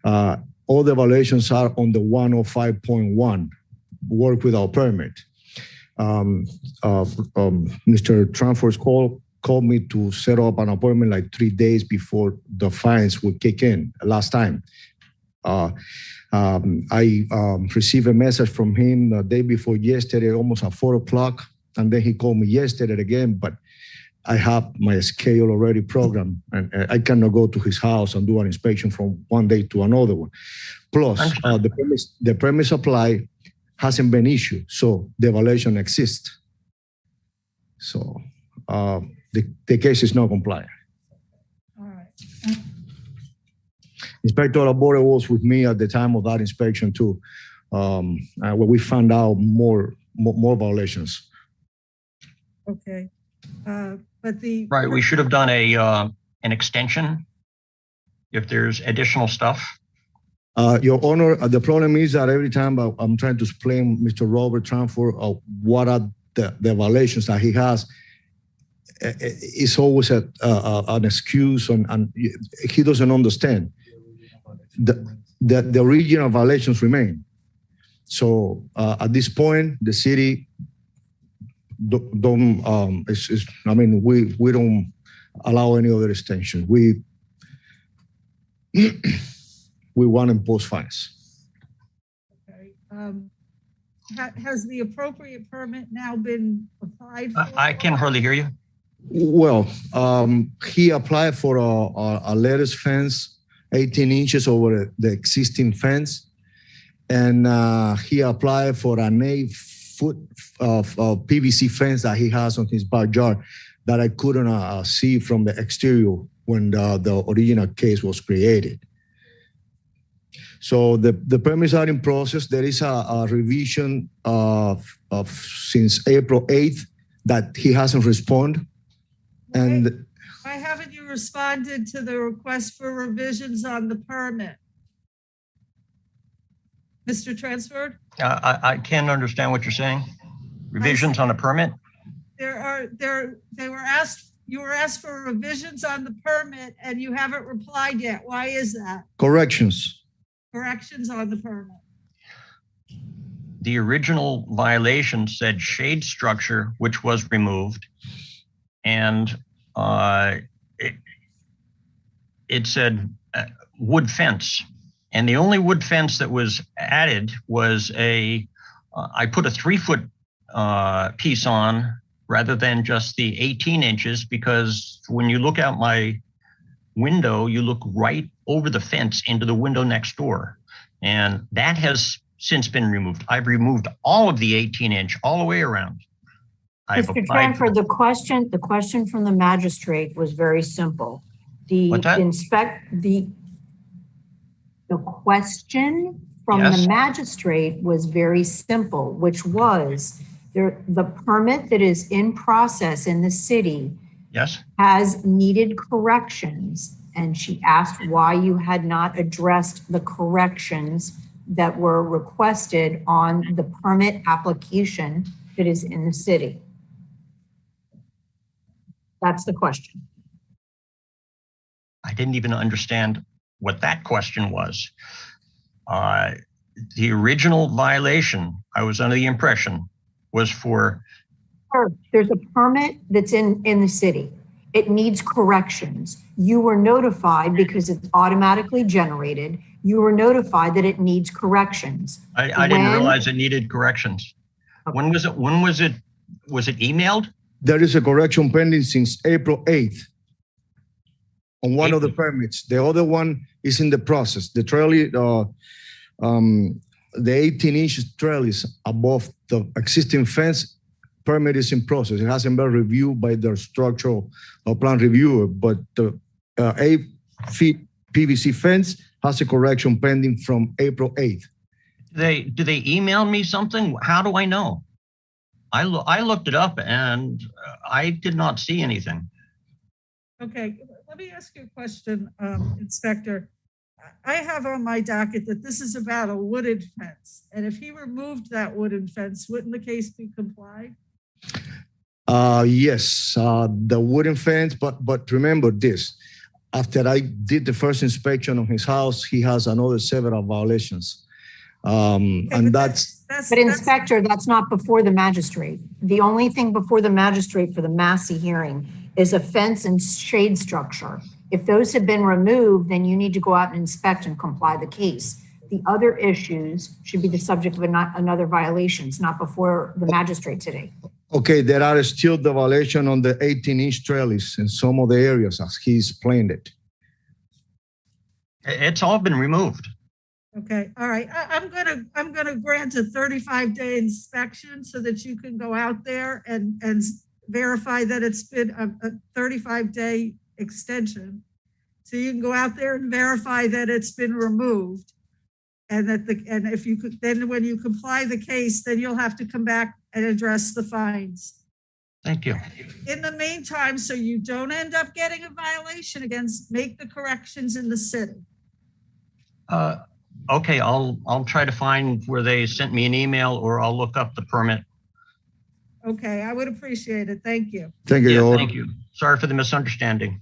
All the violations are on the 105.1, work without permit. Mr. Transfer's called me to set up an appointment like 3 days before the fines would kick in last time. I received a message from him the day before yesterday, almost at 4 o'clock. And then he called me yesterday again, but I have my schedule already programmed, and I cannot go to his house and do an inspection from one day to another one. Plus, the permit supply hasn't been issued, so the violation exists. So the case is not compliant. All right. Inspector Labore was with me at the time of that inspection too, where we found out more violations. Okay. Right, we should have done an extension if there's additional stuff. Your Honor, the problem is that every time I'm trying to explain Mr. Robert Transfer what are the violations that he has, it's always an excuse, and he doesn't understand. The original violations remain. So at this point, the city we don't allow any other extension. We want to impose fines. Okay. Has the appropriate permit now been applied for? I can hardly hear you. Well, he applied for a lettuce fence, 18 inches over the existing fence, and he applied for an 8-foot of PVC fence that he has on his backyard that I couldn't see from the exterior when the original case was created. So the permits are in process. There is a revision since April 8th that he hasn't responded. And why haven't you responded to the request for revisions on the permit? Mr. Transfer? I can't understand what you're saying. Revisions on a permit? You were asked for revisions on the permit and you haven't replied yet. Why is that? corrections. Corrections on the permit. The original violation said shade structure, which was removed, and it said wood fence. And the only wood fence that was added was I put a 3-foot piece on rather than just the 18 inches, because when you look out my window, you look right over the fence into the window next door. And that has since been removed. I've removed all of the 18-inch all the way around. Mr. Transfer, the question from the magistrate was very simple. The question from the magistrate was very simple, which was the permit that is in process in the city has needed corrections. And she asked why you had not addressed the corrections that were requested on the permit application that is in the city. That's the question. I didn't even understand what that question was. The original violation, I was under the impression, was for. There's a permit that's in the city. It needs corrections. You were notified because it's automatically generated. You were notified that it needs corrections. I didn't realize it needed corrections. Okay. When was it emailed? There is a correction pending since April 8th on one of the permits. The other one is in the process. The trailer, the 18-inch trellis above the existing fence permit is in process. It hasn't been reviewed by the structural plan reviewer, but the 8-feet PVC fence has a correction pending from April 8th. Do they email me something? How do I know? I looked it up and I did not see anything. Okay, let me ask you a question, Inspector. I have on my docket that this is about a wooden fence. And if he removed that wooden fence, wouldn't the case be complied? Yes, the wooden fence, but remember this. After I did the first inspection of his house, he has another several violations. And but Inspector, that's not before the magistrate. The only thing before the magistrate for the Massey hearing is a fence and shade structure. If those have been removed, then you need to go out and inspect and comply the case. The other issues should be the subject of another violations, not before the magistrate today. Okay, there are still the violation on the 18-inch trellis in some of the areas as he's planned it. It's all been removed. Okay, all right. I'm gonna grant a 35-day inspection so that you can go out there and verify that it's been a 35-day extension. So you can go out there and verify that it's been removed. And if you could, then when you comply the case, then you'll have to come back and address the fines. Thank you. In the meantime, so you don't end up getting a violation make the corrections in the city. Okay, I'll try to find where they sent me an email, or I'll look up the permit. Okay, I would appreciate it. Thank you. Thank you. Yeah, thank you. Sorry for the misunderstanding.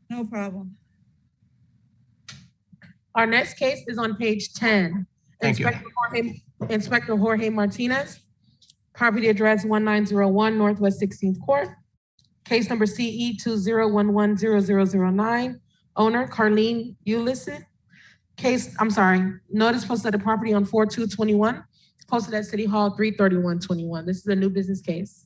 No problem. Our next case is on page 10. Thank you. Inspector Jorge Martinez, property address 1901 Northwest 16th Court. Case number CE 20110009. Owner Carlene Ulysses. Notice posted at the property on 4/2/21. Posted at City Hall 3/31/21. This is a new business case.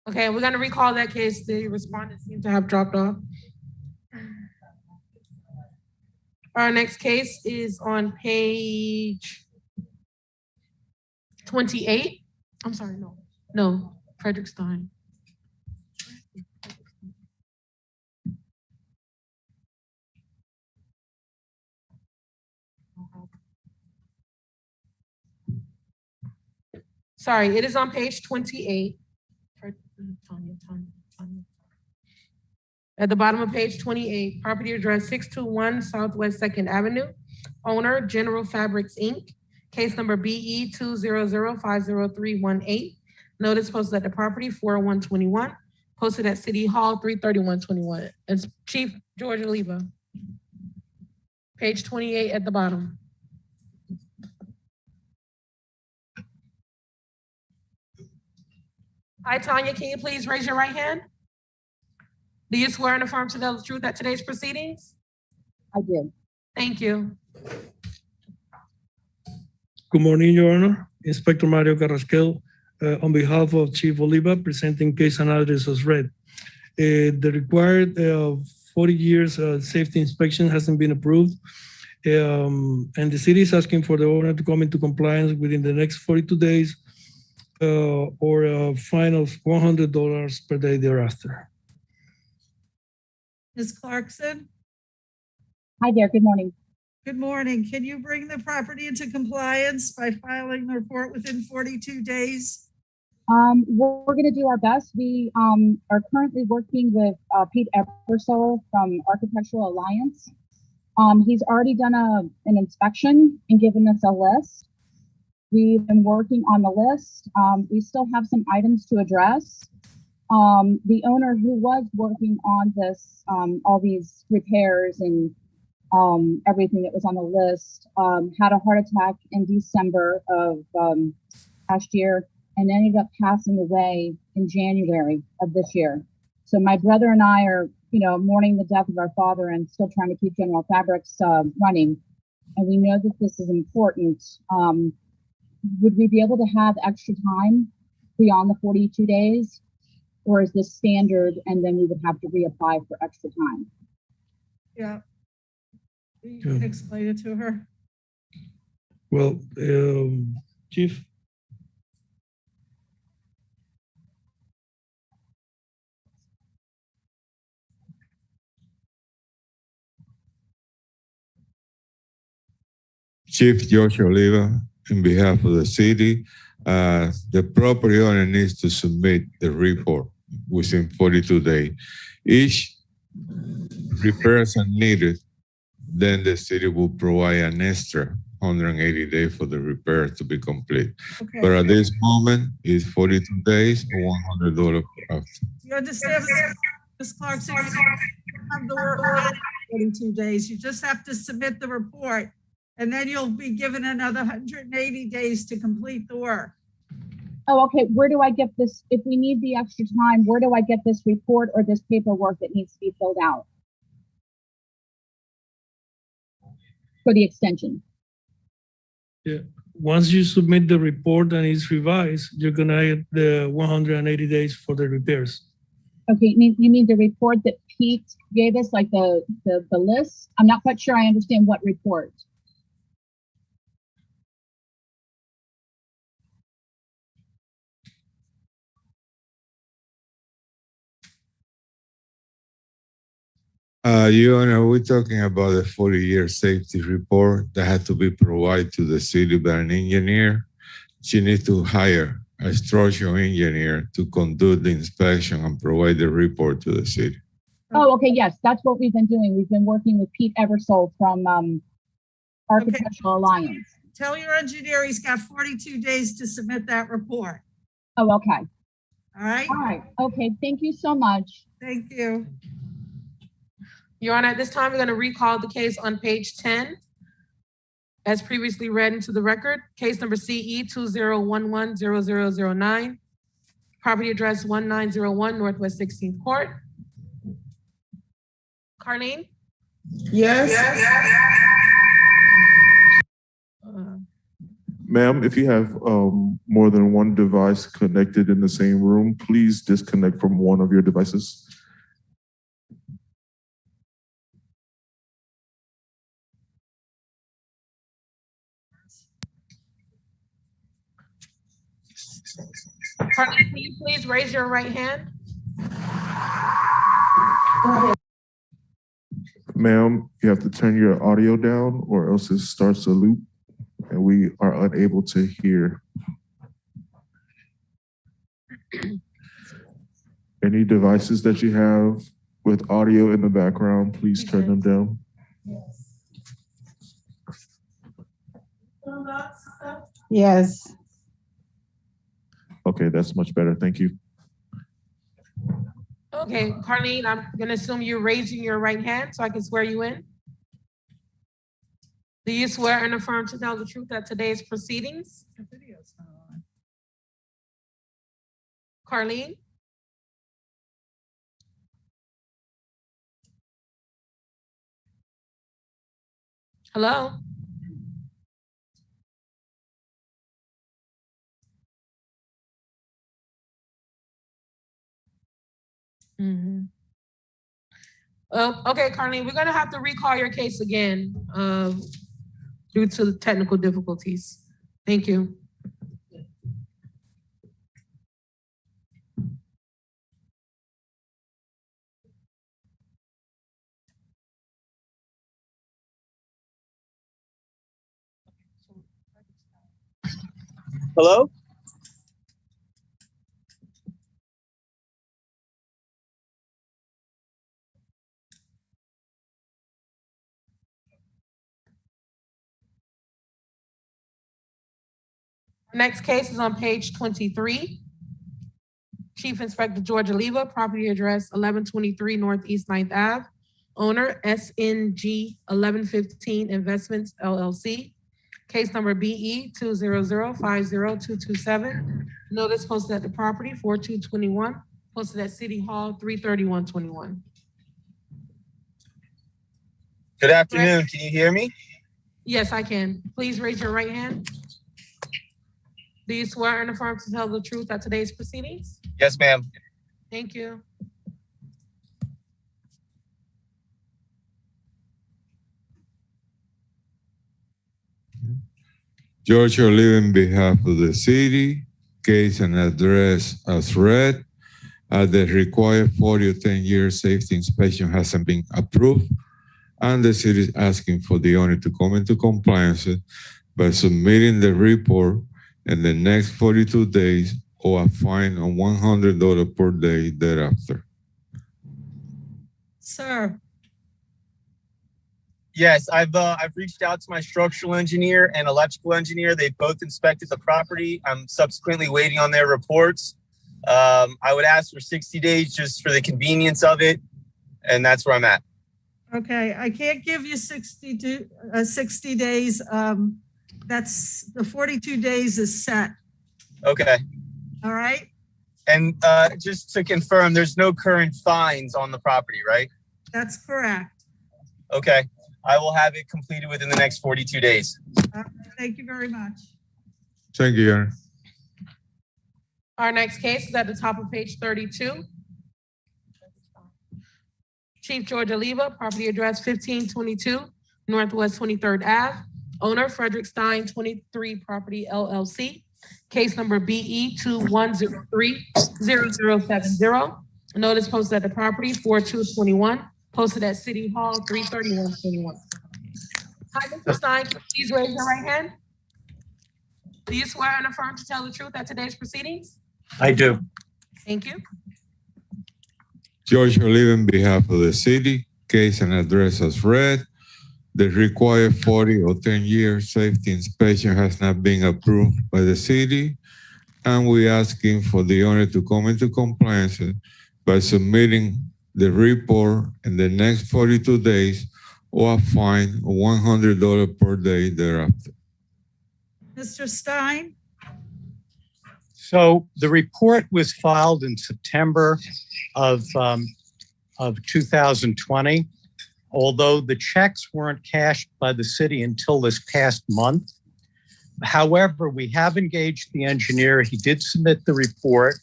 Okay, we're gonna recall that case. The respondent seemed to have dropped off. Our next case is on page 28. I'm sorry, no, Frederick Stein. Sorry, it is on page 28. At the bottom of page 28, property address 621 Southwest 2nd Avenue. Owner, General Fabrics, Inc. Case number BE 200-50318. Notice posted at the property 4/1/21. Posted at City Hall 3/31/21. It's Chief George Oliva. Page 28 at the bottom. Hi, Tanya, can you please raise your right hand? Do you swear and affirm to tell the truth at today's proceedings? I did. Thank you. Good morning, Your Honor. Inspector Mario Carrasquel, on behalf of Chief Oliva, presenting case and address as read. The required 40 years safety inspection hasn't been approved. And the city is asking for the owner to come into compliance within the next 42 days or a fine of $100 per day thereafter. Ms. Clarkson? Hi there, good morning. Good morning. Can you bring the property into compliance by filing the report within 42 days? We're going to do our best. We are currently working with Pete Eversole from Architectural Alliance. He's already done an inspection and given us a list. We've been working on the list. We still have some items to address. The owner who was working on this, all these repairs and everything that was on the list, had a heart attack in December of last year and ended up passing away in January of this year. So my brother and I are, mourning the death of our father and still trying to keep General Fabrics running. And we know that this is important. Would we be able to have extra time beyond the 42 days? Or is this standard and then we would have to reapply for extra time? Yeah. You can explain it to her. Well, Chief? Chief George Oliva, in behalf of the city, the property owner needs to submit the report within 42 days. Each repairs are needed, then the city will provide an extra 180 days for the repair to be complete. Okay. But at this moment, it's 42 days or $100 per after. Do you understand, Ms. Clarkson? You have the work 42 days. You just have to submit the report, and then you'll be given another 180 days to complete the work. Oh, okay. Where do I get this? If we need the extra time, where do I get this report or this paperwork that needs to be filled out for the extension? Yeah. Once you submit the report and it's revised, you're gonna get the 180 days for the repairs. Okay, you mean the report that Pete gave us, like the list? I'm not quite sure I understand what report. Your Honor, we're talking about a 40-year safety report that had to be provided to the city by an engineer. She needs to hire a structural engineer to conduct the inspection and provide the report to the city. Oh, okay, yes, that's what we've been doing. We've been working with Pete Eversole from Architectural Alliance. Tell your engineer he's got 42 days to submit that report. Oh, okay. All right? All right, okay, thank you so much. Thank you. Your Honor, at this time, we're going to recall the case on page 10, as previously read into the record. Case number CE 20110009, property address 1901 Northwest 16th Court. Carlene? Yes. Ma'am, if you have more than one device connected in the same room, please disconnect from one of your devices. Carlene, can you please raise your right hand? Ma'am, you have to turn your audio down or else it starts a loop and we are unable to hear. Any devices that you have with audio in the background, please turn them down. Yes. Okay, that's much better. Thank you. Okay, Carlene, I'm going to assume you're raising your right hand so I can swear you in. Do you swear and affirm to tell the truth at today's proceedings? The video's not on. Carlene? Hello? Okay, Carlene, we're gonna have to recall your case again, due to the technical difficulties. Thank you. Hello? Next case is on page 23. Chief Inspector George Oliva, property address 1123 Northeast 9th Ave. Owner SNG 1115 Investments LLC. Case number BE 200502227. Notice posted at the property 4221. Posted at City Hall 33121. Good afternoon. Can you hear me? Yes, I can. Please raise your right hand. Do you swear and affirm to tell the truth at today's proceedings? Yes, ma'am. Thank you. George Oliva, on behalf of the city, case and address as read. The required 40 or 10-year safety inspection hasn't been approved, and the city is asking for the owner to come into compliance by submitting the report in the next 42 days or a fine of $100 per day thereafter. Sir, Yes, I've reached out to my structural engineer and electrical engineer. They've both inspected the property. I'm subsequently waiting on their reports. I would ask for 60 days just for the convenience of it, and that's where I'm at. okay, I can't give you 60 days. That's the 42 days is set. Okay. All right. And just to confirm, there's no current fines on the property, right? That's correct. Okay. I will have it completed within the next 42 days. Thank you very much. Thank you, Your Honor. Our next case is at the top of page 32. Chief George Oliva, property address 1522 Northwest 23rd Ave. Owner Frederick Stein 23 Property LLC. Case number BE 21030070. Notice posted at the property 4221. Posted at City Hall 33121. Hi, Mr. Stein, can you please raise your right hand? Do you swear and affirm to tell the truth at today's proceedings? I do. Thank you. George Oliva, on behalf of the city, case and address as read. The required 40 or 10-year safety inspection has not been approved by the city, and we're asking for the owner to come into compliance by submitting the report in the next 42 days or a fine of $100 per day thereafter. Mr. Stein? So the report was filed in September of 2020, although the checks weren't cashed by the city until this past month. However, we have engaged the engineer. He did submit the report.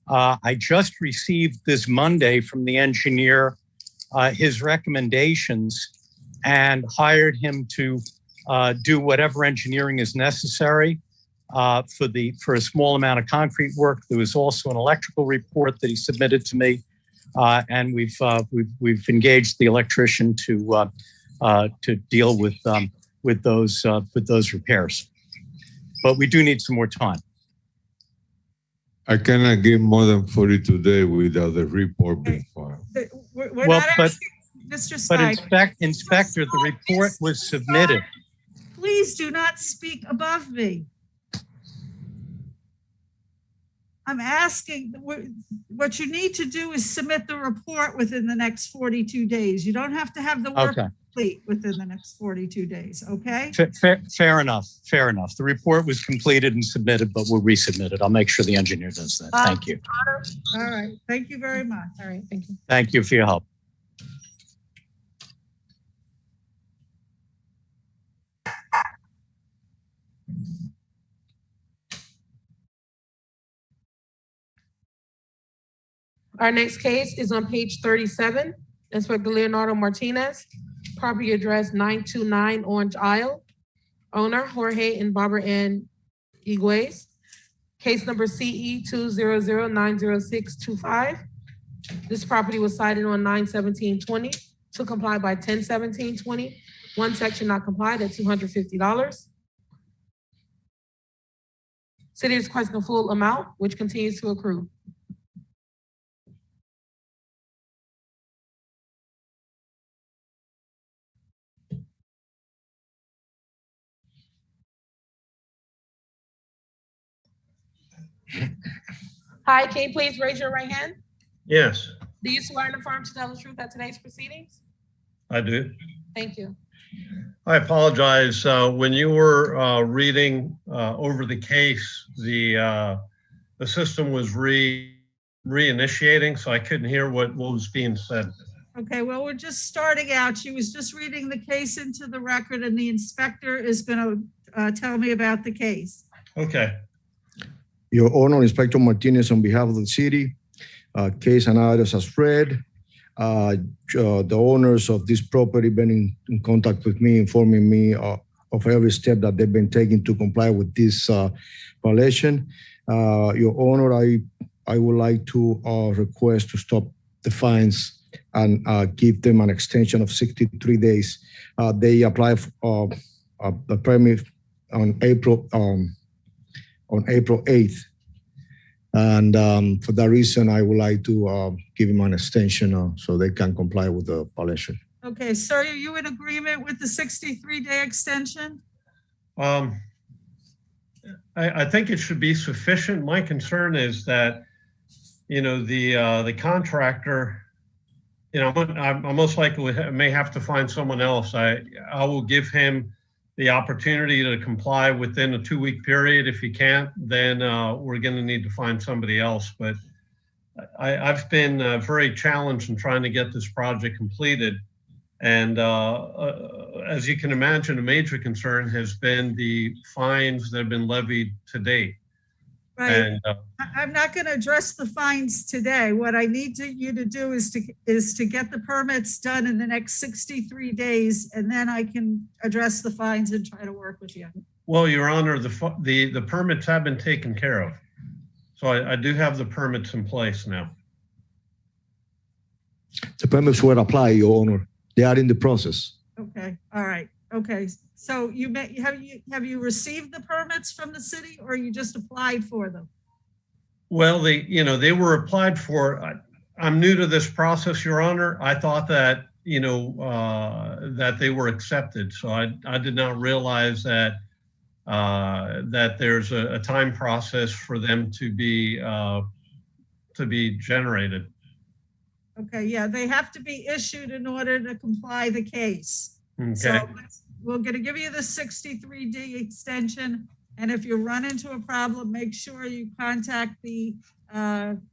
I just received this Monday from the engineer his recommendations and hired him to do whatever engineering is necessary for a small amount of concrete work. There was also an electrical report that he submitted to me, and we've engaged the electrician to deal with those repairs. But we do need some more time. I cannot give more than 42 days without the report being filed. We're not asking, Mr. Stein. But Inspector, the report was submitted. Please do not speak above me. I'm asking, what you need to do is submit the report within the next 42 days. You don't have to have the work complete within the next 42 days, okay? Fair enough, fair enough. The report was completed and submitted, but we'll resubmit it. I'll make sure the engineer does that. Thank you. All right, thank you very much. All right, thank you. Thank you for your help. Our next case is on page 37. Inspector Leonardo Martinez, property address 929 Orange Isle. Owner Jorge and Barbara Ann Iguez. Case number CE 200-90625. This property was cited on 9/17/20 to comply by 10/17/20. One section not complied at $250. City is requesting the full amount, which continues to accrue. Hi, can you please raise your right hand? Yes, Do you swear and affirm to tell the truth at today's proceedings? I do. Thank you. I apologize. When you were reading over the case, the system was reinitiating, so I couldn't hear what was being said. Okay, well, we're just starting out. She was just reading the case into the record and the inspector is going to tell me about the case. Okay. Your Honor, Inspector Martinez, on behalf of the city, case and address as read. The owners of this property been in contact with me, informing me of every step that they've been taking to comply with this violation. Your Honor, I would like to request to stop the fines and give them an extension of 63 days. They applied for the permit on April 8th. And for that reason, I would like to give them an extension so they can comply with the violation. Okay, sir, are you in agreement with the 63-day extension? I think it should be sufficient. My concern is that, the contractor, I most likely may have to find someone else. I will give him the opportunity to comply within a 2-week period. If he can't, then we're going to need to find somebody else. But I've been very challenged in trying to get this project completed. And as you can imagine, a major concern has been the fines that have been levied to date. Right. And, I'm not going to address the fines today. What I need you to do is to get the permits done in the next 63 days, and then I can address the fines and try to work with you. well, Your Honor, the permits have been taken care of. So I do have the permits in place now. The permits were applied, Your Honor. They are in the process. Okay, all right, okay. So have you received the permits from the city, or you just applied for them? Well, they were applied for. I'm new to this process, Your Honor. I thought that, that they were accepted. So I did not realize that that there's a time process for them to be generated. Okay, yeah, they have to be issued in order to comply the case. Okay. So we're going to give you the 63-day extension. And if you run into a problem, make sure you contact the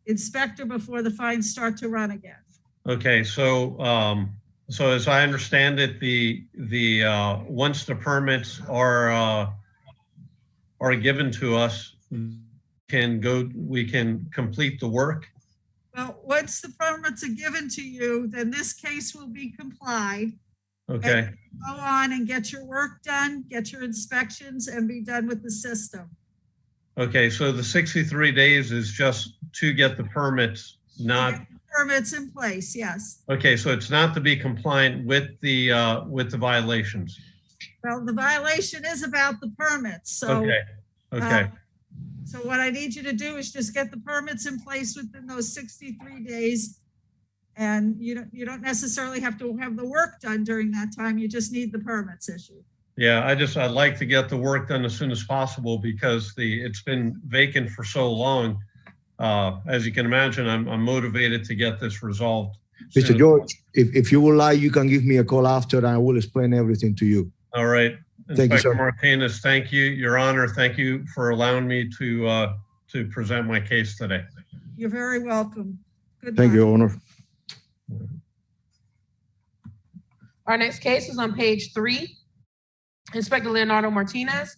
inspector before the fines start to run again. Okay, so as I understand it, the once the permits are given to us, we can complete the work. Well, once the permits are given to you, then this case will be complied. Okay. Go on and get your work done, get your inspections, and be done with the system. Okay, so the 63 days is just to get the permits, not. To get the permits in place, yes. Okay, so it's not to be compliant with the violations. Well, the violation is about the permits, so. Okay, okay. So what I need you to do is just get the permits in place within those 63 days. And you don't necessarily have to have the work done during that time. You just need the permits issued. Yeah, I'd like to get the work done as soon as possible because it's been vacant for so long. As you can imagine, I'm motivated to get this resolved. Mr. George, if you would like, you can give me a call after and I will explain everything to you. All right. Thank you, Inspector sir. Martinez, thank you. Your Honor, thank you for allowing me to present my case today. You're very welcome. Good Thank luck. you, Your Honor. Our next case is on page 3. Inspector Leonardo Martinez.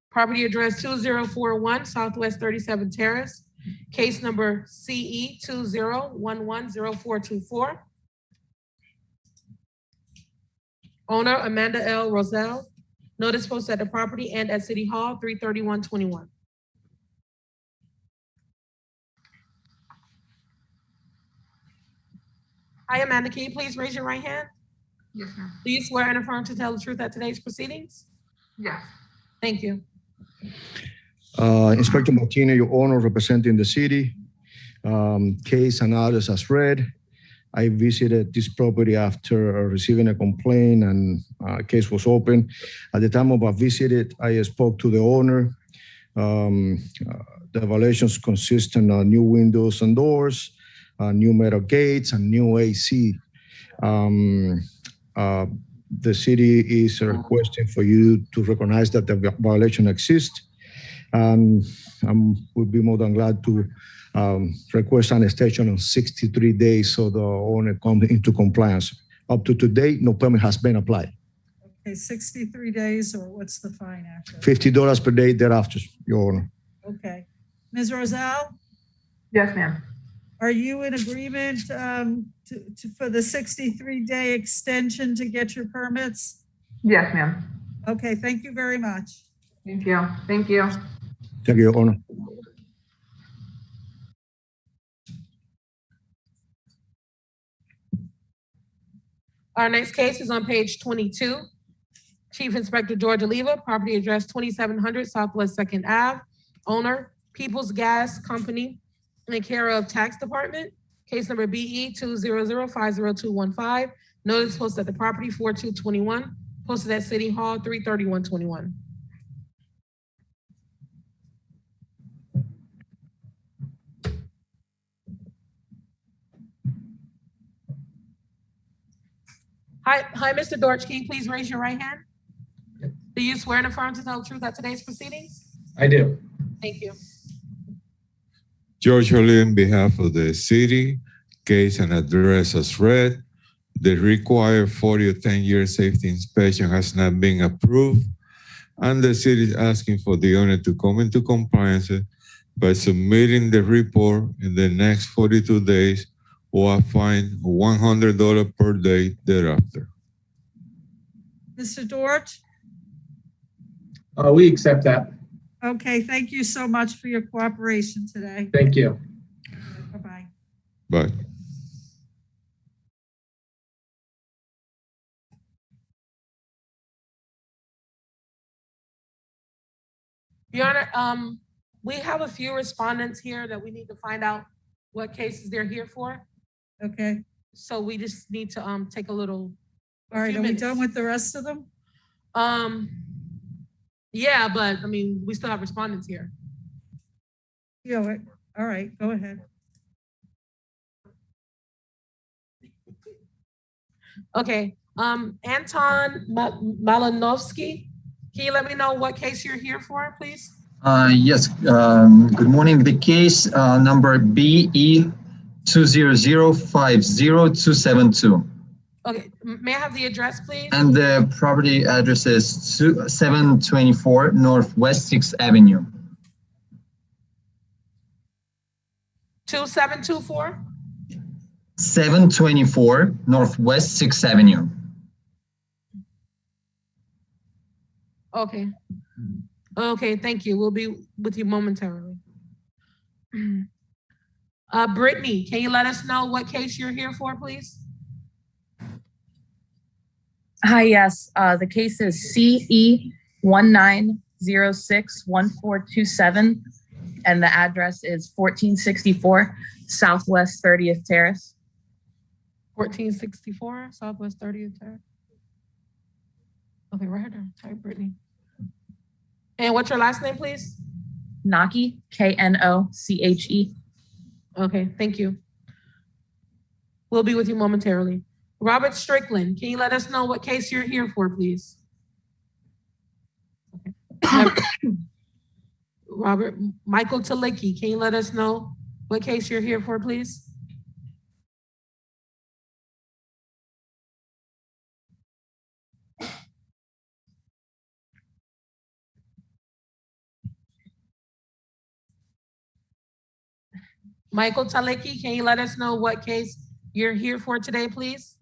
Property address 2041 Southwest 37 Terrace, Case number CE 20110424. Owner Amanda L. Roselle. Notice posted at the property and at City Hall, 3/31/21. Hi, Amanda, can you please raise your right hand? Yes, ma'am. Do you swear and affirm to tell the truth at today's proceedings? Yes. Thank you. Inspector Martinez, your honor, representing the city. Case and others as read. I visited this property after receiving a complaint and case was open. At the time of I visited, I spoke to the owner. The violations consist in new windows and doors, new metal gates, and new AC. The city is requesting for you to recognize that the violation exists. And I would be more than glad to request an extension of 63 days so the owner comes into compliance. Up to today, no permit has been applied. Okay, 63 days, or what's the fine after? $50 per day thereafter, your honor. Okay. Ms. Roselle, Yes, ma'am. are you in agreement for the 63-day extension to get your permits? Yes, ma'am. Okay, thank you very much. Thank you. Thank you. Thank you, your honor. Our next case is on page 22. Chief Inspector George Oliva, property address 2700 Southwest 2nd Ave. Owner, People's Gas Company, in care of Tax Department. Case number BE 200500215. Notice posted at the property 4221. Posted at City Hall 3/31/21. Hi, Mr. Dorch, can you please raise your right hand? Do you swear and affirm to tell the truth at today's proceedings? I do. Thank you. George Oliva, on behalf of the city, case and address as read. The required 40 or 10-year safety inspection has not been approved, and the city is asking for the owner to come into compliance by submitting the report in the next 42 days or a fine of $100 per day thereafter. Mr. Dorch? We accept that. Okay, thank you so much for your cooperation today. Thank you. Bye-bye. Bye. Your Honor, we have a few respondents here that we need to find out what cases they're here for. Okay. So we just need to take a little. All right, are we done with the rest of them? Yeah, but I mean, we still have respondents here. Yeah, all right, go ahead. Okay, Anton Malinovsky, can you let me know what case you're here for, please? Yes, good morning. The case number BE 200500272. Okay, may I have the address, please? And the property address is 724 Northwest 6th Avenue. 2724? 724 Northwest 6th Avenue. Okay. Okay, thank you. We'll be with you momentarily. Brittany, can you let us know what case you're here for, please? Hi, yes. The case is CE 19061427, and the address is 1464 Southwest 30th Terrace. 1464 Southwest 30th Terrace. Okay, right there. Type Brittany. And what's your last name, please? Knoche, Knoche. Okay, thank you. We'll be with you momentarily. Robert Strickland, can you let us know what case you're here for, please? Okay. Robert, Michael Talicki, can you let us know what case you're here for, please? Michael Taliki, can you let us know what case you're here for today, please?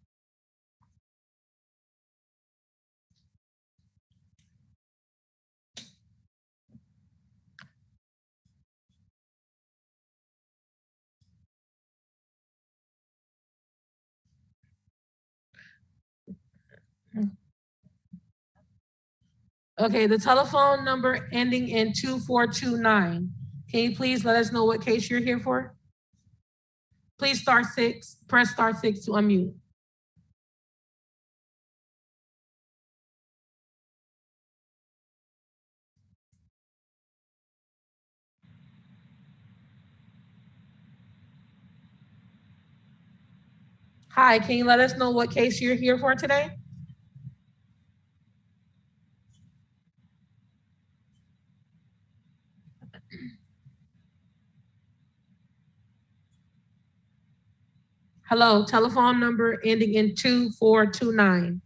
Okay, the telephone number ending in 2429. Can you please let us know what case you're here for? Please press star six to unmute. Hi, can you let us know what case you're here for today? Hello, telephone number ending in 2429.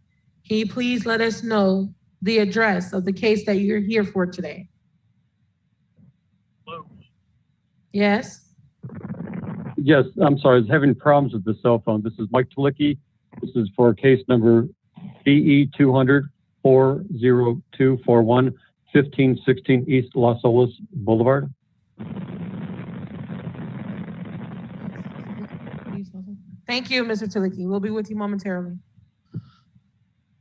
Can you please let us know the address of the case that you're here for today? Hello. Yes. Yes, I'm sorry. I was having problems with the cell phone. This is Mike Talicki. This is for case number BE 200-40241, 1516 East Las Olas Boulevard. Thank you, Mr. Talicki. We'll be with you momentarily.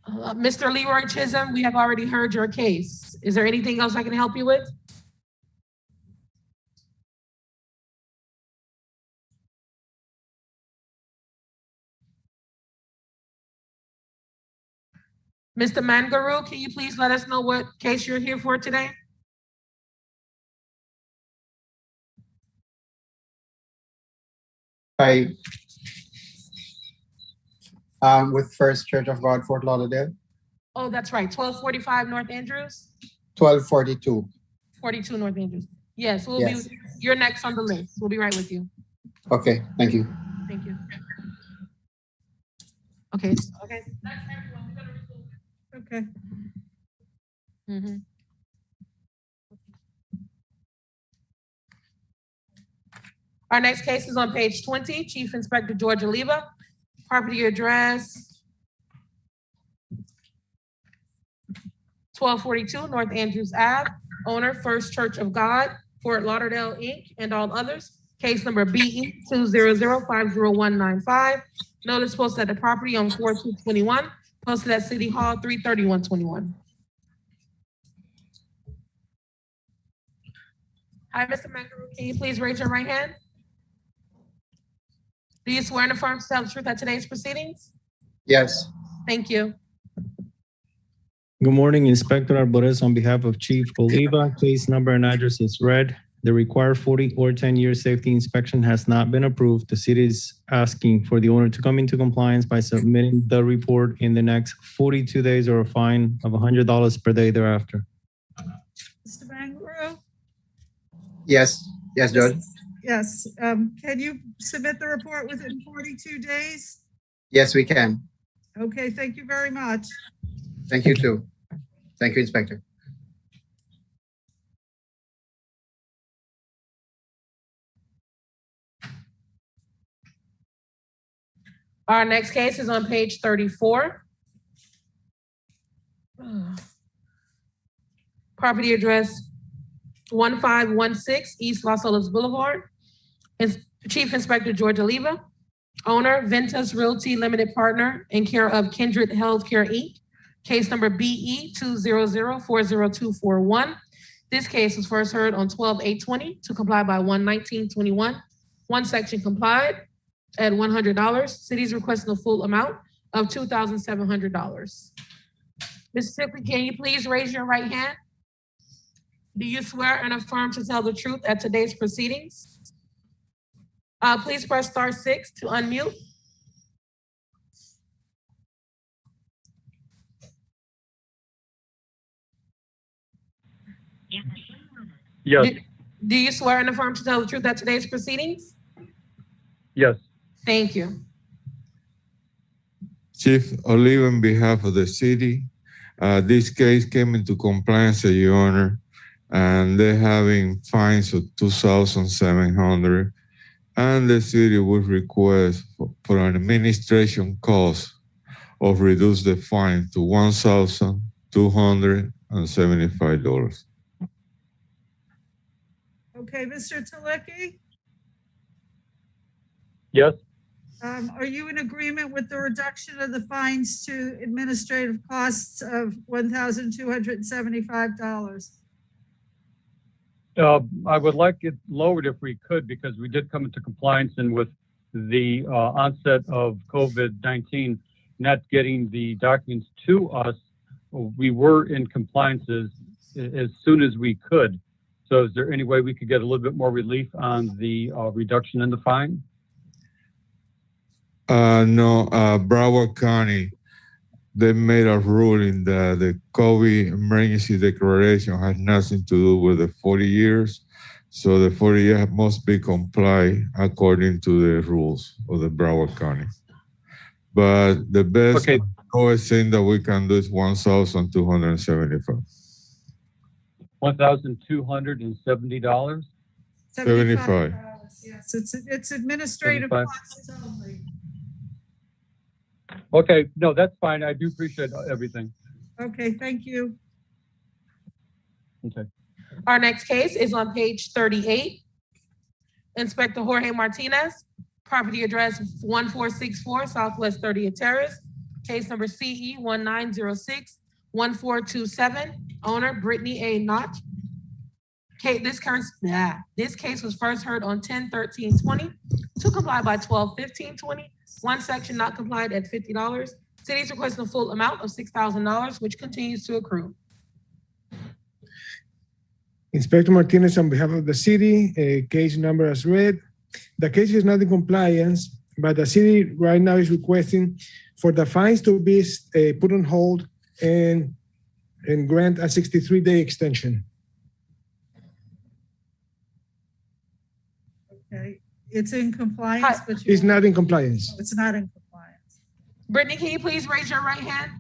Mr. Leroy Chisholm, we have already heard your case. Is there anything else I can help you with? Mr. Mangaru, can you please let us know what case you're here for today? Hi. With First Church of God, Fort Lauderdale. Oh, that's right, 1245 North Andrews? 1242. 42 North Andrews. Yes, you're next on the list. We'll be right with you. Okay, thank you. Thank you. Okay. Okay. Our next case is on page 20, Chief Inspector George Oliva. Property address 1242 North Andrews Ave. Owner First Church of God, Fort Lauderdale, Inc., and all others. Case number BE 200-50195. Notice posted at the property on 4/2/21. Posted at City Hall 3/31/21. Hi, Mr. Mangaru. Can you please raise your right hand? Do you swear and affirm to tell the truth at today's proceedings? Yes. Thank you. Good morning, Inspector Arborez on behalf of Chief Oliva. Case number and address is read. The required 40 or 10-year safety inspection has not been approved. The city is asking for the owner to come into compliance by submitting the report in the next 42 days or a fine of $100 per day thereafter. Mr. Mangaru? Yes. Yes, Judge. Yes. Can you submit the report within 42 days? Yes, we can. Okay, thank you very much. Thank you too. Thank you, Inspector. Our next case is on page 34. Property address 1516 East Las Olas Boulevard. Chief Inspector George Oliva. Owner Ventus Realty Limited Partner in care of Kindred Healthcare Inc. Case number BE 200-40241. This case was first heard on 12/8/20 to comply by 1/19/21. One section complied at $100. City's requesting the full amount of $2,700. Ms. Sipley, can you please raise your right hand? Do you swear and affirm to tell the truth at today's proceedings? Please press star 6 to unmute. Yes. Do you swear and affirm to tell the truth at today's proceedings? Yes. Thank you. Chief Oliva, on behalf of the city, this case came into compliance, Your Honor, and they're having fines of $2,700. and the city will request for an administration cost of reduce the fine to $1,275. Okay, Mr. Talecki, Yes, are you in agreement with the reduction of the fines to administrative costs of $1,275? I would like it lowered if we could, because we did come into compliance, and with the onset of COVID-19 not getting the documents to us, we were in compliance as soon as we could. So is there any way we could get a little bit more relief on the reduction in the fine? No, Broward County, they made a ruling that the COVID emergency declaration has nothing to do with the 40 years. So the 40 years must be complied according to the rules of the Broward County. But the best thing that we can do is $1,275. $1,270? 75. Yes, it's administrative 75. costs only. Okay, no, that's fine. I do appreciate everything. Okay, thank you. Okay. Our next case is on page 38. Inspector Jorge Martinez, property address 1464 Southwest 30th Terrace, case number CE 1906-1427, owner Brittany A. Knott. This case was first heard on 10/13/20 to comply by 12/15/20. One section not complied at $50. City's requesting a full amount of $6,000, which continues to accrue. Inspector Martinez, on behalf of the city, case number as read. The case is not in compliance, but the city right now is requesting for the fines to be put on hold and grant a 63-day extension. Okay, it's in compliance, but It's not in compliance. it's not in compliance. Brittany, can you please raise your right hand?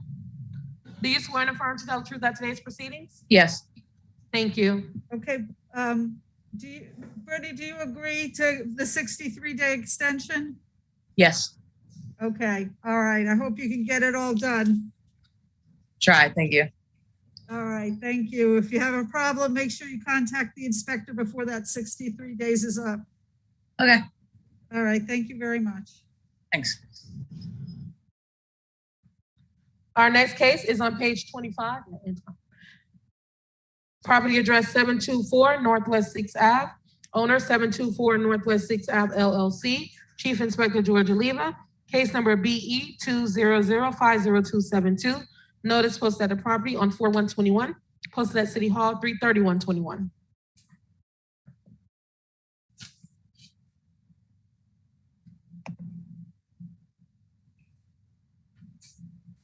Do you swear and affirm to tell the truth at today's proceedings? Yes. Thank you. Okay, Brittany, do you agree to the 63-day extension? Yes. Okay, all right. I hope you can get it all done. Try. Thank you. All right, thank you. If you have a problem, make sure you contact the inspector before that 63 days is up. Okay. All right, thank you very much. Thanks. Our next case is on page 25. Property address 724 Northwest 6th Ave, owner 724 Northwest 6th Ave LLC, Chief Inspector Georgia Leva, case number BE 200-50272. Notice posted at the property on 4/1/21, posted at City Hall 3/31/21.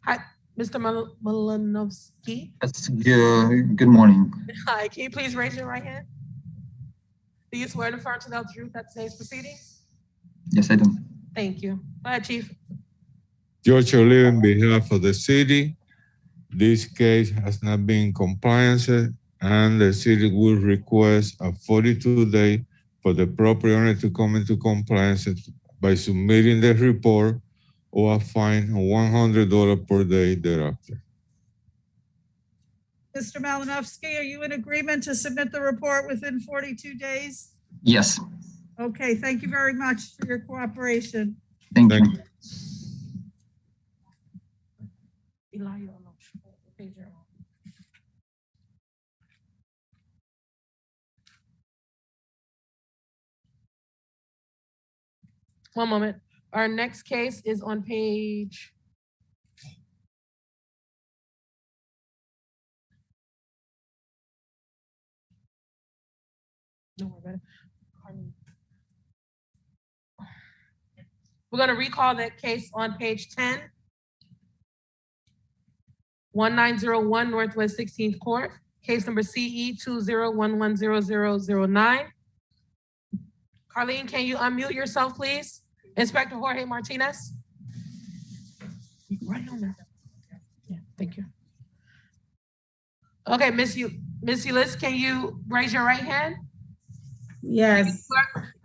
Hi, Mr. Malinovsky. That's good morning. Hi, can you please raise your right hand? Do you swear to affirm to tell the truth at today's proceedings? Yes, I do. Thank you. Go ahead, Chief. George Olive, on behalf of the city, this case has not been in compliance, and the city will request a 42-day for the property owner to come into compliance by submitting the report or a fine of $100 per day thereafter. Mr. Malinovsky, are you in agreement to submit the report within 42 days? Yes. Okay, thank you very much for your cooperation. Thank you. One moment. Our next case is on page. We're going to recall that case on page 10. 1901 Northwest 16th Court, case number CE 201100009. Carlene, can you unmute yourself, please? Inspector Jorge Martinez. Right on there. Yeah, thank you. Okay, Miss Ulyss, can you raise your right hand? Yes.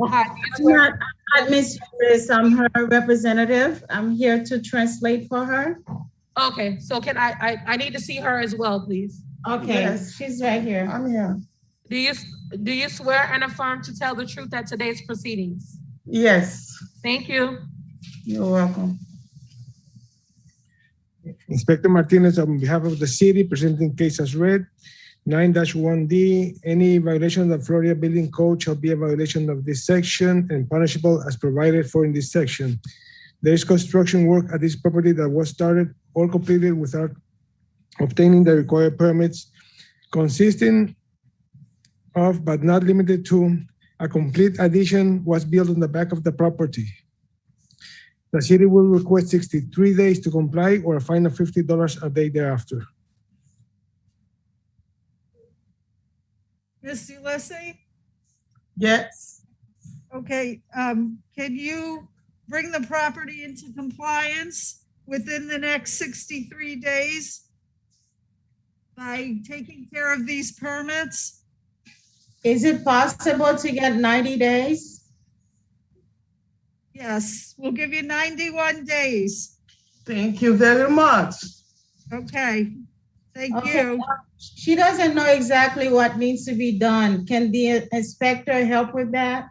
Hi, I'm not Miss Euris, I'm her representative. I'm here to translate for her. Okay, so can I need to see her as well, please. Okay, Yes. she's right here. I'm here. Do you swear and affirm to tell the truth at today's proceedings? Yes. Thank you. You're welcome. Inspector Martinez, on behalf of the city, presenting case as read. 9-1D, any violation of the Florida Building Code shall be a violation of this section and punishable as provided for in this section. There is construction work at this property that was started or completed without obtaining the required permits, consisting of, but not limited to, a complete addition was built on the back of the property. The city will request 63 days to comply or a fine of $50 a day thereafter. Ms. Ulysses? Yes. Okay, can you bring the property into compliance within the next 63 days by taking care of these permits? Is it possible to get 90 days? Yes, we'll give you 91 days. Thank you very much. Okay, thank Okay. you. She doesn't know exactly what needs to be done. Can the inspector help with that?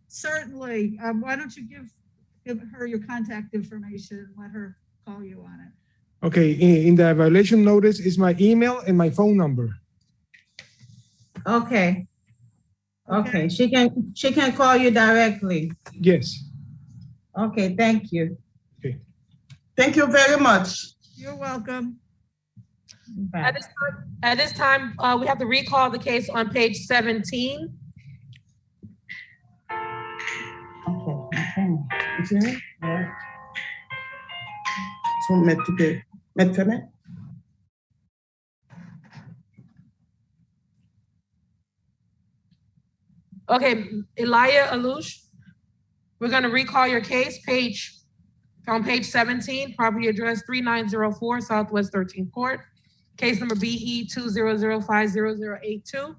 Certainly. Why don't you give her your contact information and let her call you on it? Okay, in the violation notice is my email and my phone number. Okay. Okay, she can call you directly. Yes. Okay, thank you. Okay. Thank you very much. You're welcome. At this time, we have to recall the case on page 17. Okay. So, Metfemet? Okay, Elia Alush, we're gonna recall your case, on page 17, property address 3904 Southwest 13th Court, case number BE 200500082.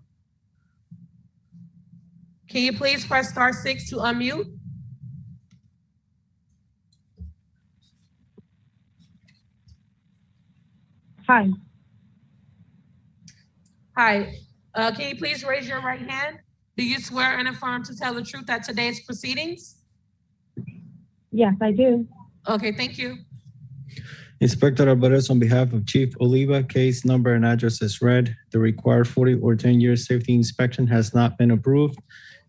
Can you please press *6 to unmute? Hi. Hi, can you please raise your right hand? Do you swear and affirm to tell the truth at today's proceedings? Yes, I do. Okay, thank you. Inspector Alvarez, on behalf of Chief Oliva, case number and address is read. The required 40 or 10-year safety inspection has not been approved.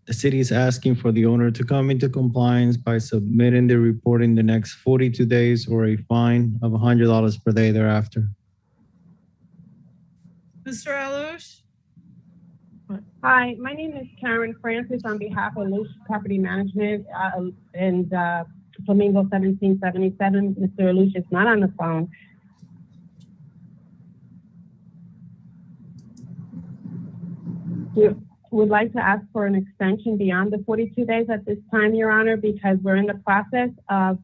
The city is asking for the owner to come into compliance by submitting the report in the next 42 days or a fine of $100 per day thereafter. Mr. Alush? Hi, my name is Karen Francis on behalf of Lush Property Management and Flamingo 1777. Mr. Alush is not on the phone. We would like to ask for an extension beyond the 42 days at this time, Your Honor, because we're in the process of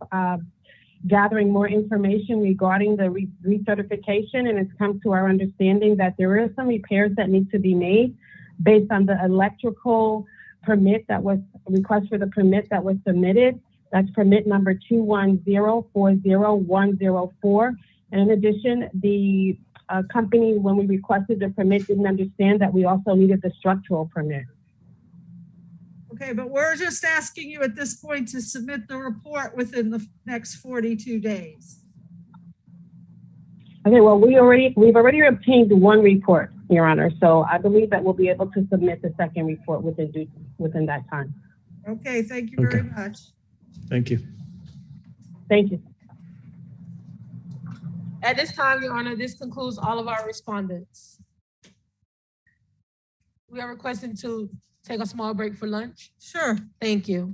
gathering more information regarding the recertification, and it's come to our understanding that there are some repairs that need to be made based on the electrical permit that was request for the permit that was submitted. That's permit number 210400104. And in addition, the company, when we requested the permit, didn't understand that we also needed the structural permit. Okay, but we're just asking you at this point to submit the report within the next 42 days. Okay, well, we've already obtained one report, Your Honor, so I believe that we'll be able to submit the second report within that time. Okay, thank you very much. Thank you. Thank you. At this time, Your Honor, this concludes all of our respondents. We are requesting to take a small break for lunch. Sure. Thank you.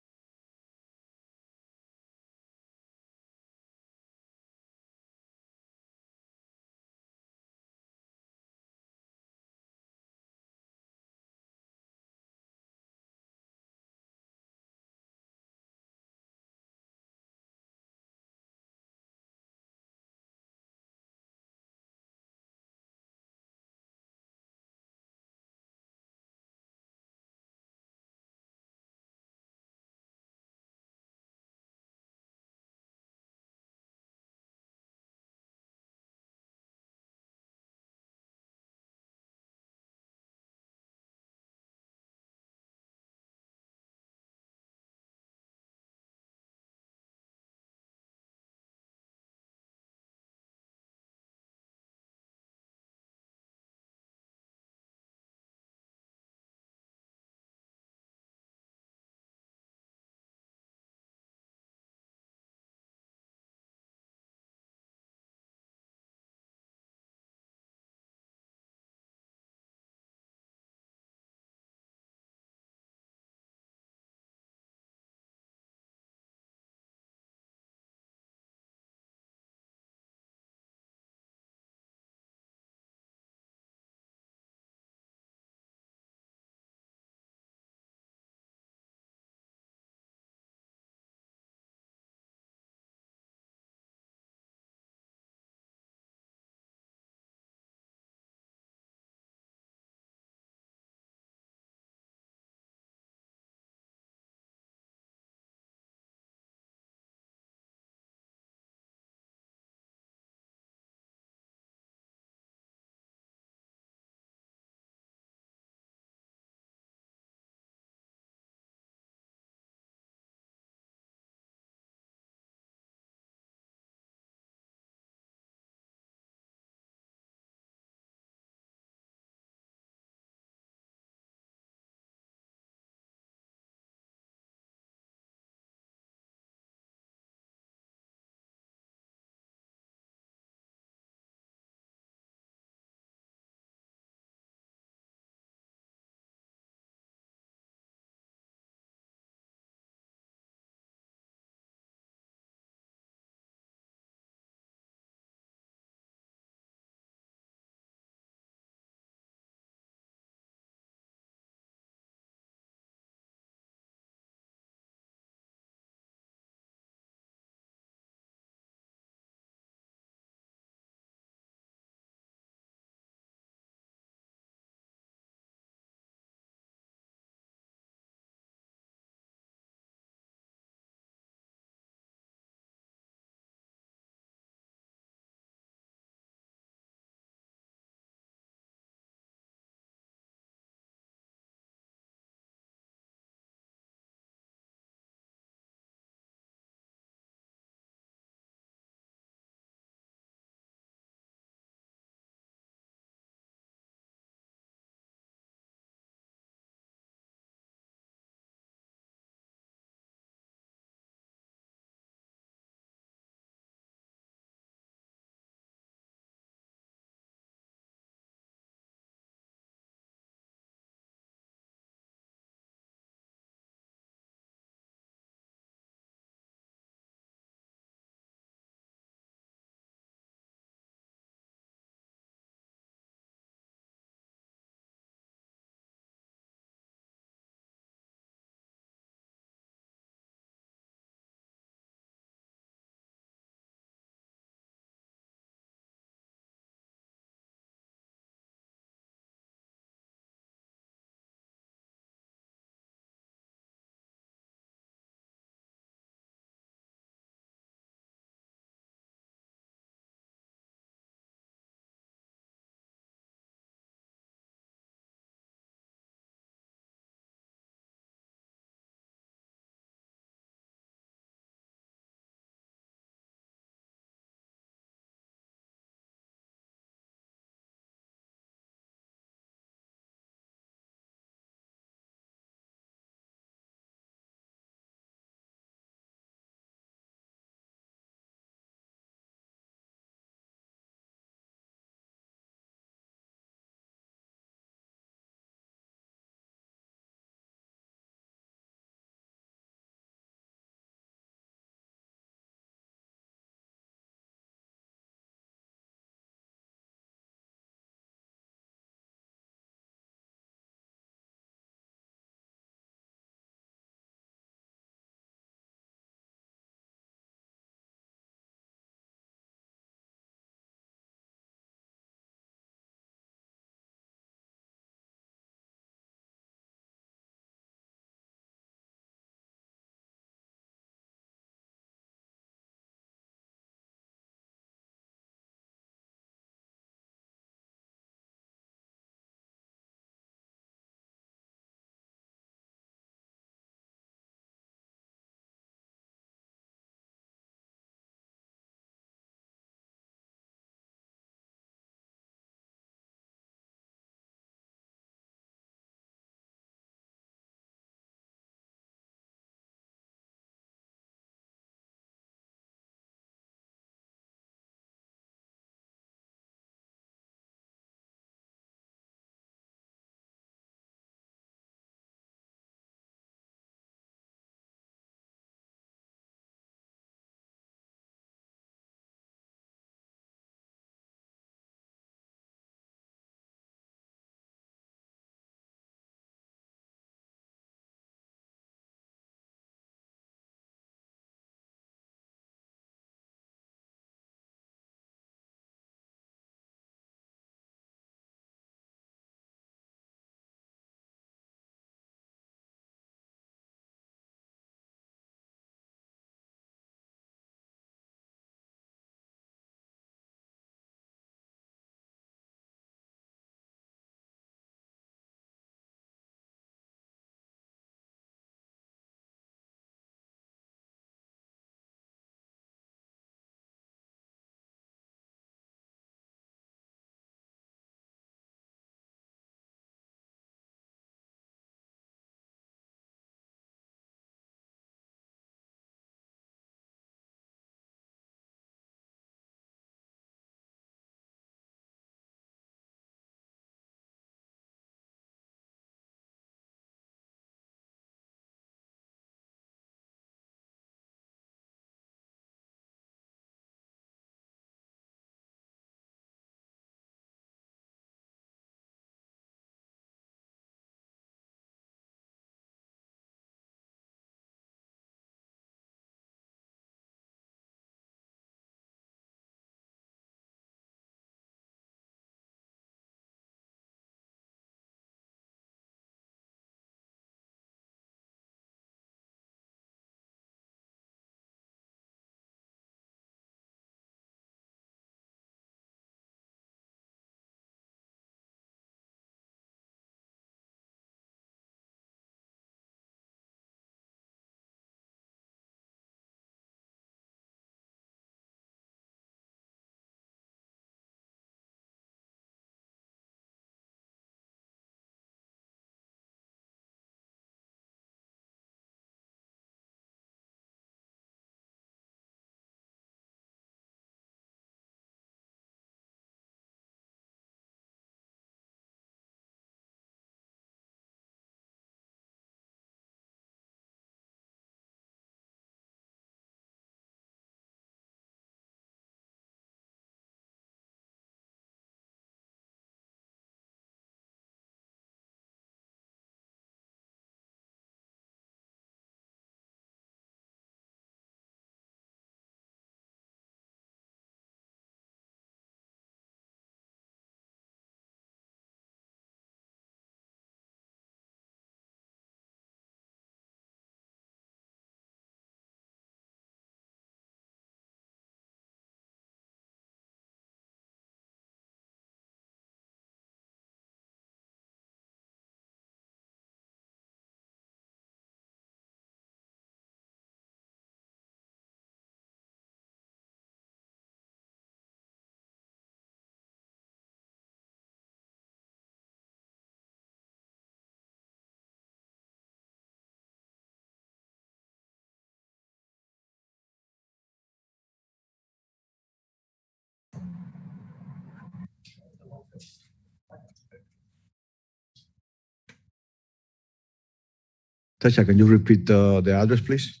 Tasha, can you repeat the address, please?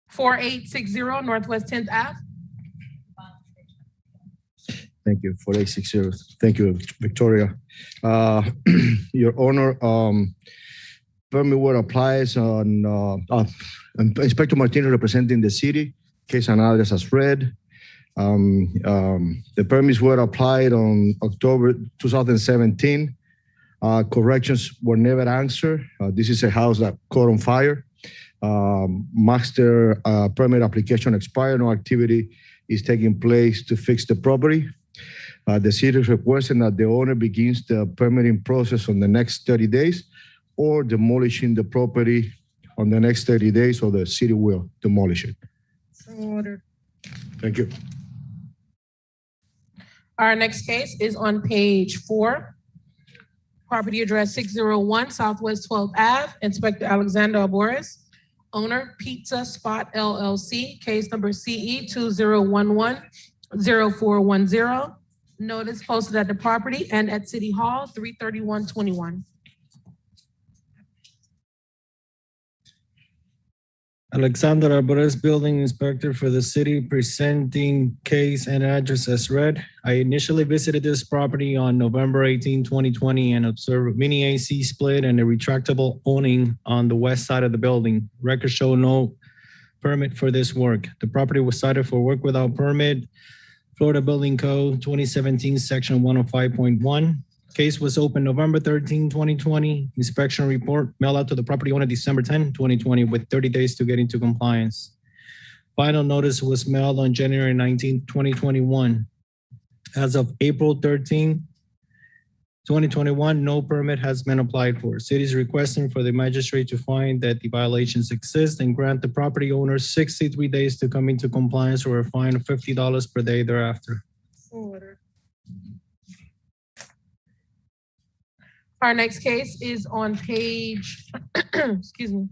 4860 Northwest 10th Ave. Thank you, 4860. Thank you, Victoria. Your Honor, permit word applies on, Inspector Martinez representing the city, case and address as read. The permits were applied on October 2017. Corrections were never answered. This is a house that caught on fire. Master permit application expired. No activity is taking place to fix the property. The city is requesting that the owner begins the permitting process on the next 30 days or demolishing the property on the next 30 days, or the city will demolish it. So ordered. Thank you. Our next case is on page 4. Property address 601 Southwest 12th Ave. Inspector Alexander Albores. Owner Pizza Spot LLC. Case number CE 2011-0410. Notice posted at the property and at City Hall 3/31/21. Alexander Alvarez, Building Inspector for the city, presenting case and address as read. I initially visited this property on November 18, 2020 and observed mini AC split and a retractable awning on the west side of the building. Records show no permit for this work. The property was cited for work without permit, Florida Building Code 2017, Section 105.1. Case was open November 13, 2020. Inspection report mailed out to the property owner December 10, 2020 with 30 days to get into compliance. Final notice was mailed on January 19, 2021. As of April 13, 2021, no permit has been applied for. City is requesting for the magistrate to find that the violations exist and grant the property owner 63 days to come into compliance or a fine of $50 per day thereafter. Order. Our next case is on page, excuse me,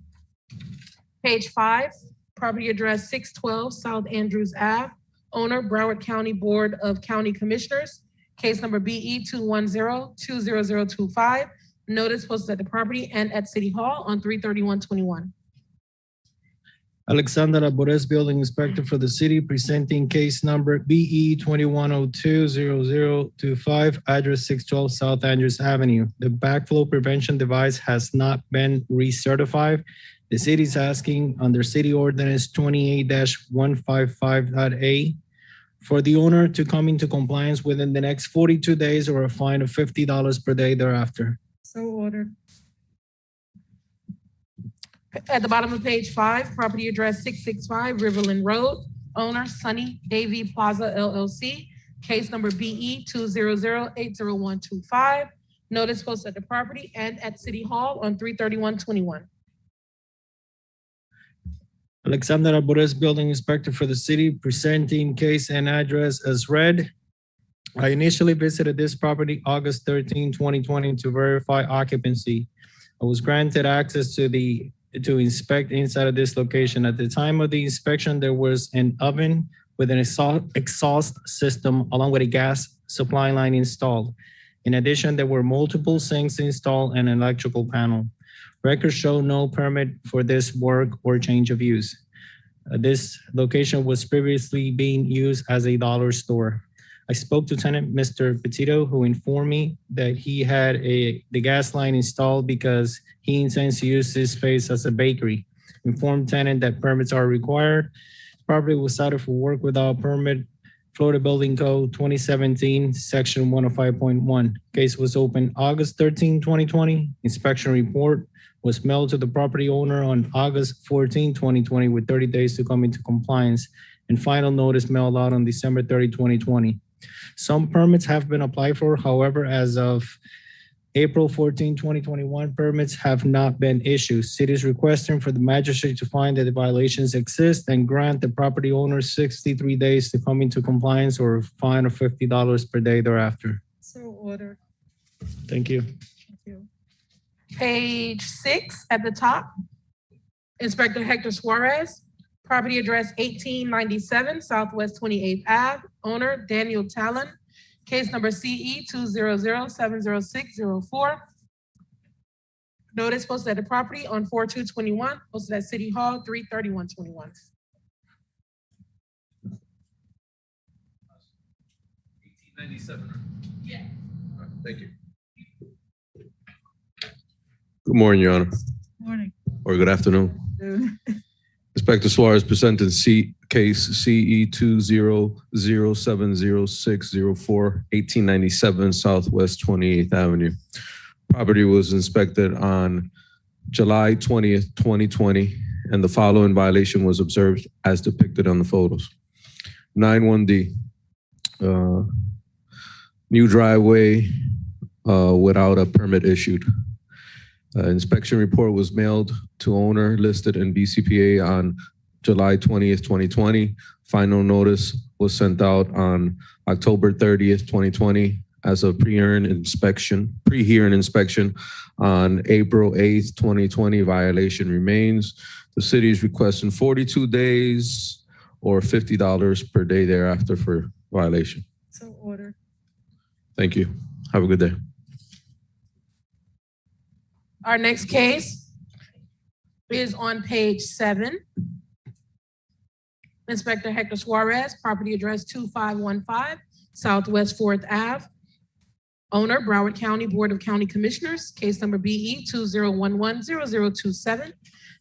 page 5, property address 612 South Andrews Ave. Owner Broward County Board of County Commissioners. Case number BE 210-20025. Notice posted at the property and at City Hall on 3/31/21. Alexander Alvarez, Building Inspector for the city, presenting case number BE 2102-0025, address 612 South Andrews Avenue. The backflow prevention device has not been recertified. The city is asking under City Ordinance 28-155.A for the owner to come into compliance within the next 42 days or a fine of $50 per day thereafter. So ordered. At the bottom of page 5, property address 665 Riverland Road. Owner Sunny AV Plaza LLC. Case number BE 200-80125. Notice posted at the property and at City Hall on 3/31/21. Alexander Alvarez, Building Inspector for the city, presenting case and address as read. I initially visited this property August 13, 2020 to verify occupancy. I was granted access to inspect inside of this location. At the time of the inspection, there was an oven with an exhaust system along with a gas supply line installed. In addition, there were multiple sinks installed and an electrical panel. Records show no permit for this work or change of use. This location was previously being used as a dollar store. I spoke to tenant Mr. Petito, who informed me that he had the gas line installed because he intends to use this space as a bakery. Informed tenant that permits are required. Property was cited for work without permit, Florida Building Code 2017, Section 105.1. Case was opened August 13, 2020. Inspection report was mailed to the property owner on August 14, 2020 with 30 days to come into compliance, and final notice mailed out on December 30, 2020. Some permits have been applied for. However, as of April 14, 2021, permits have not been issued. City is requesting for the magistrate to find that the violations exist and grant the property owner 63 days to come into compliance or a fine of $50 per day thereafter. So ordered. Thank you. Page 6 at the top. Inspector Hector Suarez. Property address 1897 Southwest 28th Ave. Owner Daniel Talon. Case number CE 200-70604. Notice posted at the property on 4/2/21, posted at City Hall 3/31/21. Yeah. Thank you. Good morning, Your Honor, Morning. or good afternoon. Inspector Suarez presenting case CE 200706004, 1897 Southwest 28th Avenue. Property was inspected on July 20th, 2020, and the following violation was observed as depicted on the photos. 91D, new driveway without a permit issued. Inspection report was mailed to owner listed in BCPA on July 20th, 2020. Final notice was sent out on October 30th, 2020 as a pre-hearing inspection on April 8th, 2020. Violation remains. The city is requesting 42 days or $50 per day thereafter for violation. So ordered. Thank you. Have a good day. Our next case is on page 7. Inspector Hector Suarez, property address 2515 Southwest 4th Ave. Owner, Broward County Board of County Commissioners, case number BE 20110027.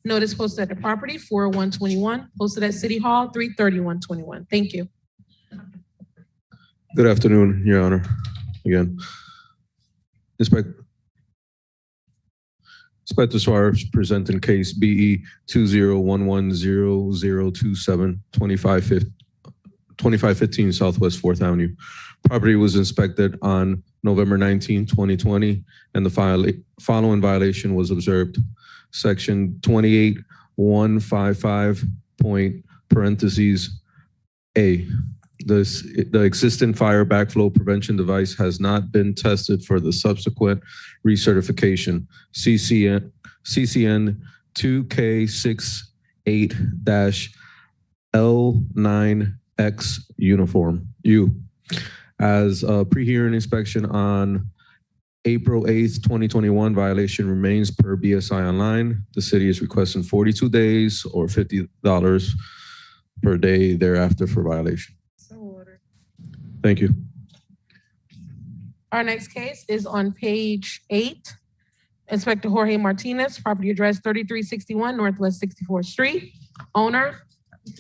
Notice posted at the property 4/1/21, posted at City Hall 3/31/21. Thank you. Good afternoon, Your Honor. Again, Inspector Suarez presenting case BE 20110027, 2515 Southwest 4th Avenue. Property was inspected on November 19, 2020, and the following violation was observed. Section 28155 (A). The existing fire backflow prevention device has not been tested for the subsequent recertification. CCN 2K68-L9X uniform U. As a pre-hearing inspection on April 8th, 2021, violation remains per BSI Online. The city is requesting 42 days or $50 per day thereafter for violation. Thank you. Our next case is on page 8. Inspector Jorge Martinez, property address 3361 Northwest 64th Street. Owner,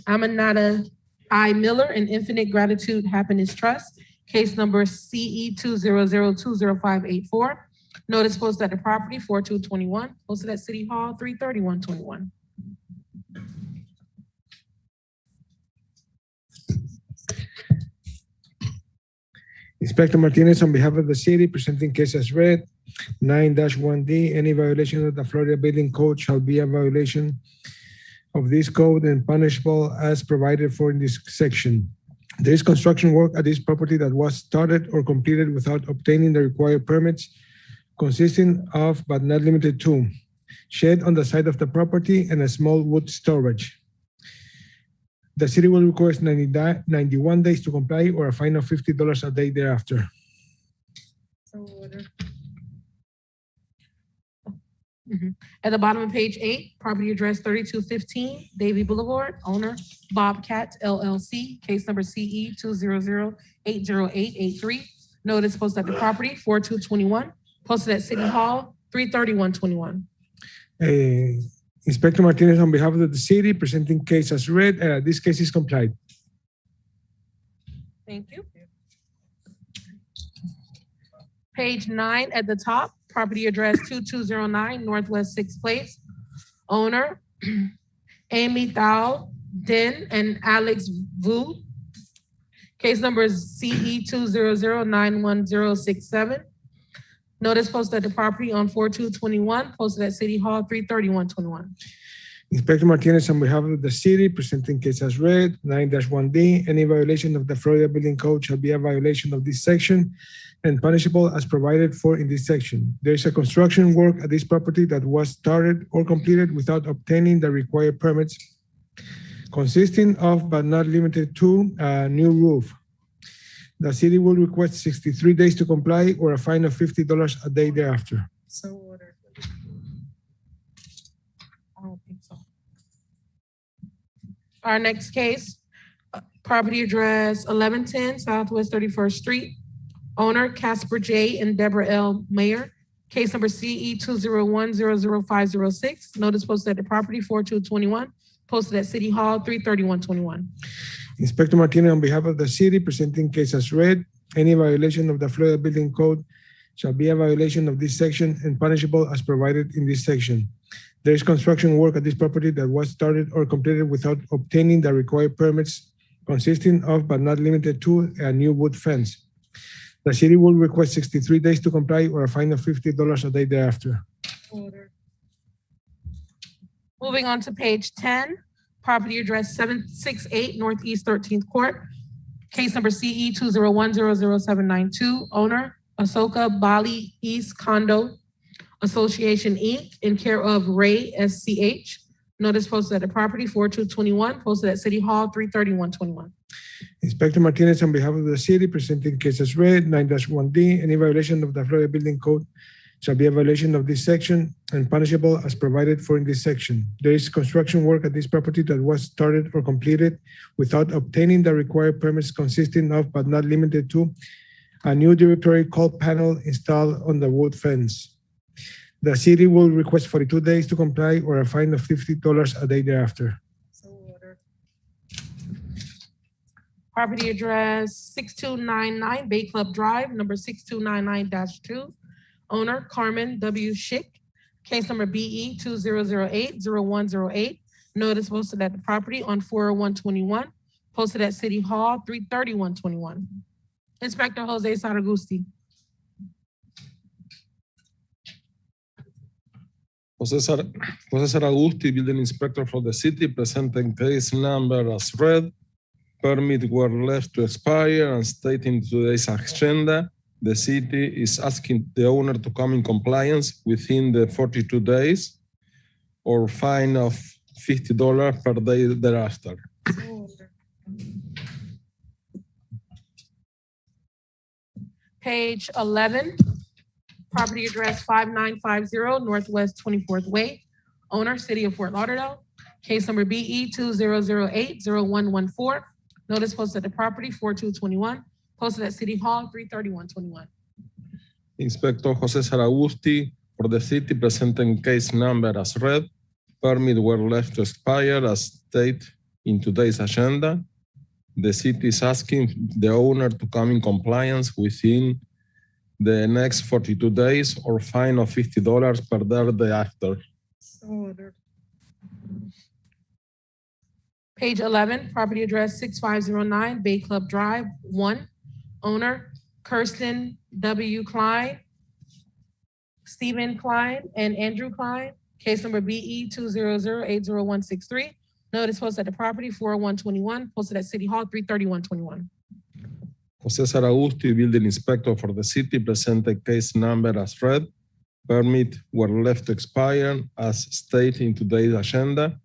Aminata I. Miller and Infinite Gratitude Happiness Trust. Case number CE 200200584. Notice posted at the property 4/2/21, posted at City Hall 3/31/21. Inspector Martinez, on behalf of the city, presenting case as read. 9-1D, any violation of the Florida Building Code shall be a violation of this code and punishable as provided for in this section. There is construction work at this property that was started or completed without obtaining the required permits, consisting of, but not limited to, shed on the side of the property and a small wood storage. The city will request 91 days to comply or a fine of $50 a day thereafter. At the bottom of page 8, property address 3215 Davie Boulevard. Owner, Bobcat LLC, case number CE 200808883. Notice posted at the property 4/2/21, posted at City Hall 3/31/21. Inspector Martinez, on behalf of the city, presenting case as read. This case is complied. Thank you. Page 9 at the top, property address 2209 Northwest 6th Place. Owner, Amy Thao Din and Alex Vu. Case number is CE 200911067. Notice posted at the property on 4/2/21, posted at City Hall 3/31/21. Inspector Martinez, on behalf of the city, presenting case as read. 9-1D, any violation of the Florida Building Code shall be a violation of this section and punishable as provided for in this section. There is a construction work at this property that was started or completed without obtaining the required permits, consisting of, but not limited to, a new roof. The city will request 63 days to comply or a fine of $50 a day thereafter. So ordered. I don't think so. Our next case, property address 1110 Southwest 31st Street. Owner Casper J. and Deborah L. Mayer. Case number CE 201-00506. Notice posted at the property 4221. Posted at City Hall 33121. Inspector Martinez, on behalf of the city, presenting case as read. Any violation of the Florida Building Code shall be a violation of this section and punishable as provided in this section. There is construction work at this property that was started or completed without obtaining the required permits, consisting of but not limited to a new wood fence. The city will request 63 days to comply or a fine of $50 a day thereafter. Order. Moving on to page 10, property address 768 Northeast 13th Court. Case number CE 201-00792. Owner Ahsoka Bali East Condo Association Inc. in care of Ray SCH. Notice posted at the property 4221. Posted at City Hall 33121. Inspector Martinez, on behalf of the city, presenting case as read. 9-1D, any violation of the Florida Building Code shall be a violation of this section and punishable as provided for in this section. There is construction work at this property that was started or completed without obtaining the required permits, consisting of but not limited to a new directory call panel installed on the wood fence. The city will request 42 days to comply or a fine of $50 a day thereafter. Property address 6299 Bay Club Drive, number 6299-2. Owner Carmen W. Schick. Case number BE 2008-0108. Notice posted at the property on 40121. Posted at City Hall 33121. Inspector Jose Saragusti. Jose Saragusti, building inspector for the city, presenting case number as read. Permit were left to expire and stating today's agenda. The city is asking the owner to come in compliance within the 42 days or fine of $50 per day thereafter. Page 11, property address 5950 Northwest 24th Way. Owner City of Fort Lauderdale. Case number BE 2008-0114. Notice posted at the property 4221. Posted at City Hall 33121. Inspector Jose Saragusti for the city, presenting case number as read. Permit were left to expire as stated in today's agenda. The city is asking the owner to come in compliance within the next 42 days or fine of $50 per day thereafter. Page 11, property address 6509 Bay Club Drive 1. Owner Kirsten W. Klein, Stephen Klein, and Andrew Klein. Case number BE 200-80163. Notice posted at the property 40121. Posted at City Hall 33121. Jose Saragusti, building inspector for the city, presented case number as read. Permit were left to expire as stated in today's agenda.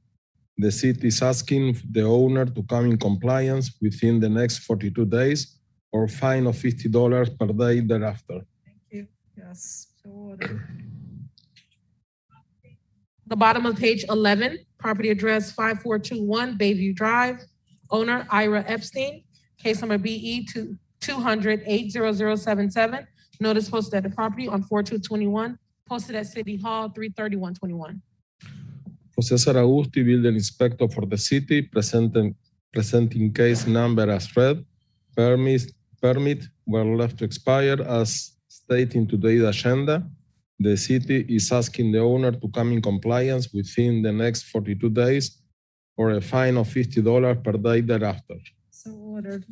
The city is asking the owner to come in compliance within the next 42 days or fine of $50 per day thereafter. Thank you. Yes. The bottom of page 11, property address 5421 Bayview Drive. Owner Ira Epstein. Case number BE 200-80077. Notice posted at the property on 4221. Posted at City Hall 33121. Jose Saragusti, building inspector for the city, presenting case number as read. Permit were left to expire as stated in today's agenda. The city is asking the owner to come in compliance within the next 42 days or a fine of $50 per day thereafter. So ordered.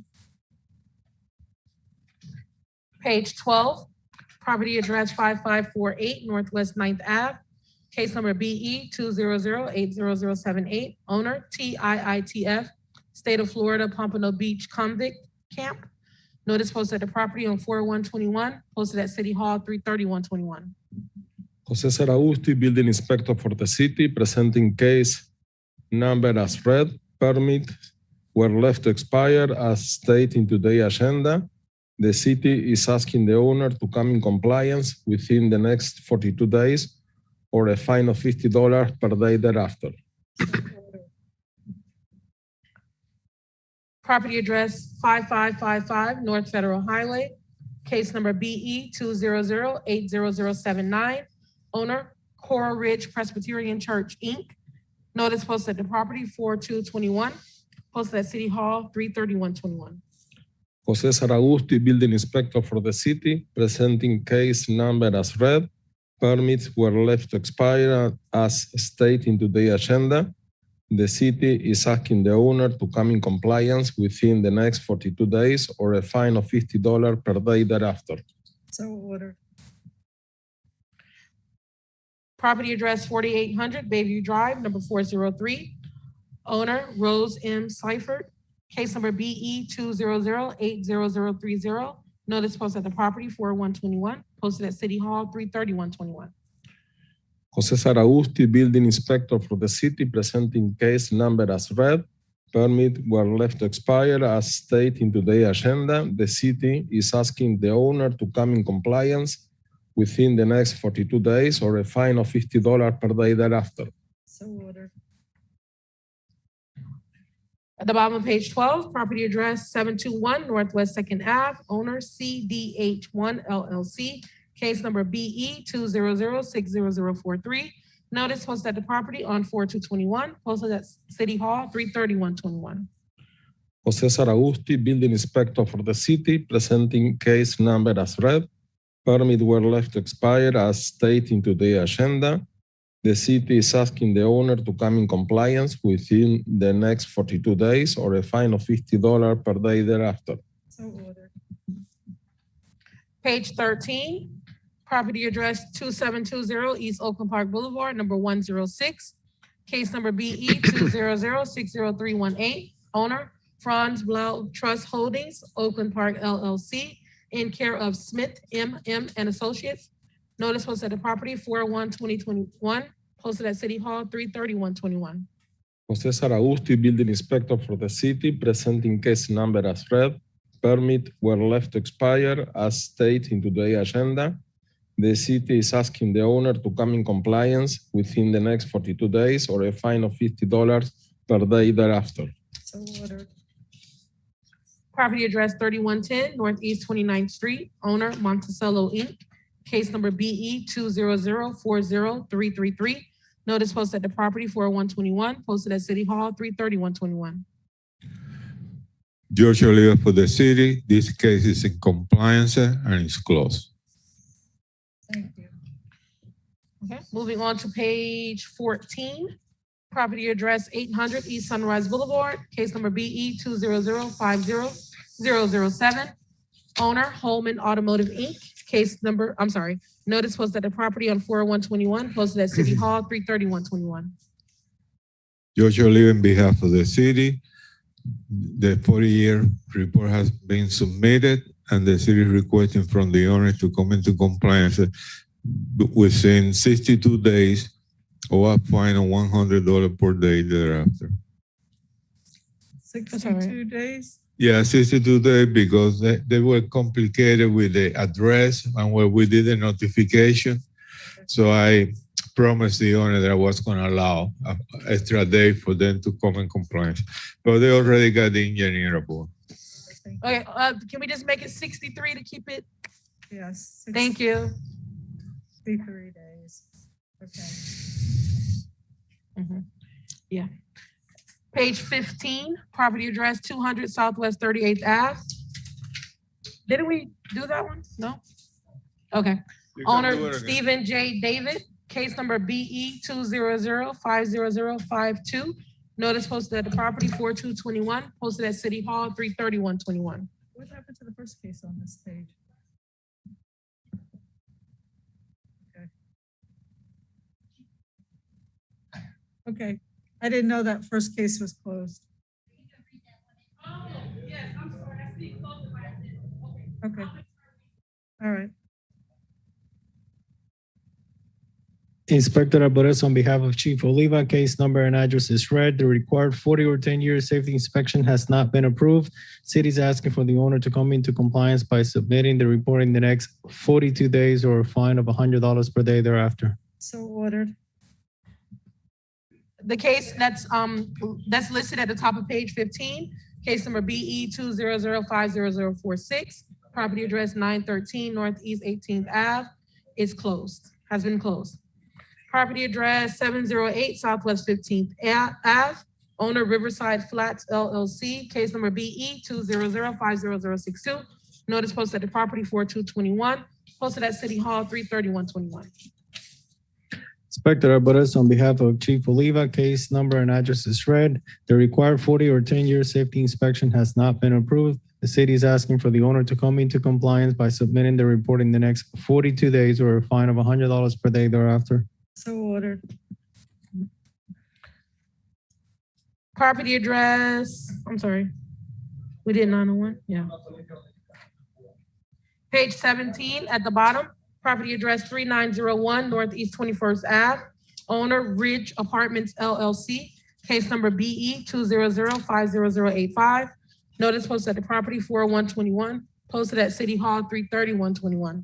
Page 12, property address 5548 Northwest 9th Ave. Case number BE 200-80078. Owner TIITF, State of Florida, Pompano Beach Convict Camp. Notice posted at the property on 4121. Posted at City Hall 33121. Jose Saragusti, building inspector for the city, presenting case number as read. Permit were left to expire as stated in today's agenda. The city is asking the owner to come in compliance within the next 42 days or a fine of $50 per day thereafter. Property address 5555 North Federal Highway, case number BE 200-80079. Owner, Coral Ridge Presbyterian Church, Inc. Notice posted at the property 4/2/21. Posted at City Hall 3/31/21. Jose Saragusti, Building Inspector for the city, presenting case number as read. Permits were left to expire as stated in today's agenda. The city is asking the owner to come in compliance within the next 42 days or a fine of $50 per day thereafter. So ordered. Property address 4800 Bayview Drive, number 403. Owner, Rose M. Seifert. Case number BE 200-80030. Notice posted at the property 4/1/21. Posted at City Hall 3/31/21. Jose Saragusti, Building Inspector for the city, presenting case number as read. Permits were left to expire as stated in today's agenda. The city is asking the owner to come in compliance within the next 42 days or a fine of $50 per day thereafter. So ordered. At the bottom of page 12, property address 721 Northwest 2nd Ave, owner CDH1 LLC, case number BE 200-60043. Notice posted at the property on 4/2/21, posted at City Hall 3/31/21. Jose Saragusti, Building Inspector for the city, presenting case number as read. Permits were left to expire as stated in today's agenda. The city is asking the owner to come in compliance within the next 42 days or a fine of $50 per day thereafter. So ordered. Page 13, property address 2720 East Oakland Park Boulevard, number 106. Case number BE 200-60318. Owner, Franz Blau Trust Holdings, Oakland Park LLC, in care of Smith M.M. and Associates. Notice posted at the property 4/1/2021. Posted at City Hall 3/31/21. Jose Saragusti, Building Inspector for the city, presenting case number as read. Permits were left to expire as stated in today's agenda. The city is asking the owner to come in compliance within the next 42 days or a fine of $50 per day thereafter. So ordered. Property address 3110 Northeast 29th Street. Owner, Monticello Inc. Case number BE 200-40333. Notice posted at the property 4/1/21. Posted at City Hall 3/31/21. George Oliva for the city. This case is in compliance and is closed. Thank you. Okay, moving on to page 14. Property address 800 East Sunrise Boulevard. Case number BE 200-50007. Owner, Holman Automotive Inc. Notice posted at the property on 4/1/21. Posted at City Hall 3/31/21. George Oliva on behalf of the city. The 40-year report has been submitted and the city is requesting from the owner to come into compliance within 62 days or a fine of $100 per day thereafter. 62 days? Yeah, 62 days because they were complicated with the address and where we did the notification. So I promised the owner that I was going to allow an extra day for them to come in compliance. But they already got the engineer aboard. Okay, can we just make it 63 to keep it? Yes. Thank you. 63 days. Okay. Yeah. Page 15, property address 200 Southwest 38th Ave. Didn't we do that one? No? Okay. Owner Stephen J. David, case number BE 200-50052. Notice posted at the property 4/2/21, posted at City Hall 3/31/21. What happened to the first case on this page? Okay. I didn't know that first case was closed. Oh, yes, I'm sorry. I see it closed. Okay. All right. Inspector Alvarez, on behalf of Chief Oliva, case number and address is read. The required 40 or 10-year safety inspection has not been approved. City is asking for the owner to come into compliance by submitting the report in the next 42 days or a fine of $100 per day thereafter. So ordered. The case that's listed at the top of page 15, case number BE 200500046, property address 913 Northeast 18th Ave, is closed, has been closed. Property address 708 Southwest 15th Ave, owner Riverside Flats LLC, case number BE 200500062, notice posted at the property 4221, posted at City Hall 33121. Inspector Alvarez, on behalf of Chief Oliva, case number and address is read. The required 40 or 10-year safety inspection has not been approved. The city is asking for the owner to come into compliance by submitting the report in the next 42 days or a fine of $100 per day thereafter. So ordered. Property address, I'm sorry. We did 901, yeah. Page 17 at the bottom, property address 3901 Northeast 21st Ave, owner Ridge Apartments LLC, case number BE 200500085. Notice posted at the property 40121, posted at City Hall 33121.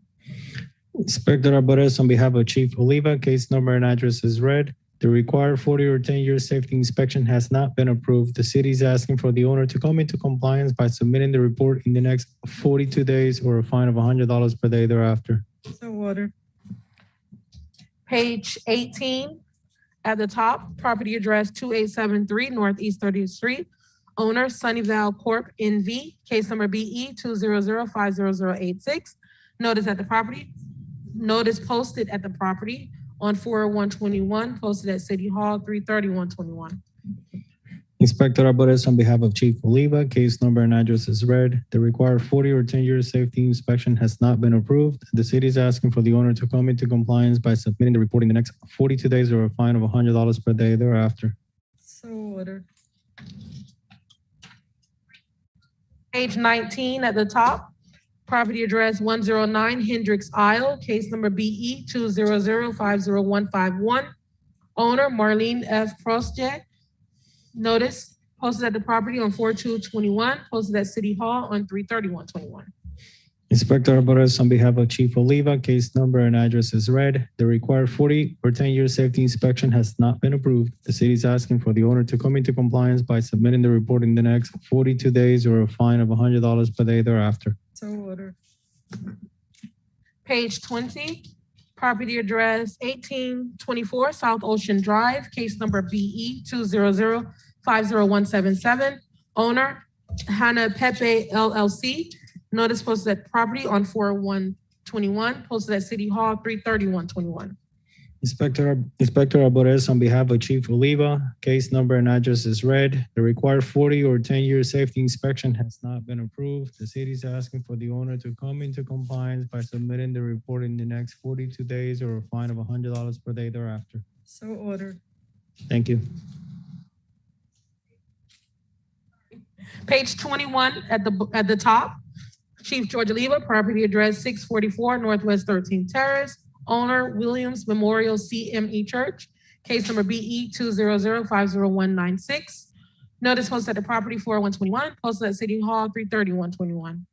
Inspector Alvarez, on behalf of Chief Oliva, case number and address is read. The required 40 or 10-year safety inspection has not been approved. The city is asking for the owner to come into compliance by submitting the report in the next 42 days or a fine of $100 per day thereafter. So ordered. Page 18 at the top, property address 2873 Northeast 30th Street, owner Sunnyvale Corp. NV, case number BE 200500086. Notice at the property, notice posted at the property on 40121, posted at City Hall 33121. Inspector Alvarez, on behalf of Chief Oliva, case number and address is read. The required 40 or 10-year safety inspection has not been approved. The city is asking for the owner to come into compliance by submitting the report in the next 42 days or a fine of $100 per day thereafter. So ordered. Page 19 at the top, property address 109 Hendricks Isle, case number BE 2005051, owner Marlene F. Prostjet. Notice posted at the property on 4221, posted at City Hall on 33121. Inspector Alvarez, on behalf of Chief Oliva, case number and address is read. The required 40 or 10-year safety inspection has not been approved. The city is asking for the owner to come into compliance by submitting the report in the next 42 days or a fine of $100 per day thereafter. So ordered. Page 20, property address 1824 South Ocean Drive, case number BE 200500177, owner Hannah Pepe LLC. Notice posted at property on 4121, posted at City Hall 33121. Inspector Alvarez, on behalf of Chief Oliva, case number and address is read. The required 40 or 10-year safety inspection has not been approved. The city is asking for the owner to come into compliance by submitting the report in the next 42 days or a fine of $100 per day thereafter. So ordered. Thank you. Page 21 at the top, Chief George Oliva, property address 644 Northwest 13th Terrace, owner Williams Memorial CME Church, case number BE 200500196. Notice posted at the property 4121, posted at City Hall 33121.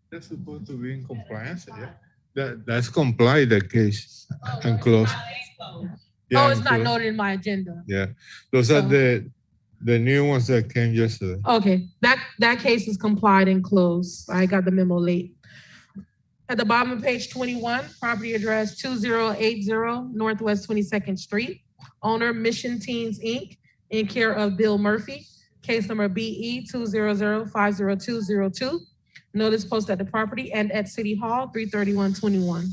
That's supposed to be in compliance, yeah? That's complied, the case, and closed. Yeah, Oh, it's not closed. noted in my agenda. Yeah, those are the new ones that came yesterday. Okay, that case is complied and closed. I got the memo late. At the bottom of page 21, property address 2080 Northwest 22nd Street, owner Mission Teens Inc., in care of Bill Murphy, case number BE 200500202. Notice posted at the property and at City Hall 33121.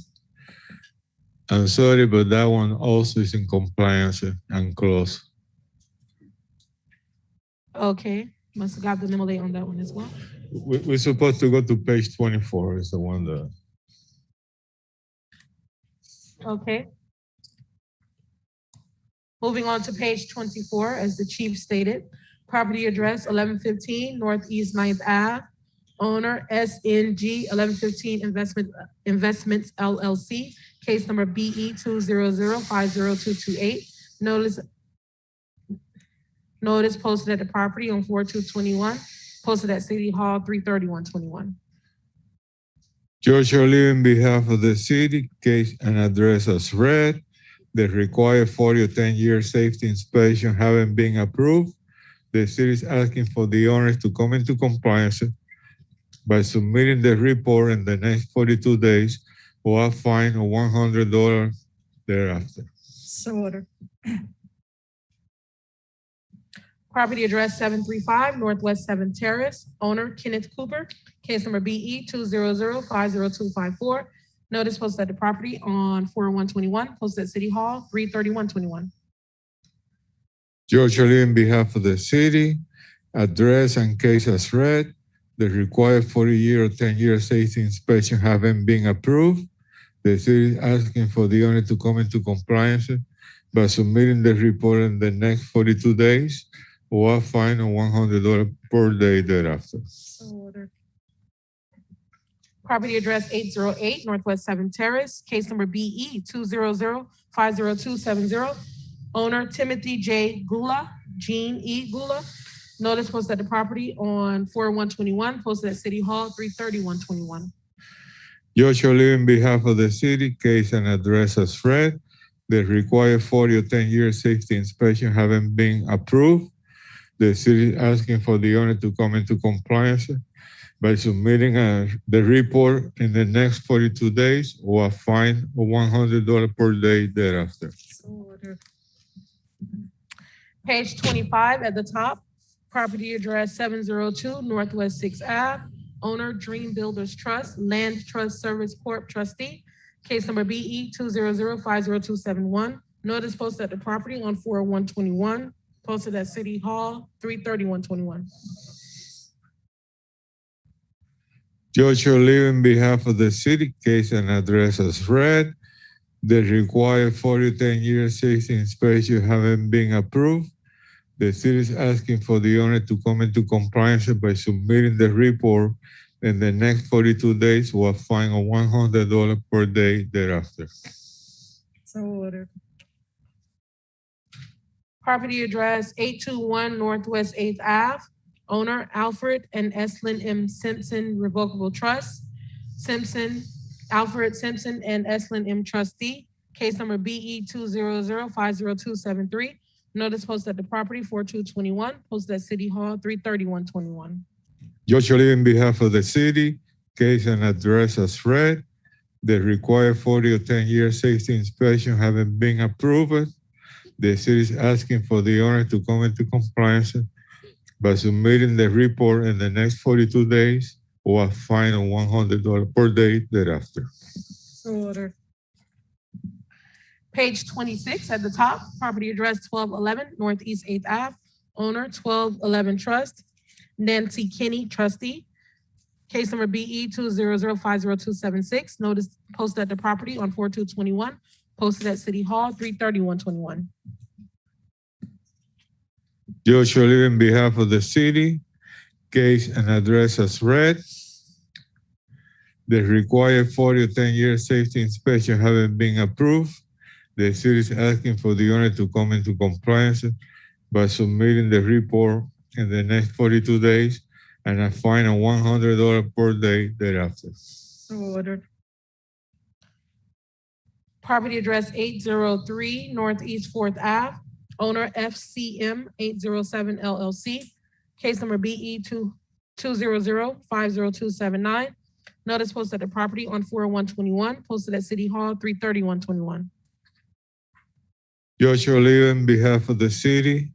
I'm sorry, but that one also is in compliance and closed. Okay, must have got the memo late on that one as well. We're supposed to go to page 24, is the one that. Okay. Moving on to page 24, as the chief stated, property address 1115 Northeast 9th Ave, owner SNG 1115 Investments LLC, case number BE 200502228. Notice posted at the property on 4221, posted at City Hall 33121. George Oliva, on behalf of the city, case and address as read. The required 40 or 10-year safety inspection haven't been approved. The city is asking for the owners to come into compliance by submitting the report in the next 42 days or a fine of $100 thereafter. So ordered. Property address 735 Northwest 7th Terrace, owner Kenneth Cooper, case number BE 200-50254. Notice posted at the property on 4/1/21, posted at City Hall 3/31/21. George Ali, on behalf of the city, address and case as read. The required 40-year or 10-year safety inspection haven't been approved. The city is asking for the owner to come into compliance by submitting the report in the next 42 days or a fine of $100 per day thereafter. So ordered. Property address 808 Northwest 7th Terrace, case number BE 200-50270. Owner Timothy J. Gula, Jean E. Gula. Notice posted at the property on 4/1/21, posted at City Hall 3/31/21. George Ali, on behalf of the city, case and address as read. The required 40 or 10-year safety inspection haven't been approved. The city is asking for the owner to come into compliance by submitting the report in the next 42 days or a fine of $100 per day thereafter. So ordered. Page 25 at the top, property address 702 Northwest 6th Ave, owner Dream Builders Trust, Land Trust Service Corp. Trustee, case number BE 200-50271. Notice posted at the property on 4/1/21, posted at City Hall 3/31/21. George Ali, on behalf of the city, case and address as read. The required 40 or 10-year safety inspection haven't been approved. The city is asking for the owner to come into compliance by submitting the report in the next 42 days or a fine of $100 per day thereafter. So ordered. Property address 821 Northwest 8th Ave, owner Alfred and Eslyn M. Simpson Revocable Trust, Alfred Simpson and Eslyn M. Trustee, case number BE 200-50273. Notice posted at the property 4/2/21, posted at City Hall 3/31/21. George Ali, on behalf of the city, case and address as read. The required 40 or 10-year safety inspection haven't been approved. The city is asking for the owner to come into compliance by submitting the report in the next 42 days or a fine of $100 per day thereafter. So ordered. Page 26 at the top, property address 1211 Northeast 8th Ave, owner 1211 Trust, Nancy Kinney, trustee, case number BE 200-50276. Notice posted at the property on 4/2/21, posted at City Hall 3/31/21. George Ali, on behalf of the city, case and address as read. The required 40 or 10-year safety inspection haven't been approved. The city is asking for the owner to come into compliance by submitting the report in the next 42 days and a fine of $100 per day thereafter. So ordered. Property address 803 Northeast 4th Ave, owner FCM 807 LLC, case number BE 200-50279. Notice posted at the property on 4/1/21, posted at City Hall 3/31/21. George Ali, on behalf of the city,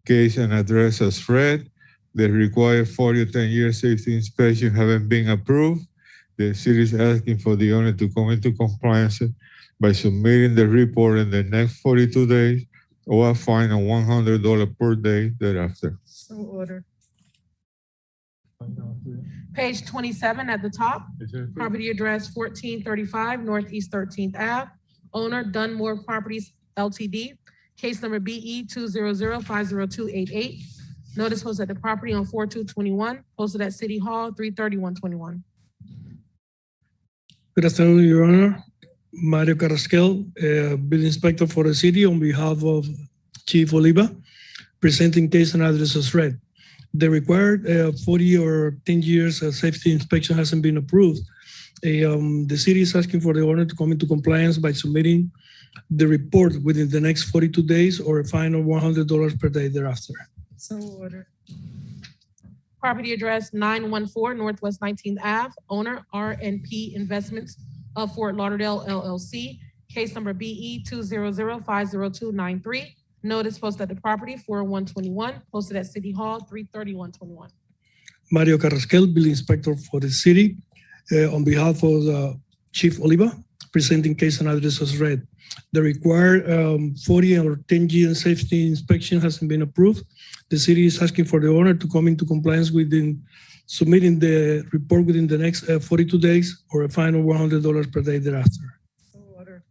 case and address as read. The required 40 or 10-year safety inspection haven't been approved. The city is asking for the owner to come into compliance by submitting the report in the next 42 days or a fine of $100 per day thereafter. So ordered. Page 27 at the top, property address 1435 Northeast 13th Ave, owner Dunmore Properties LTD, case number BE 200-50288. Notice posted at the property on 4/2/21, posted at City Hall 3/31/21. Good afternoon, Your Honor. Mario Carrasquel, Building Inspector for the city on behalf of Chief Oliva, presenting case and address as read. The required 40 or 10 years safety inspection hasn't been approved. The city is asking for the owner to come into compliance by submitting the report within the next 42 days or a fine of $100 per day thereafter. So ordered. Property address 914 Northwest 19th Ave, owner RNP Investments of Fort Lauderdale LLC, case number BE 200-50293. Notice posted at the property 40121, posted at City Hall 33121. Mario Carrasquel, Building Inspector for the city, on behalf of Chief Oliva, presenting case and address as read. The required 40 or 10 year safety inspection hasn't been approved. The city is asking for the owner to come into compliance within submitting the report within the next 42 days or a fine of $100 per day thereafter. So ordered.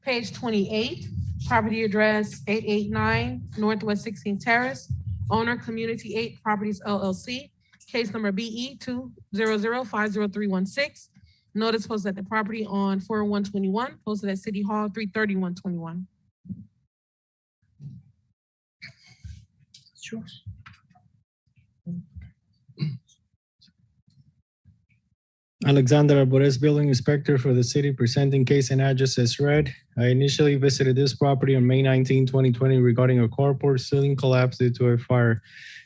Page 28, property address 889 Northwest 16th Terrace, owner Community 8 Properties LLC, case number BE 200-50316. Notice posted at the property on 40121, posted at City Hall 33121. Sure. Alexander Alvarez, Building Inspector for the city, presenting case and address as read. I initially visited this property on May 19, 2020 regarding a carport ceiling collapse due to a fire.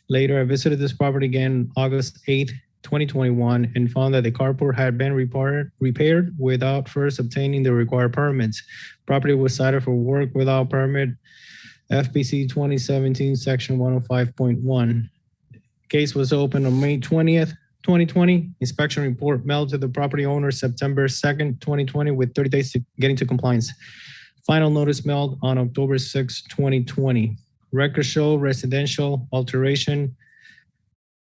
Later, I visited this property again August 8, 2021 and found that the carport had been repaired without first obtaining the required permits. Property was cited for work without permit, FPC 2017, section 105.1. Case was opened on May 20th, 2020. Inspection report mailed to the property owner September 2nd, 2020 with 30 days to get into compliance. Final notice mailed on October 6, 2020. Record show residential alteration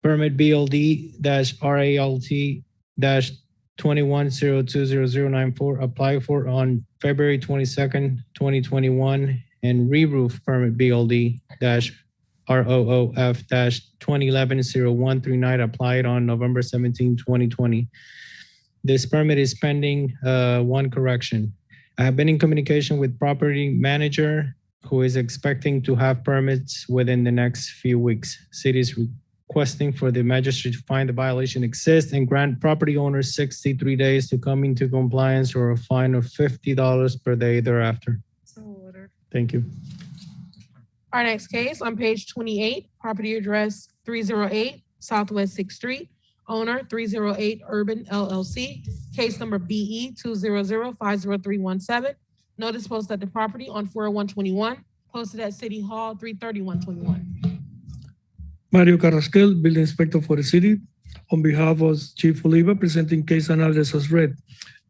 permit BLD-RALT-21020094 applied for on February 22nd, 2021 and re-roof permit BLD-ROOF-2011-0139 applied on November 17, 2020. This permit is pending one correction. I have been in communication with property manager who is expecting to have permits within the next few weeks. City is requesting for the magistrate to find the violation exists and grant property owners 63 days to come into compliance or a fine of $50 per day thereafter. So ordered. Thank you. Our next case on page 28, property address 308 Southwest 6th Street, owner 308 Urban LLC, case number BE 200-50317. Notice posted at the property on 40121, posted at City Hall 33121. Mario Carrasquel, Building Inspector for the city, on behalf of Chief Oliva, presenting case and address as read.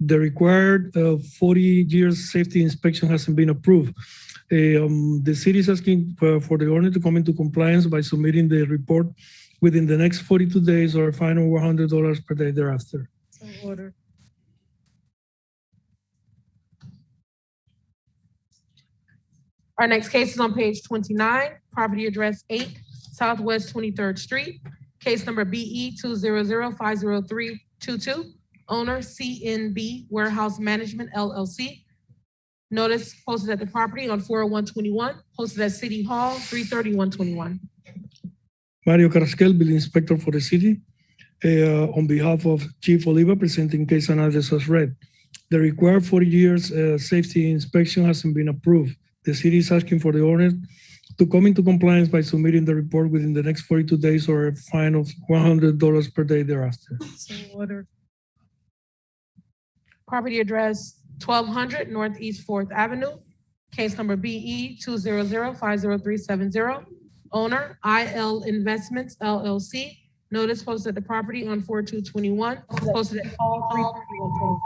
The required 40 years safety inspection hasn't been approved. The city is asking for the owner to come into compliance by submitting the report within the next 42 days or a fine of $100 per day thereafter. So ordered. Our next case is on page 29, property address 8 Southwest 23rd Street, case number BE 200-50322, owner CNB Warehouse Management LLC. Notice posted at the property on 40121, posted at City Hall 33121. Mario Carrasquel, Building Inspector for the city, on behalf of Chief Oliva, presenting case and address as read. The required 40 years safety inspection hasn't been approved. The city is asking for the owner to come into compliance by submitting the report within the next 42 days or a fine of $100 per day thereafter. So ordered. Property address 1200 Northeast 4th Avenue, case number BE 200-50370, owner IL Investments LLC. Notice posted at the property on 4221, posted at Hall 33121.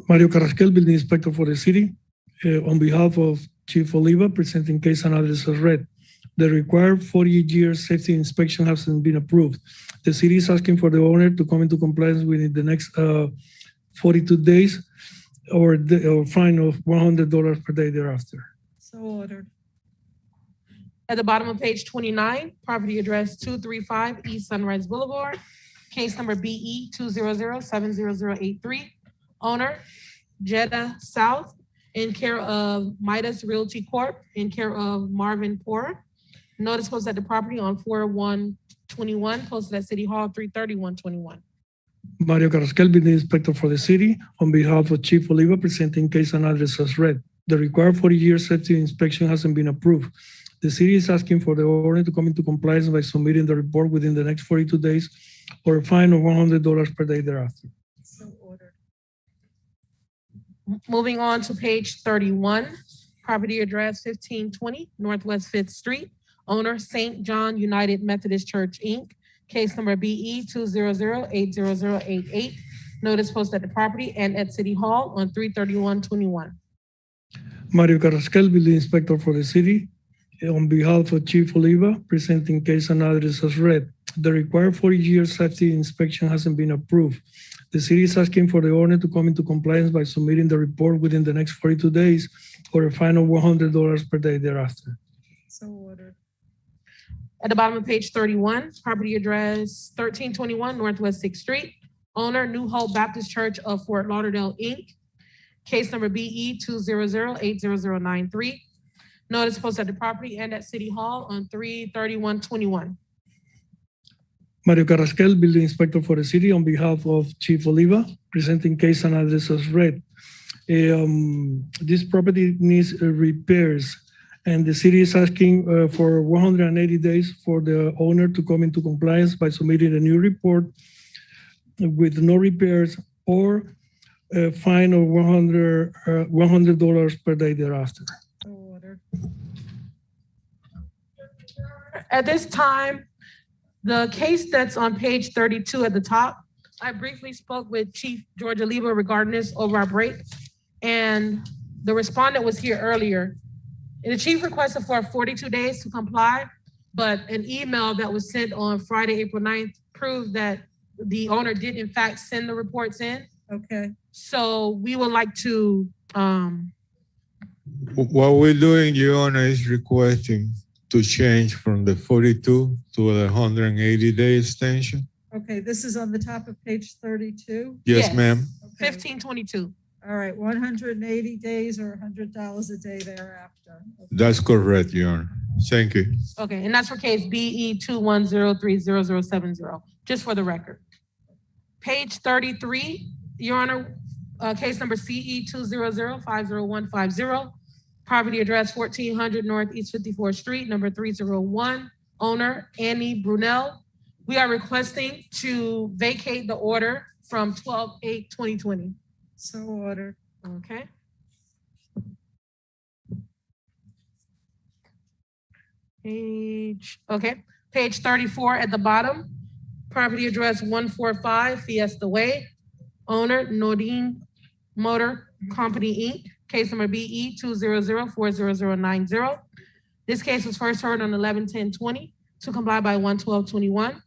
Mario Carrasquel, Building Inspector for the city, on behalf of Chief Oliva, presenting case and address as read. The required 40-year safety inspection hasn't been approved. The city is asking for the owner to come into compliance within the next 42 days or fine of $100 per day thereafter. So ordered. At the bottom of page 29, property address 235 East Sunrise Boulevard, case number BE 200-70083, owner Jeddah South, in care of Midas Realty Corp., in care of Marvin Poor. Notice posted at the property on 4/1/21, posted at City Hall 3/31/21. Mario Carrasquel, Building Inspector for the city, on behalf of Chief Oliva, presenting case and address as read. The required 40-year safety inspection hasn't been approved. The city is asking for the owner to come into compliance by submitting the report within the next 42 days or a fine of $100 per day thereafter. Moving on to page 31, property address 1520 Northwest 5th Street, owner St. John United Methodist Church, Inc., case number BE 200-80088. Notice posted at the property and at City Hall on 3/31/21. Mario Carrasquel, Building Inspector for the city, on behalf of Chief Oliva, presenting case and address as read. The required 40-year safety inspection hasn't been approved. The city is asking for the owner to come into compliance by submitting the report within the next 42 days or a fine of $100 per day thereafter. So ordered. At the bottom of page 31, property address 1321 Northwest 6th Street, owner New Hope Baptist Church of Fort Lauderdale, Inc., case number BE 200-80093. Notice posted at the property and at City Hall on 3/31/21. Mario Carrasquel, Building Inspector for the city, on behalf of Chief Oliva, presenting case and address as read. This property needs repairs, and the city is asking for 180 days for the owner to come into compliance by submitting a new report with no repairs or a fine of $100 per day thereafter. At this time, the case that's on page 32 at the top, I briefly spoke with Chief George Oliva regarding this over our break, and the respondent was here earlier. And the chief requested for 42 days to comply, but an email that was sent on Friday, April 9th, proved that the owner did in fact send the reports in. Okay. So we would like to, What we're doing, Your Honor, is requesting to change from the 42 to the 180-day extension. Okay, this is on the top of page 32? Yes, ma'am. 1522. All right, 180 days or $100 a day thereafter. Okay. That's correct, Your Honor. Thank you. Okay, and that's for case BE 210300070, just for the record. Page 33, Your Honor, case number CE 200-50150, property address 1400 Northeast 54th Street, number 301, owner Annie Brunel. We are requesting to vacate the order from 12/8/2020. So ordered. Okay. Page 34 at the bottom, property address 145 Fiesta Way, owner Nordine Motor Company, Inc., case number BE 200-40090. This case was first heard on 11/10/20 to comply by 1/12/21.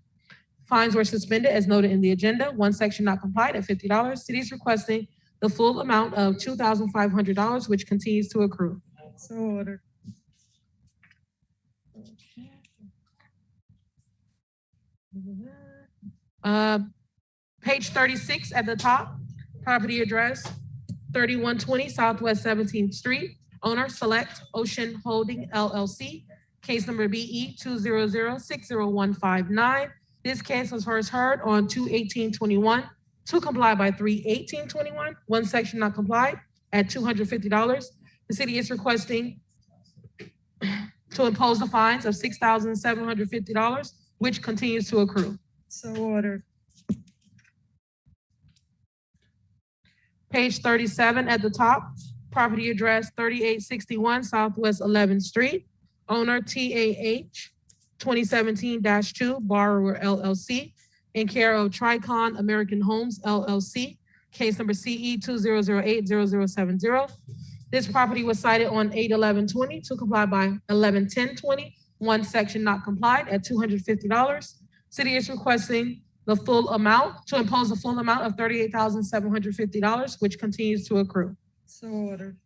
Fines were suspended as noted in the agenda. One section not complied at $50. City is requesting the full amount of $2,500, which continues to accrue. So ordered. Page 36 at the top, property address 3120 Southwest 17th Street, owner Select Ocean Holding LLC, case number BE 200-60159. This case was first heard on 2/18/21 to comply by 3/18/21. One section not complied at $250. The city is requesting to impose the fines of $6,750, which continues to accrue. So ordered. Page 37 at the top, property address 3861 Southwest 11th Street, owner TAH 2017-2, borrower LLC, in care of Tricon American Homes LLC, case number CE 200-80070. This property was cited on 8/11/20 to comply by 11/10/20. One section not complied at $250. City is requesting the full amount, to impose the full amount of $38,750, which continues to accrue. So ordered.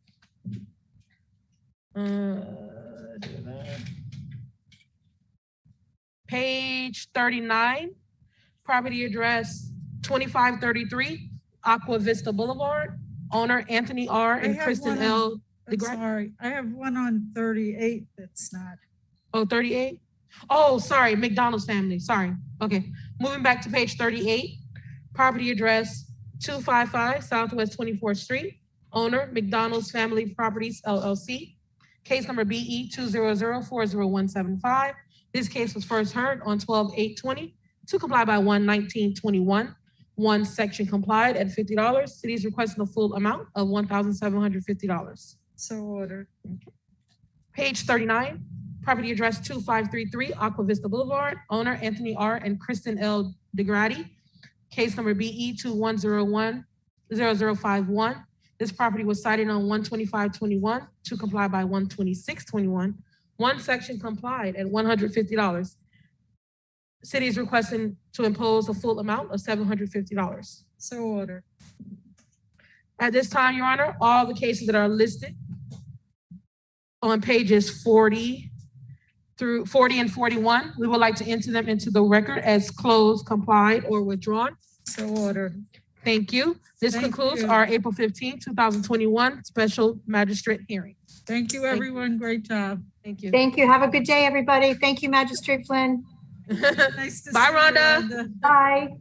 Page 39, property address 2533 Aqua Vista Boulevard, owner Anthony R. and have Kristen one L. I'm DeGratte. sorry, I have one on 38 that's not. Oh, 38? Oh, sorry, McDonald's family, sorry. Okay, moving back to page 38. Property address 255 Southwest 24th Street. Owner McDonald's Family Properties LLC. Case number BE 200-40175. This case was first heard on 12/8/20 to comply by 1/19/21. One section complied at $50. City is requesting a full amount of $1,750. So ordered. Page 39, property address 2533 Aqua Vista Boulevard. Owner Anthony R. and Kristen L. DeGrady. Case number BE 21010051. This property was cited on 1/25/21 to comply by 1/26/21. One section complied at $150. City is requesting to impose a full amount of $750. So ordered. At this time, Your Honor, all the cases that are listed on pages 40 and 41, we would like to enter them into the record as closed, complied, or withdrawn. So ordered. Thank you. This Thank concludes you. our April 15, 2021 special magistrate hearing. Thank you, everyone. Great job. Thank you. Thank you. Have a good day, everybody. Thank you, Magistrate Flynn. Nice to Bye, see you, Rhonda. Rhonda. Bye.